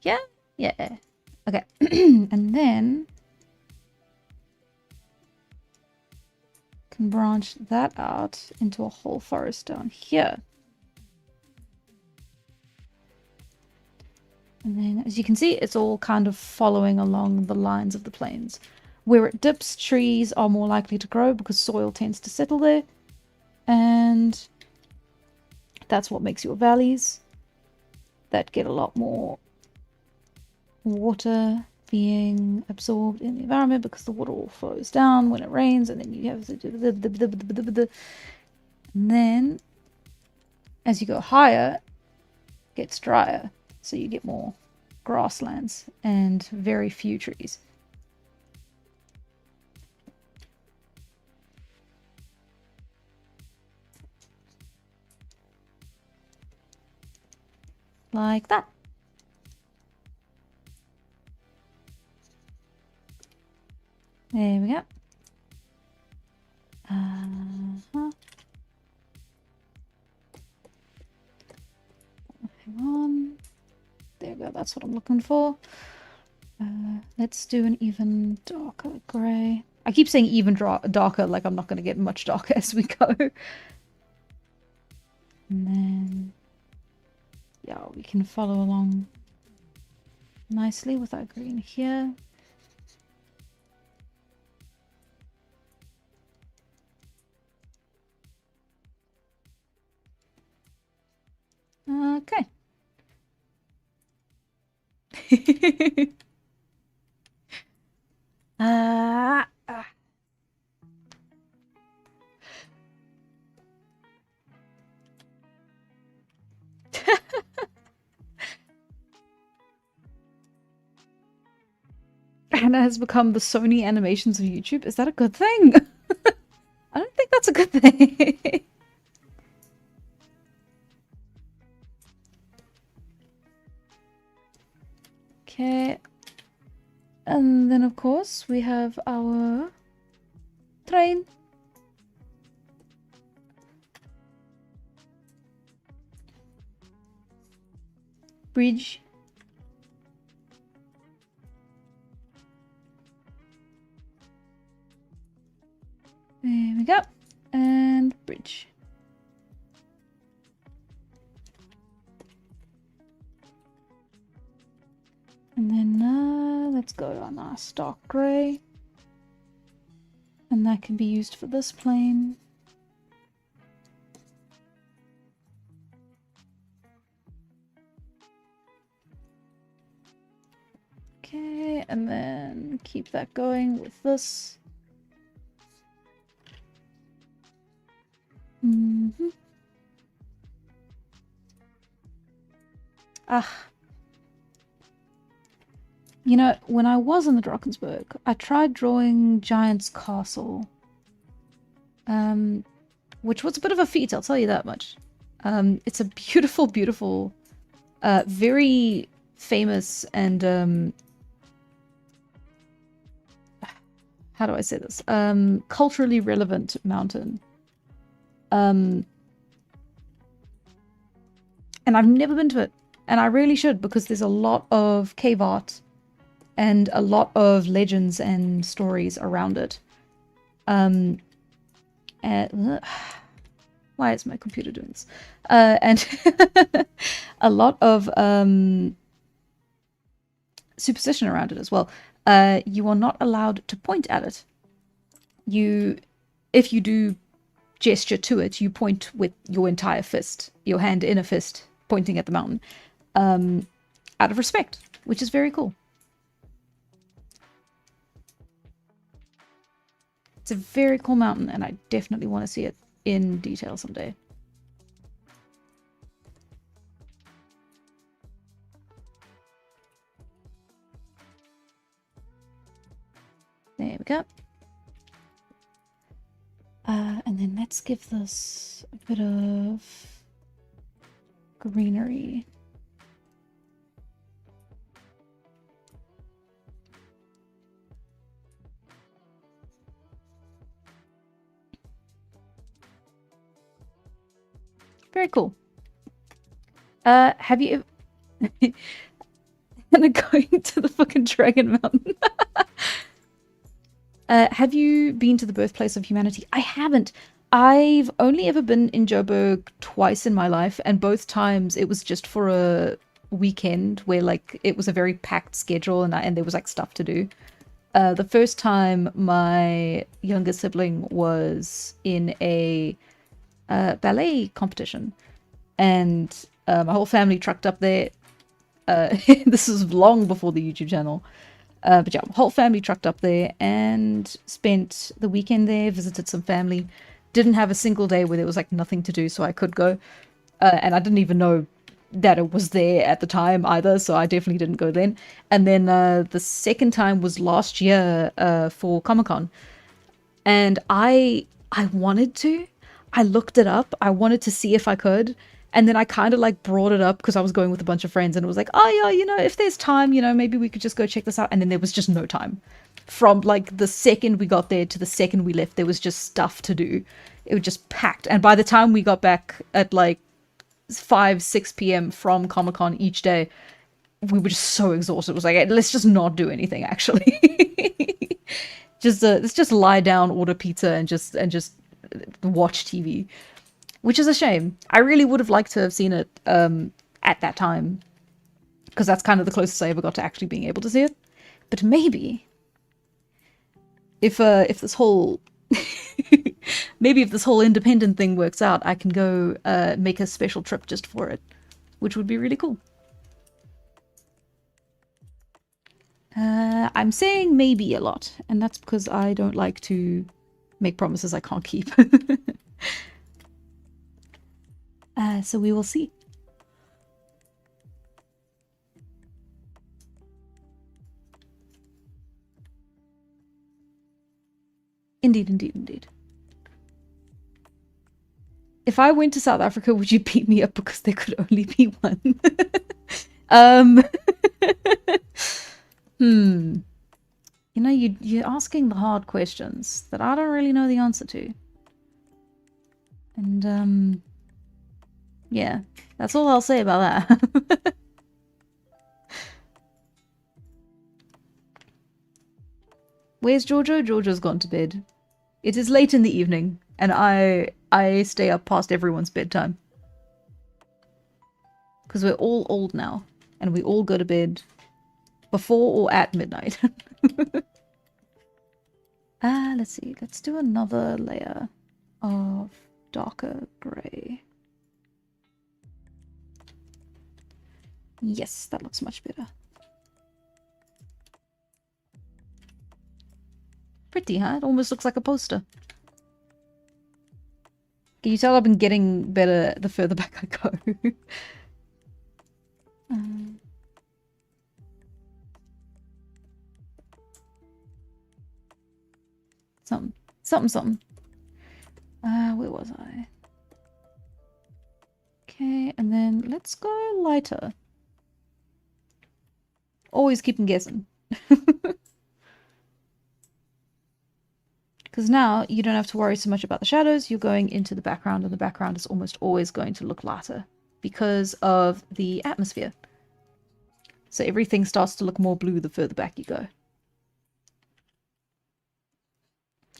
Yeah? Yeah. Okay. And then can branch that out into a whole forest down here. And then, as you can see, it's all kind of following along the lines of the plains. Where it dips, trees are more likely to grow because soil tends to settle there. And that's what makes your valleys that get a lot more water being absorbed in the environment because the water all flows down when it rains, and then you have the and then as you go higher, it gets drier, so you get more grasslands and very few trees. Like that. There we go. Hang on. There we go. That's what I'm looking for. Let's do an even darker grey. I keep saying even darker, like I'm not going to get much darker as we go. And then, yeah, we can follow along nicely with our green here. Okay. Anna has become the Sony animations of YouTube. Is that a good thing? I don't think that's a good thing. Okay. And then, of course, we have our train. Bridge. There we go. And bridge. And then let's go to our nice dark grey. And that can be used for this plane. Okay, and then keep that going with this. You know, when I was in the Drakensberg, I tried drawing Giant's Castle. Which was a bit of a feat, I'll tell you that much. It's a beautiful, beautiful, very famous and, how do I say this? Culturally relevant mountain. And I've never been to it. And I really should, because there's a lot of cave art and a lot of legends and stories around it. And why is my computer doing this? And a lot of superstition around it as well. You are not allowed to point at it. If you do gesture to it, you point with your entire fist, your hand in a fist, pointing at the mountain, out of respect, which is very cool. It's a very cool mountain, and I definitely want to see it in detail someday. There we go. And then let's give this a bit of greenery. Very cool. Have you... And going to the fucking Dragon Mountain. Have you been to the birthplace of humanity? I haven't. I've only ever been in Joburg twice in my life, and both times it was just for a weekend where like it was a very packed schedule and there was like stuff to do. The first time my younger sibling was in a ballet competition, and my whole family trucked up there. This was long before the YouTube channel. But yeah, whole family trucked up there and spent the weekend there, visited some family. Didn't have a single day where there was like nothing to do, so I could go. And I didn't even know that it was there at the time either, so I definitely didn't go then. And then the second time was last year for Comic-Con. And I wanted to. I looked it up. I wanted to see if I could. And then I kind of like brought it up because I was going with a bunch of friends and it was like, oh yeah, you know, if there's time, you know, maybe we could just go check this out. And then there was just no time. From like the second we got there to the second we left, there was just stuff to do. It was just packed. And by the time we got back at like 5-6 p.m. from Comic-Con each day, we were just so exhausted. It was like, hey, let's just not do anything actually. Let's just lie down, order pizza and just watch TV. Which is a shame. I really would have liked to have seen it at that time. Because that's kind of the closest I ever got to actually being able to see it. But maybe if this whole maybe if this whole independent thing works out, I can go make a special trip just for it. Which would be really cool. I'm saying maybe a lot. And that's because I don't like to make promises I can't keep. So we will see. Indeed, indeed, indeed. If I went to South Africa, would you beat me up because there could only be one? You know, you're asking the hard questions that I don't really know the answer to. And, yeah, that's all I'll say about that. Where's Giorgio? Giorgio's gone to bed. It is late in the evening, and I stay up past everyone's bedtime. Because we're all old now, and we all go to bed before or at midnight. Let's see. Let's do another layer of darker grey. Yes, that looks much better. Pretty, huh? It almost looks like a poster. Can you tell I've been getting better the further back I go? Something. Where was I? Okay, and then let's go lighter. Always keep them guessing. Because now you don't have to worry so much about the shadows. You're going into the background, and the background is almost always going to look lighter because of the atmosphere. So everything starts to look more blue the further back you go.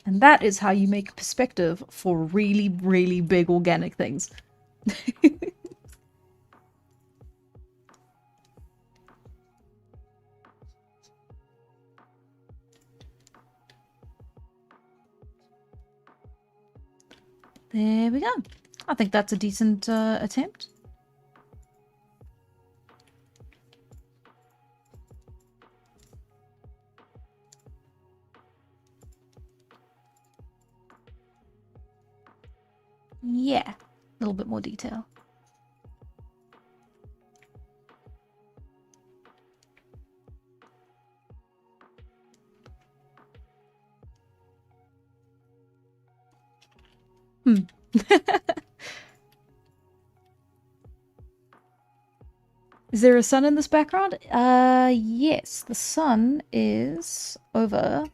And that is how you make perspective for really, really big organic things. There we go. I think that's a decent attempt. Yeah, a little bit more detail. Is there a sun in this background? Yes, the sun is over.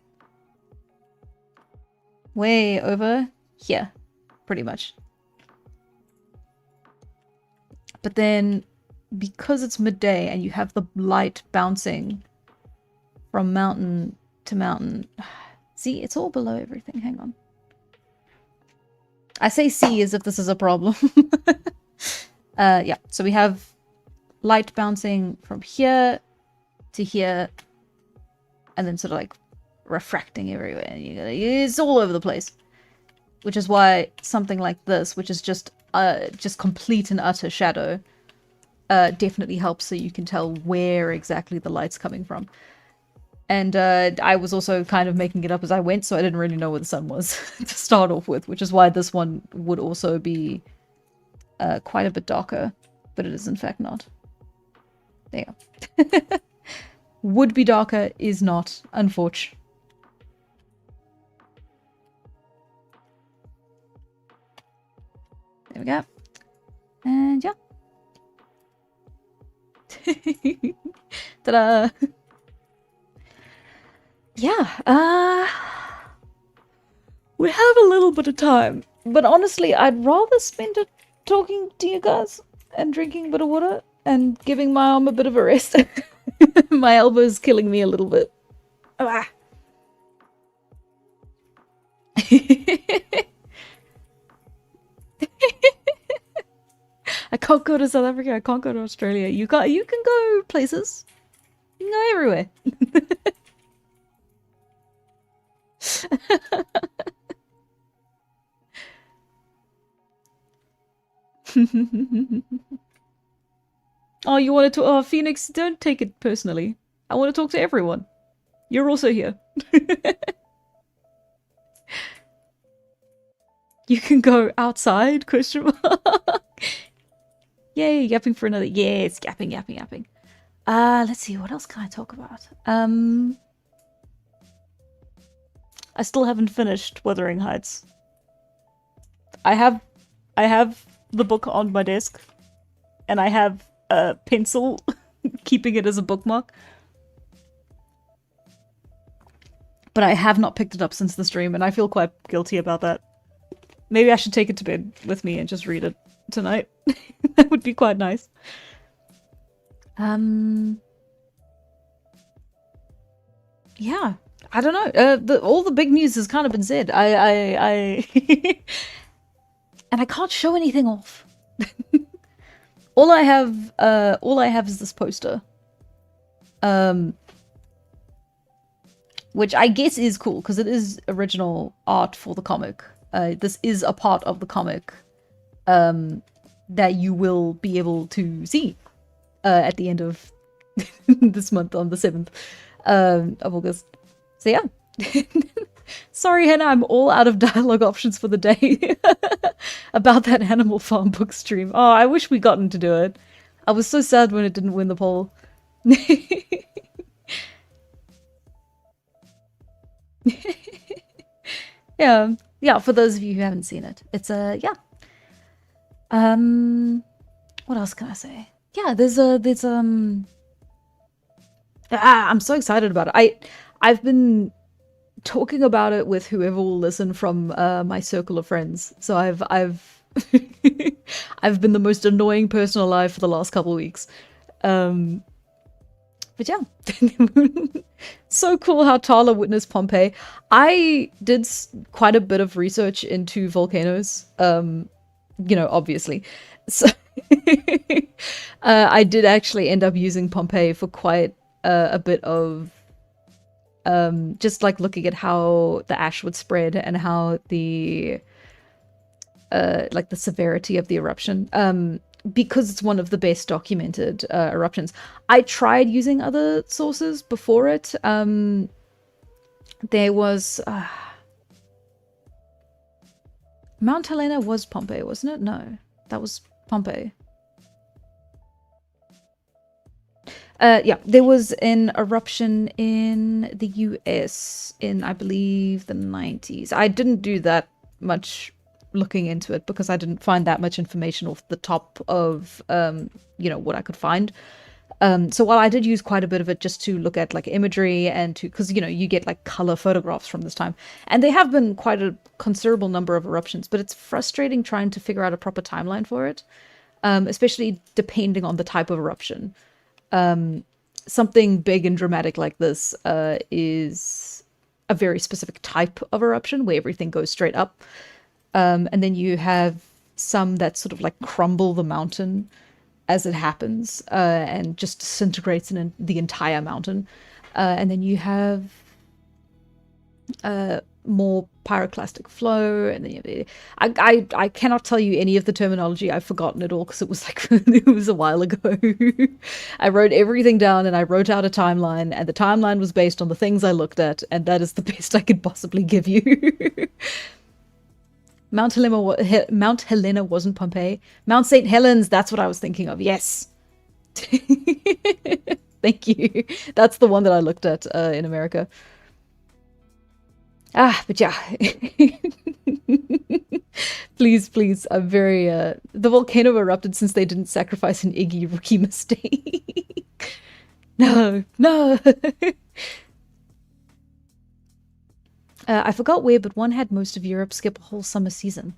Way over here, pretty much. But then, because it's midday and you have the light bouncing from mountain to mountain. See, it's all below everything. Hang on. I say see as if this is a problem. Yeah, so we have light bouncing from here to here, and then sort of like refracting everywhere. It's all over the place. Which is why something like this, which is just complete and utter shadow, definitely helps so you can tell where exactly the light's coming from. And I was also kind of making it up as I went, so I didn't really know where the sun was to start off with, which is why this one would also be quite a bit darker, but it is in fact not. There you go. Would be darker, is not, unfortunately. There we go. And yeah. Ta-da! Yeah, we have a little bit of time, but honestly, I'd rather spend it talking to you guys and drinking a bit of water and giving my arm a bit of a rest. My elbow's killing me a little bit. Ah. I can't go to South Africa. I can't go to Australia. You can go places. You can go everywhere. Oh, you wanted to? Oh, Phoenix, don't take it personally. I want to talk to everyone. You're also here. You can go outside, question mark. Yay, yapping for another. Yes, yapping. Let's see, what else can I talk about? I still haven't finished Wuthering Heights. I have the book on my desk, and I have a pencil keeping it as a bookmark. But I have not picked it up since the stream, and I feel quite guilty about that. Maybe I should take it to bed with me and just read it tonight. That would be quite nice. Yeah, I don't know. All the big news has kind of been said. I and I can't show anything off. all I have is this poster. Which I guess is cool because it is original art for the comic. This is a part of the comic that you will be able to see at the end of this month on the 7th of August. So yeah. Sorry, Hannah, I'm all out of dialogue options for the day about that Animal Farm book stream. Oh, I wish we gotten to do it. I was so sad when it didn't win the poll. Yeah, for those of you who haven't seen it. It's yeah. What else can I say? Yeah, I'm so excited about it. I've been talking about it with whoever will listen from my circle of friends. So I've I've been the most annoying person alive for the last couple of weeks. But yeah, so cool how Tala witnessed Pompeii. I did quite a bit of research into volcanoes, you know, obviously. So I did actually end up using Pompeii for quite a bit of just like looking at how the ash would spread and how the like the severity of the eruption. Because it's one of the best documented eruptions. I tried using other sources before it. There was... Mount Helena was Pompeii, wasn't it? No, that was Pompeii. Yeah, there was an eruption in the US in, I believe, the 90s. I didn't do that much looking into it because I didn't find that much information off the top of you know, what I could find. So while I did use quite a bit of it just to look at like imagery and to, because you know, you get like color photographs from this time, and there have been quite a considerable number of eruptions, but it's frustrating trying to figure out a proper timeline for it, especially depending on the type of eruption. Something big and dramatic like this is a very specific type of eruption where everything goes straight up. And then you have some that sort of like crumble the mountain as it happens, and just disintegrates in the entire mountain. And then you have more pyroclastic flow, and then you have, I cannot tell you any of the terminology. I've forgotten it all because it was like it was a while ago. I wrote everything down and I wrote out a timeline, and the timeline was based on the things I looked at, and that is the best I could possibly give you. Mount Helena wasn't Pompeii. Mount St. Helens, that's what I was thinking of. Yes. Thank you. That's the one that I looked at in America. But yeah. Please. I'm very, the volcano erupted since they didn't sacrifice an Iggy rookie mistake. No. I forgot where, but one had most of Europe skip a whole summer season.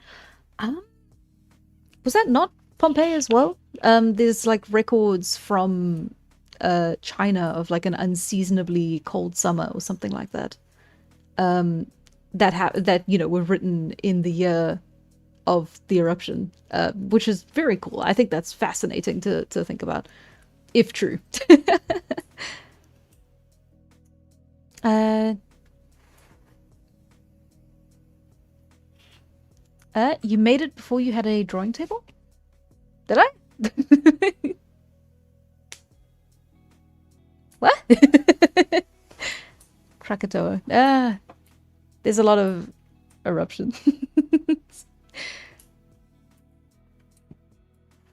Was that not Pompeii as well? There's like records from China of like an unseasonably cold summer or something like that. That were written in the year of the eruption, which is very cool. I think that's fascinating to think about, if true. You made it before you had a drawing table? Did I? What? Krakatoa. There's a lot of eruption.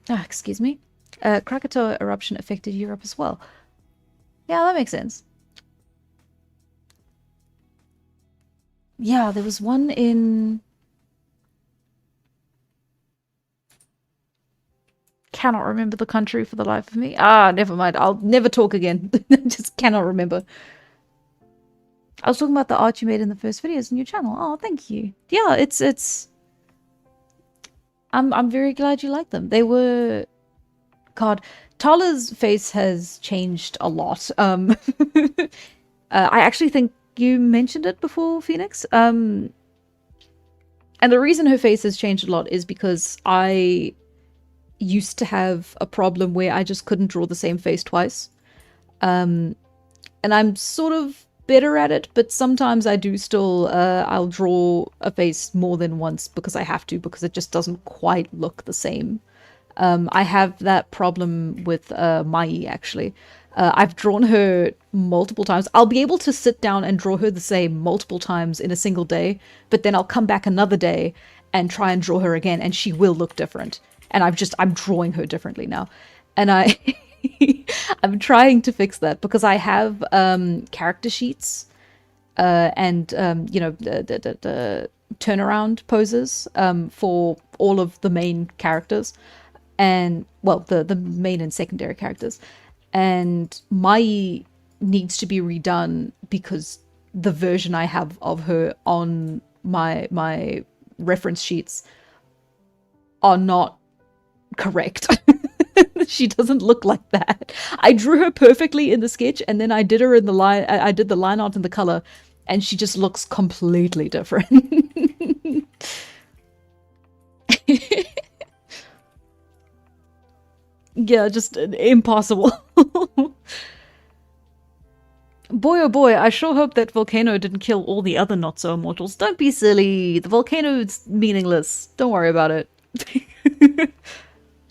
Excuse me. Krakatoa eruption affected Europe as well. Yeah, that makes sense. Yeah, there was one in... Cannot remember the country for the life of me. Never mind. I'll never talk again. Just cannot remember. I was talking about the art you made in the first videos on your channel. Oh, thank you. Yeah, it's... I'm very glad you like them. They were... God, Tala's face has changed a lot. I actually think you mentioned it before, Phoenix. And the reason her face has changed a lot is because I used to have a problem where I just couldn't draw the same face twice. And I'm sort of better at it, but sometimes I do still, I'll draw a face more than once because I have to, because it just doesn't quite look the same. I have that problem with Mai, actually. I've drawn her multiple times. I'll be able to sit down and draw her the same multiple times in a single day, but then I'll come back another day and try and draw her again, and she will look different. And I'm drawing her differently now. And I'm trying to fix that because I have character sheets and the turnaround poses for all of the main characters, and well, the main and secondary characters. And Mai needs to be redone because the version I have of her on my reference sheets are not correct. She doesn't look like that. I drew her perfectly in the sketch, and then I did her in the line. I did the line art and the color, and she just looks completely different. Yeah, just impossible. Boy, oh boy, I sure hope that volcano didn't kill all the other not-so-immortals. Don't be silly. The volcano's meaningless. Don't worry about it.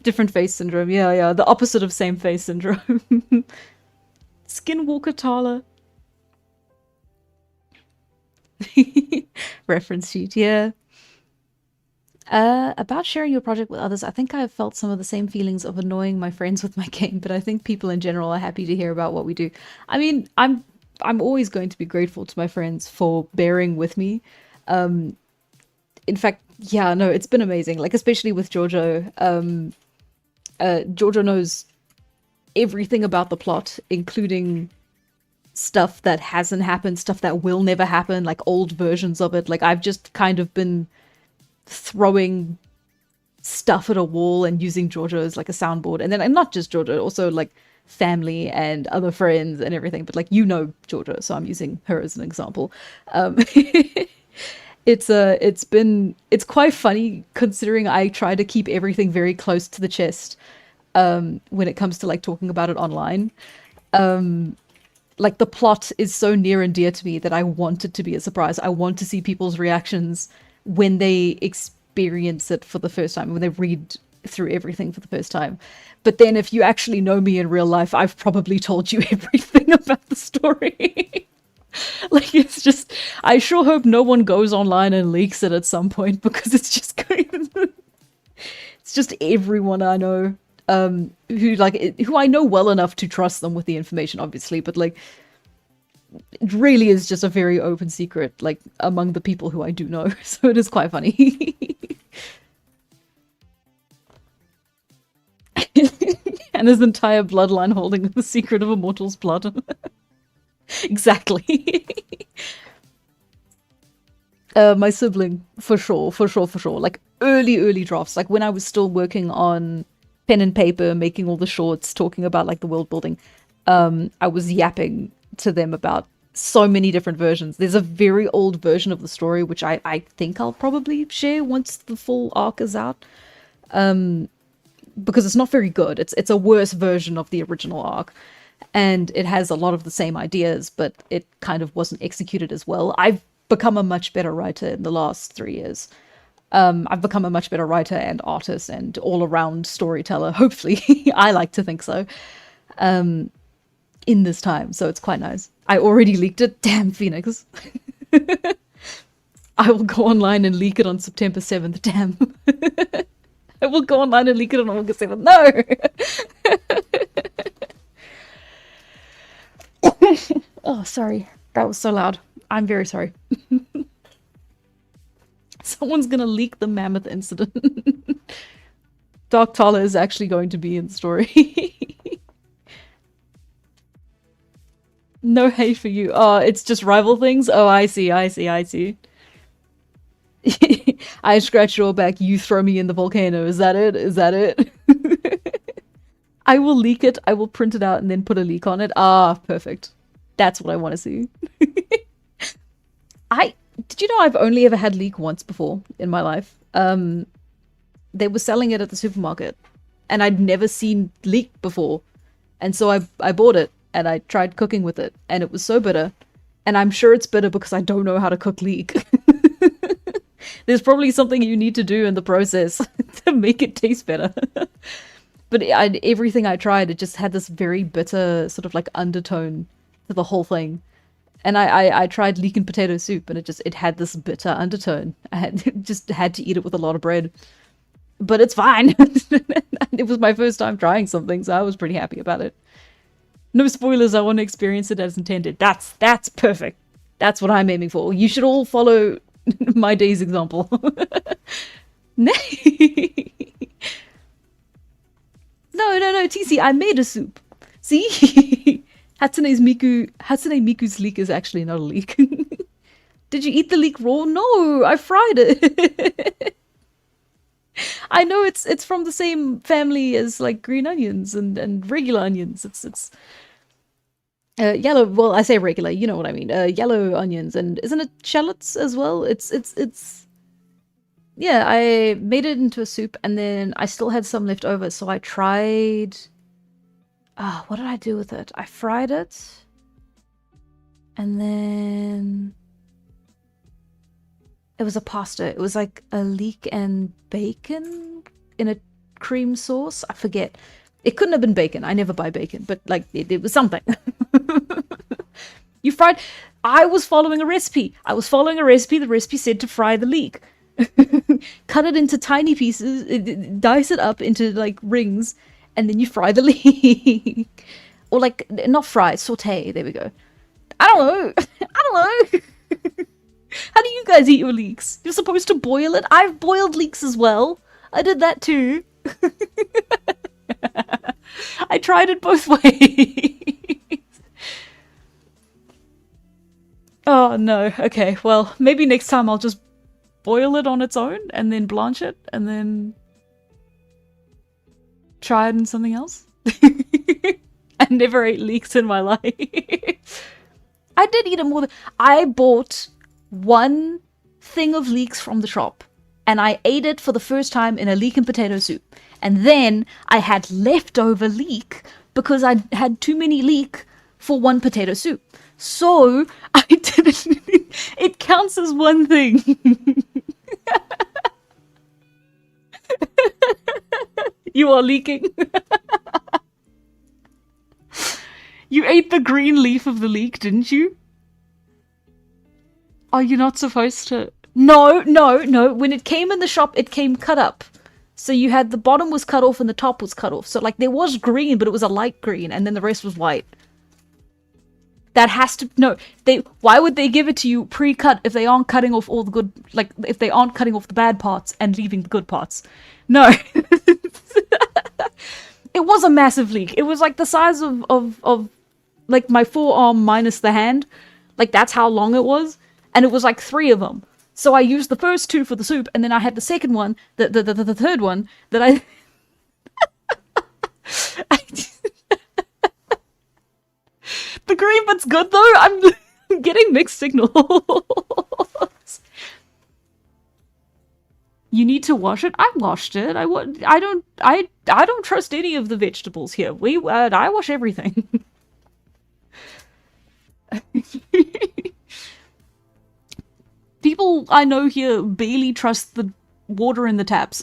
Different face syndrome. Yeah. The opposite of same face syndrome. Skinwalker Tala. Reference sheet, yeah. About sharing your project with others, I think I've felt some of the same feelings of annoying my friends with my game, but I think people in general are happy to hear about what we do. I mean, I'm always going to be grateful to my friends for bearing with me. In fact, yeah, no, it's been amazing. Like, especially with Giorgio. Giorgio knows everything about the plot, including stuff that hasn't happened, stuff that will never happen, like old versions of it. Like, I've just kind of been throwing stuff at a wall and using Giorgio as like a soundboard. And then, and not just Giorgio, also like family and other friends and everything. But like, you know Giorgio, so I'm using her as an example. It's quite funny considering I try to keep everything very close to the chest. when it comes to like talking about it online. Like the plot is so near and dear to me that I want it to be a surprise. I want to see people's reactions when they experience it for the first time, when they read through everything for the first time. But then if you actually know me in real life, I've probably told you everything about the story. Like, it's just, I sure hope no one goes online and leaks it at some point, because it's just going, it's just everyone I know. Who I know well enough to trust them with the information, obviously, but like, it really is just a very open secret, like, among the people who I do know, so it is quite funny. And his entire bloodline holding the secret of a mortal's blood. Exactly. My sibling, for sure. Like, early drafts, like when I was still working on pen and paper, making all the shorts, talking about like the world building, I was yapping to them about so many different versions. There's a very old version of the story which I think I'll probably share once the full arc is out, because it's not very good. It's a worse version of the original arc, and it has a lot of the same ideas, but it kind of wasn't executed as well. I've become a much better writer in the last 3 years. I've become a much better writer and artist and all-around storyteller, hopefully. I like to think so. In this time, so it's quite nice. I already leaked it. Damn, Phoenix. I will go online and leak it on September 7th. Damn. I will go online and leak it on August 7th. No! Oh, sorry. That was so loud. I'm very sorry. Someone's gonna leak the mammoth incident. Dark Tala is actually going to be in the story. No hate for you. Oh, it's just rival things? Oh, I see. I scratch your back, you throw me in the volcano. Is that it? I will leak it, I will print it out and then put a leak on it. Ah, perfect. That's what I want to see. Did you know I've only ever had leek once before in my life? They were selling it at the supermarket, and I'd never seen leek before. And so I bought it, and I tried cooking with it, and it was so bitter. And I'm sure it's bitter because I don't know how to cook leek. There's probably something you need to do in the process to make it taste better. But everything I tried, it just had this very bitter sort of like undertone to the whole thing. And I tried leek and potato soup, and it had this bitter undertone. Just had to eat it with a lot of bread. But it's fine. It was my first time trying something, so I was pretty happy about it. No spoilers, I want to experience it as intended. That's perfect. That's what I'm aiming for. You should all follow my day's example. No, TC, I made a soup. See? Hatsune Miku's leek is actually not a leek. Did you eat the leek raw? No, I fried it. I know it's from the same family as like green onions and regular onions. It's yellow. Well, I say regular. You know what I mean. Yellow onions, and isn't it shallots as well? It's. Yeah, I made it into a soup, and then I still had some left over, so I tried. What did I do with it? I fried it, and then it was a pasta. It was like a leek and bacon in a cream sauce. I forget. It couldn't have been bacon. I never buy bacon, but like it was something. You fried. I was following a recipe. The recipe said to fry the leek. Cut it into tiny pieces, dice it up into like rings, and then you fry the leek. Or like, not fry, saute. There we go. I don't know. How do you guys eat your leeks? You're supposed to boil it? I've boiled leeks as well. I did that too. I tried it both ways. Oh no. Okay, well, maybe next time I'll just boil it on its own and then blanch it and then try it in something else. I never ate leeks in my life. I did eat it more than... I bought one thing of leeks from the shop and I ate it for the first time in a leek and potato soup. And then I had leftover leek because I had too many leek for one potato soup. So I didn't. It counts as one thing. You are leaking. You ate the green leaf of the leek, didn't you? Are you not supposed to? No. When it came in the shop, it came cut up. So you had the bottom was cut off and the top was cut off. So like there was green, but it was a light green, and then the rest was white. That has to no. Why would they give it to you pre-cut if they aren't cutting off all the good, like if they aren't cutting off the bad parts and leaving the good parts? No. It was a massive leek. It was like the size of like my forearm minus the hand. Like that's how long it was. And it was like 3 of them. So I used the first 2 for the soup, and then I had the second one, the third one, that I... The green bit's good though. I'm getting mixed signals. You need to wash it. I washed it. I don't trust any of the vegetables here. I wash everything. People I know here barely trust the water in the taps.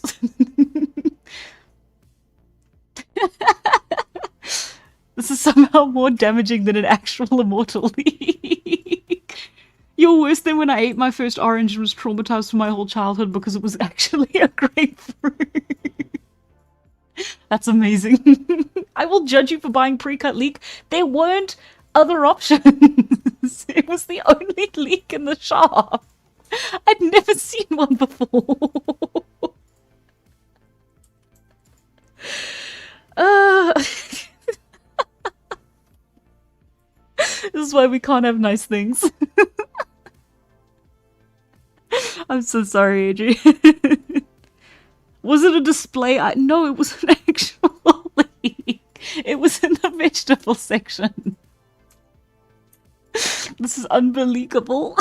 This is somehow more damaging than an actual immortal leak. You're worse than when I ate my first orange and was traumatized for my whole childhood because it was actually a grapefruit. That's amazing. I will judge you for buying pre-cut leek. There weren't other options. It was the only leek in the shop. I'd never seen one before. This is why we can't have nice things. I'm so sorry, Adrian. Was it a display? No, it was an actual leek. It was in the vegetable section. This is unbelievable.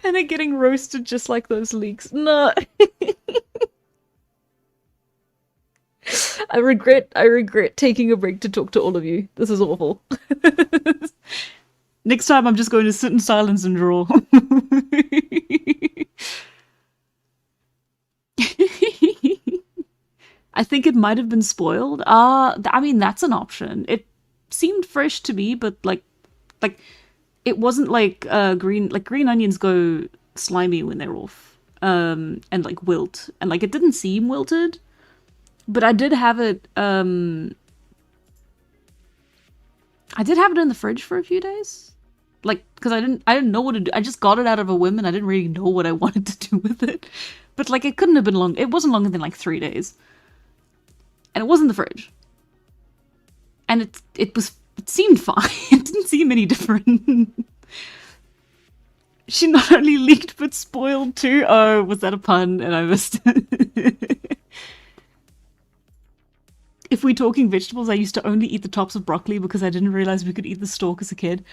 And they're getting roasted just like those leeks. No. I regret taking a break to talk to all of you. This is awful. Next time I'm just going to sit in silence and draw. I think it might have been spoiled. I mean, that's an option. It seemed fresh to me, but like it wasn't like green onions go slimy when they're off. And like wilt. And like it didn't seem wilted. But I did have it in the fridge for a few days. Like, because I didn't know what to do. I just got it out of a whim and I didn't really know what I wanted to do with it. But like it couldn't have been long. It wasn't longer than like 3 days. And it was in the fridge. And it seemed fine. It didn't seem any different. She not only leaked but spoiled too. Oh, was that a pun? And I missed it. If we're talking vegetables, I used to only eat the tops of broccoli because I didn't realize we could eat the stalk as a kid.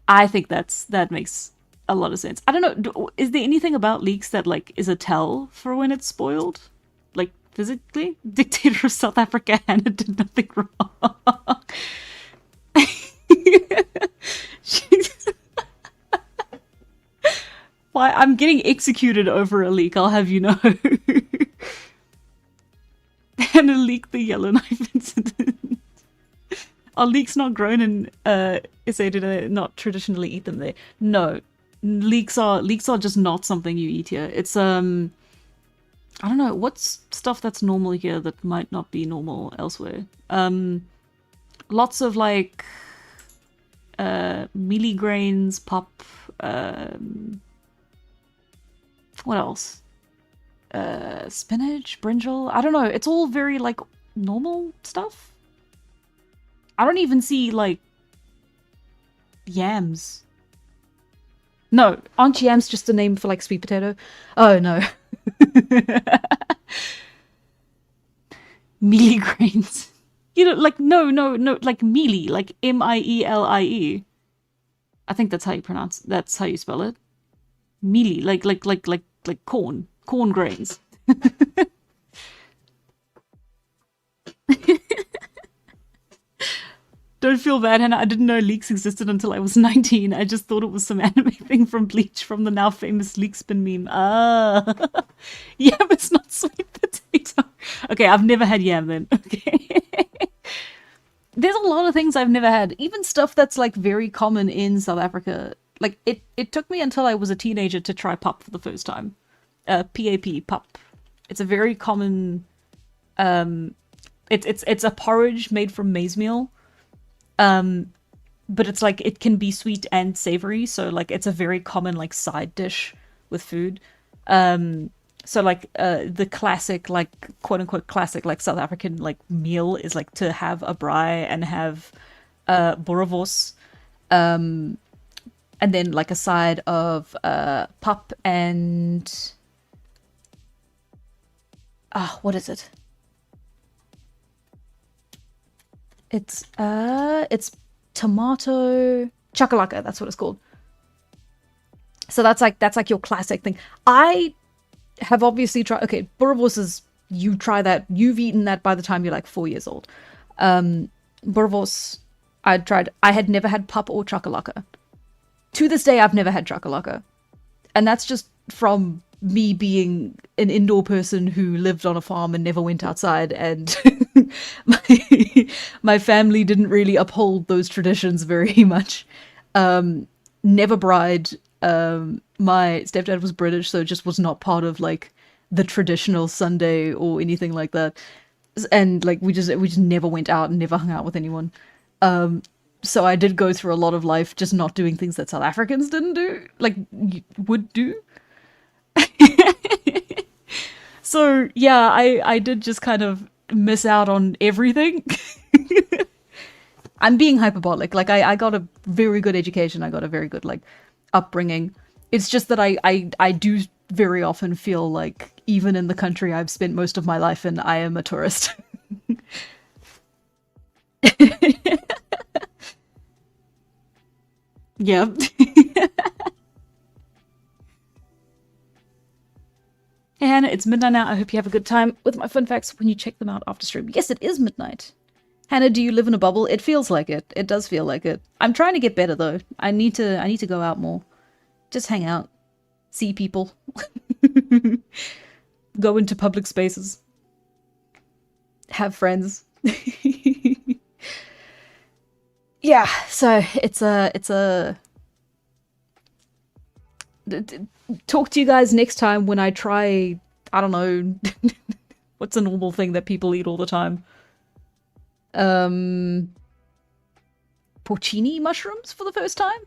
I think that makes a lot of sense. I don't know. Is there anything about leeks that like is a tell for when it's spoiled? Like physically? Dictator of South Africa, Hannah did nothing wrong. Why? I'm getting executed over a leek, I'll have you know. And a leek the yellow knife incident. Are leeks not grown in SA? Do they not traditionally eat them there? No. Leeks are just not something you eat here. It's I don't know, what's stuff that's normal here that might not be normal elsewhere? Lots of like mealy grains, pop, what else? Spinach, brinjal, I don't know. It's all very like normal stuff. I don't even see like yams. No, aren't yams just a name for like sweet potato? Oh no. Mealy grains. You know, like, no, like mealie, like Mielie. I think that's how you spell it. Mealie, like corn grains. Don't feel bad, Hannah. I didn't know leeks existed until I was 19. I just thought it was some anime thing from Bleach from the now famous leek spin meme. Ah. Yam is not sweet potato. Okay, I've never had yam then. Okay. There's a lot of things I've never had. Even stuff that's like very common in South Africa. Like it took me until I was a teenager to try pap for the first time. PAP, pap. It's a very common it's a porridge made from maize meal. But it's like it can be sweet and savory, so like it's a very common like side dish with food. So like the classic, like quote unquote classic like South African like meal is like to have a braai and have boerewors, and then like a side of pap and what is it? It's tomato chakalaka, that's what it's called. So that's like your classic thing. I have obviously tried, okay, boerewors is, you try that, you've eaten that by the time you're like 4 years old. Boerewors, I had never had pap or chakalaka. To this day, I've never had chakalaka. And that's just from me being an indoor person who lived on a farm and never went outside, and my family didn't really uphold those traditions very much. Never bride. My stepdad was British, so it just was not part of like the traditional Sunday or anything like that. And like we just never went out and never hung out with anyone. So I did go through a lot of life just not doing things that South Africans didn't do, like would do. So yeah, I did just kind of miss out on everything. I'm being hyperbolic. Like I got a very good education. I got a very good like upbringing. It's just that I do very often feel like even in the country I've spent most of my life in, I am a tourist. Yeah. Hey Hannah, it's midnight now. I hope you have a good time with my fun facts when you check them out after stream. Yes, it is midnight. Hannah, do you live in a bubble? It feels like it. It does feel like it. I'm trying to get better though. I need to go out more. Just hang out. See people. Go into public spaces. Have friends. Yeah, so it's a talk to you guys next time when I try, I don't know, what's a normal thing that people eat all the time? Porcini mushrooms for the first time?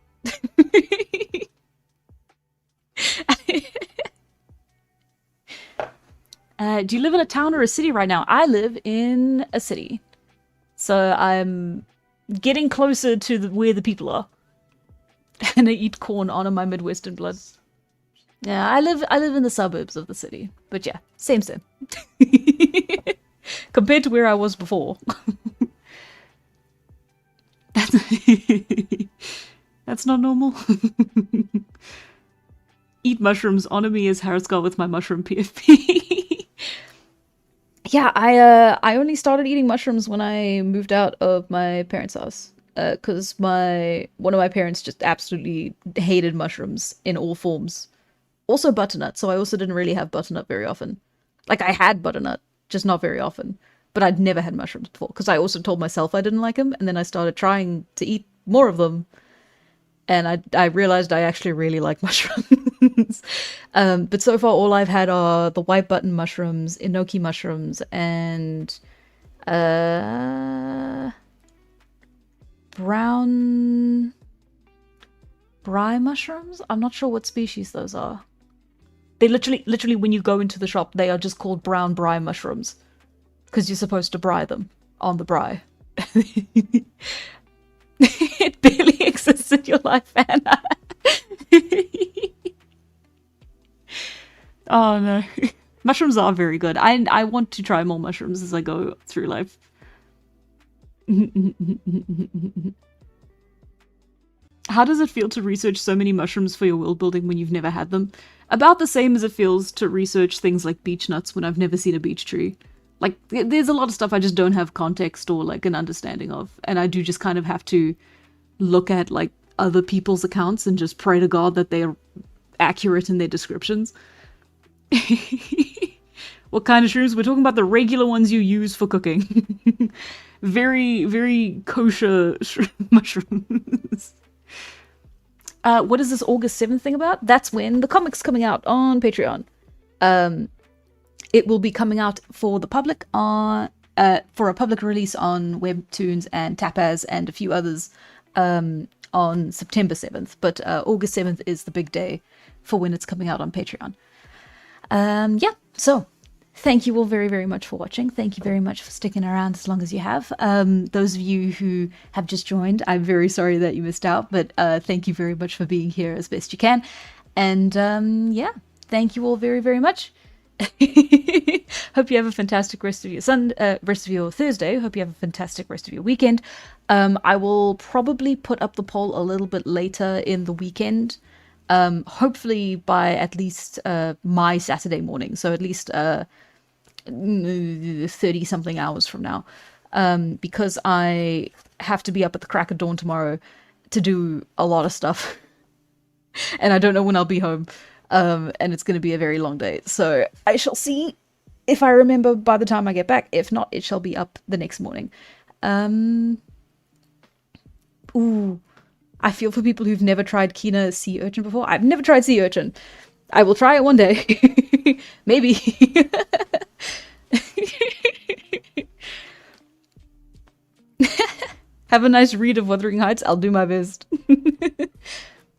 Do you live in a town or a city right now? I live in a city. So I'm getting closer to where the people are. And I eat corn, honor my Midwestern blood. Yeah, I live in the suburbs of the city. But yeah, same. Compared to where I was before. That's not normal. Eat mushrooms, honor me as Hariscal with my mushroom PFP. Yeah, I only started eating mushrooms when I moved out of my parents' house. Because one of my parents just absolutely hated mushrooms in all forms. Also butternut, so I also didn't really have butternut very often. Like, I had butternut, just not very often. But I'd never had mushrooms before, because I also told myself I didn't like them, and then I started trying to eat more of them. And I realized I actually really like mushrooms. But so far all I've had are the white button mushrooms, enoki mushrooms, and brown braai mushrooms? I'm not sure what species those are. They literally when you go into the shop, they are just called brown braai mushrooms. Because you're supposed to braai them on the braai. It barely exists in your life, Anna. Oh no. Mushrooms are very good. I want to try more mushrooms as I go through life. How does it feel to research so many mushrooms for your world building when you've never had them? About the same as it feels to research things like beech nuts when I've never seen a beech tree. Like, there's a lot of stuff I just don't have context or, like, an understanding of. And I do just kind of have to look at, like, other people's accounts and just pray to God that they're accurate in their descriptions. What kind of shrooms? We're talking about the regular ones you use for cooking. Very, very kosher mushrooms. What is this August 7th thing about? That's when the comic's coming out on Patreon. It will be coming out for the public on for a public release on Webtoons and Tapaz and a few others on September 7th. But August 7th is the big day for when it's coming out on Patreon. Yeah, so thank you all very, very much for watching. Thank you very much for sticking around as long as you have. Those of you who have just joined, I'm very sorry that you missed out, but thank you very much for being here as best you can. And yeah, thank you all very, very much. Hope you have a fantastic rest of your rest of your Thursday. Hope you have a fantastic rest of your weekend. I will probably put up the poll a little bit later in the weekend. Hopefully by at least my Saturday morning, so at least 30 something hours from now, because I have to be up at the crack of dawn tomorrow to do a lot of stuff and I don't know when I'll be home, and it's going to be a very long day, so I shall see if I remember by the time I get back. If not, it shall be up the next morning. Ooh, I feel for people who've never tried Kina sea urchin before. I've never tried sea urchin. I will try it one day. Maybe. Have a nice read of Wuthering Heights. I'll do my best.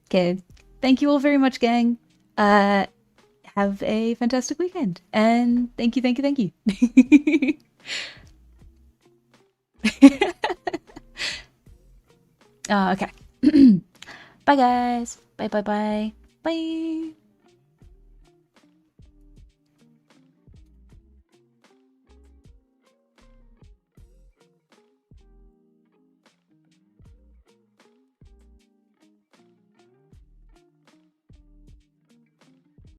Okay. Thank you all very much, gang. Have a fantastic weekend. And thank you, thank you, thank you. Okay. Bye, guys. Bye, bye, bye. Bye.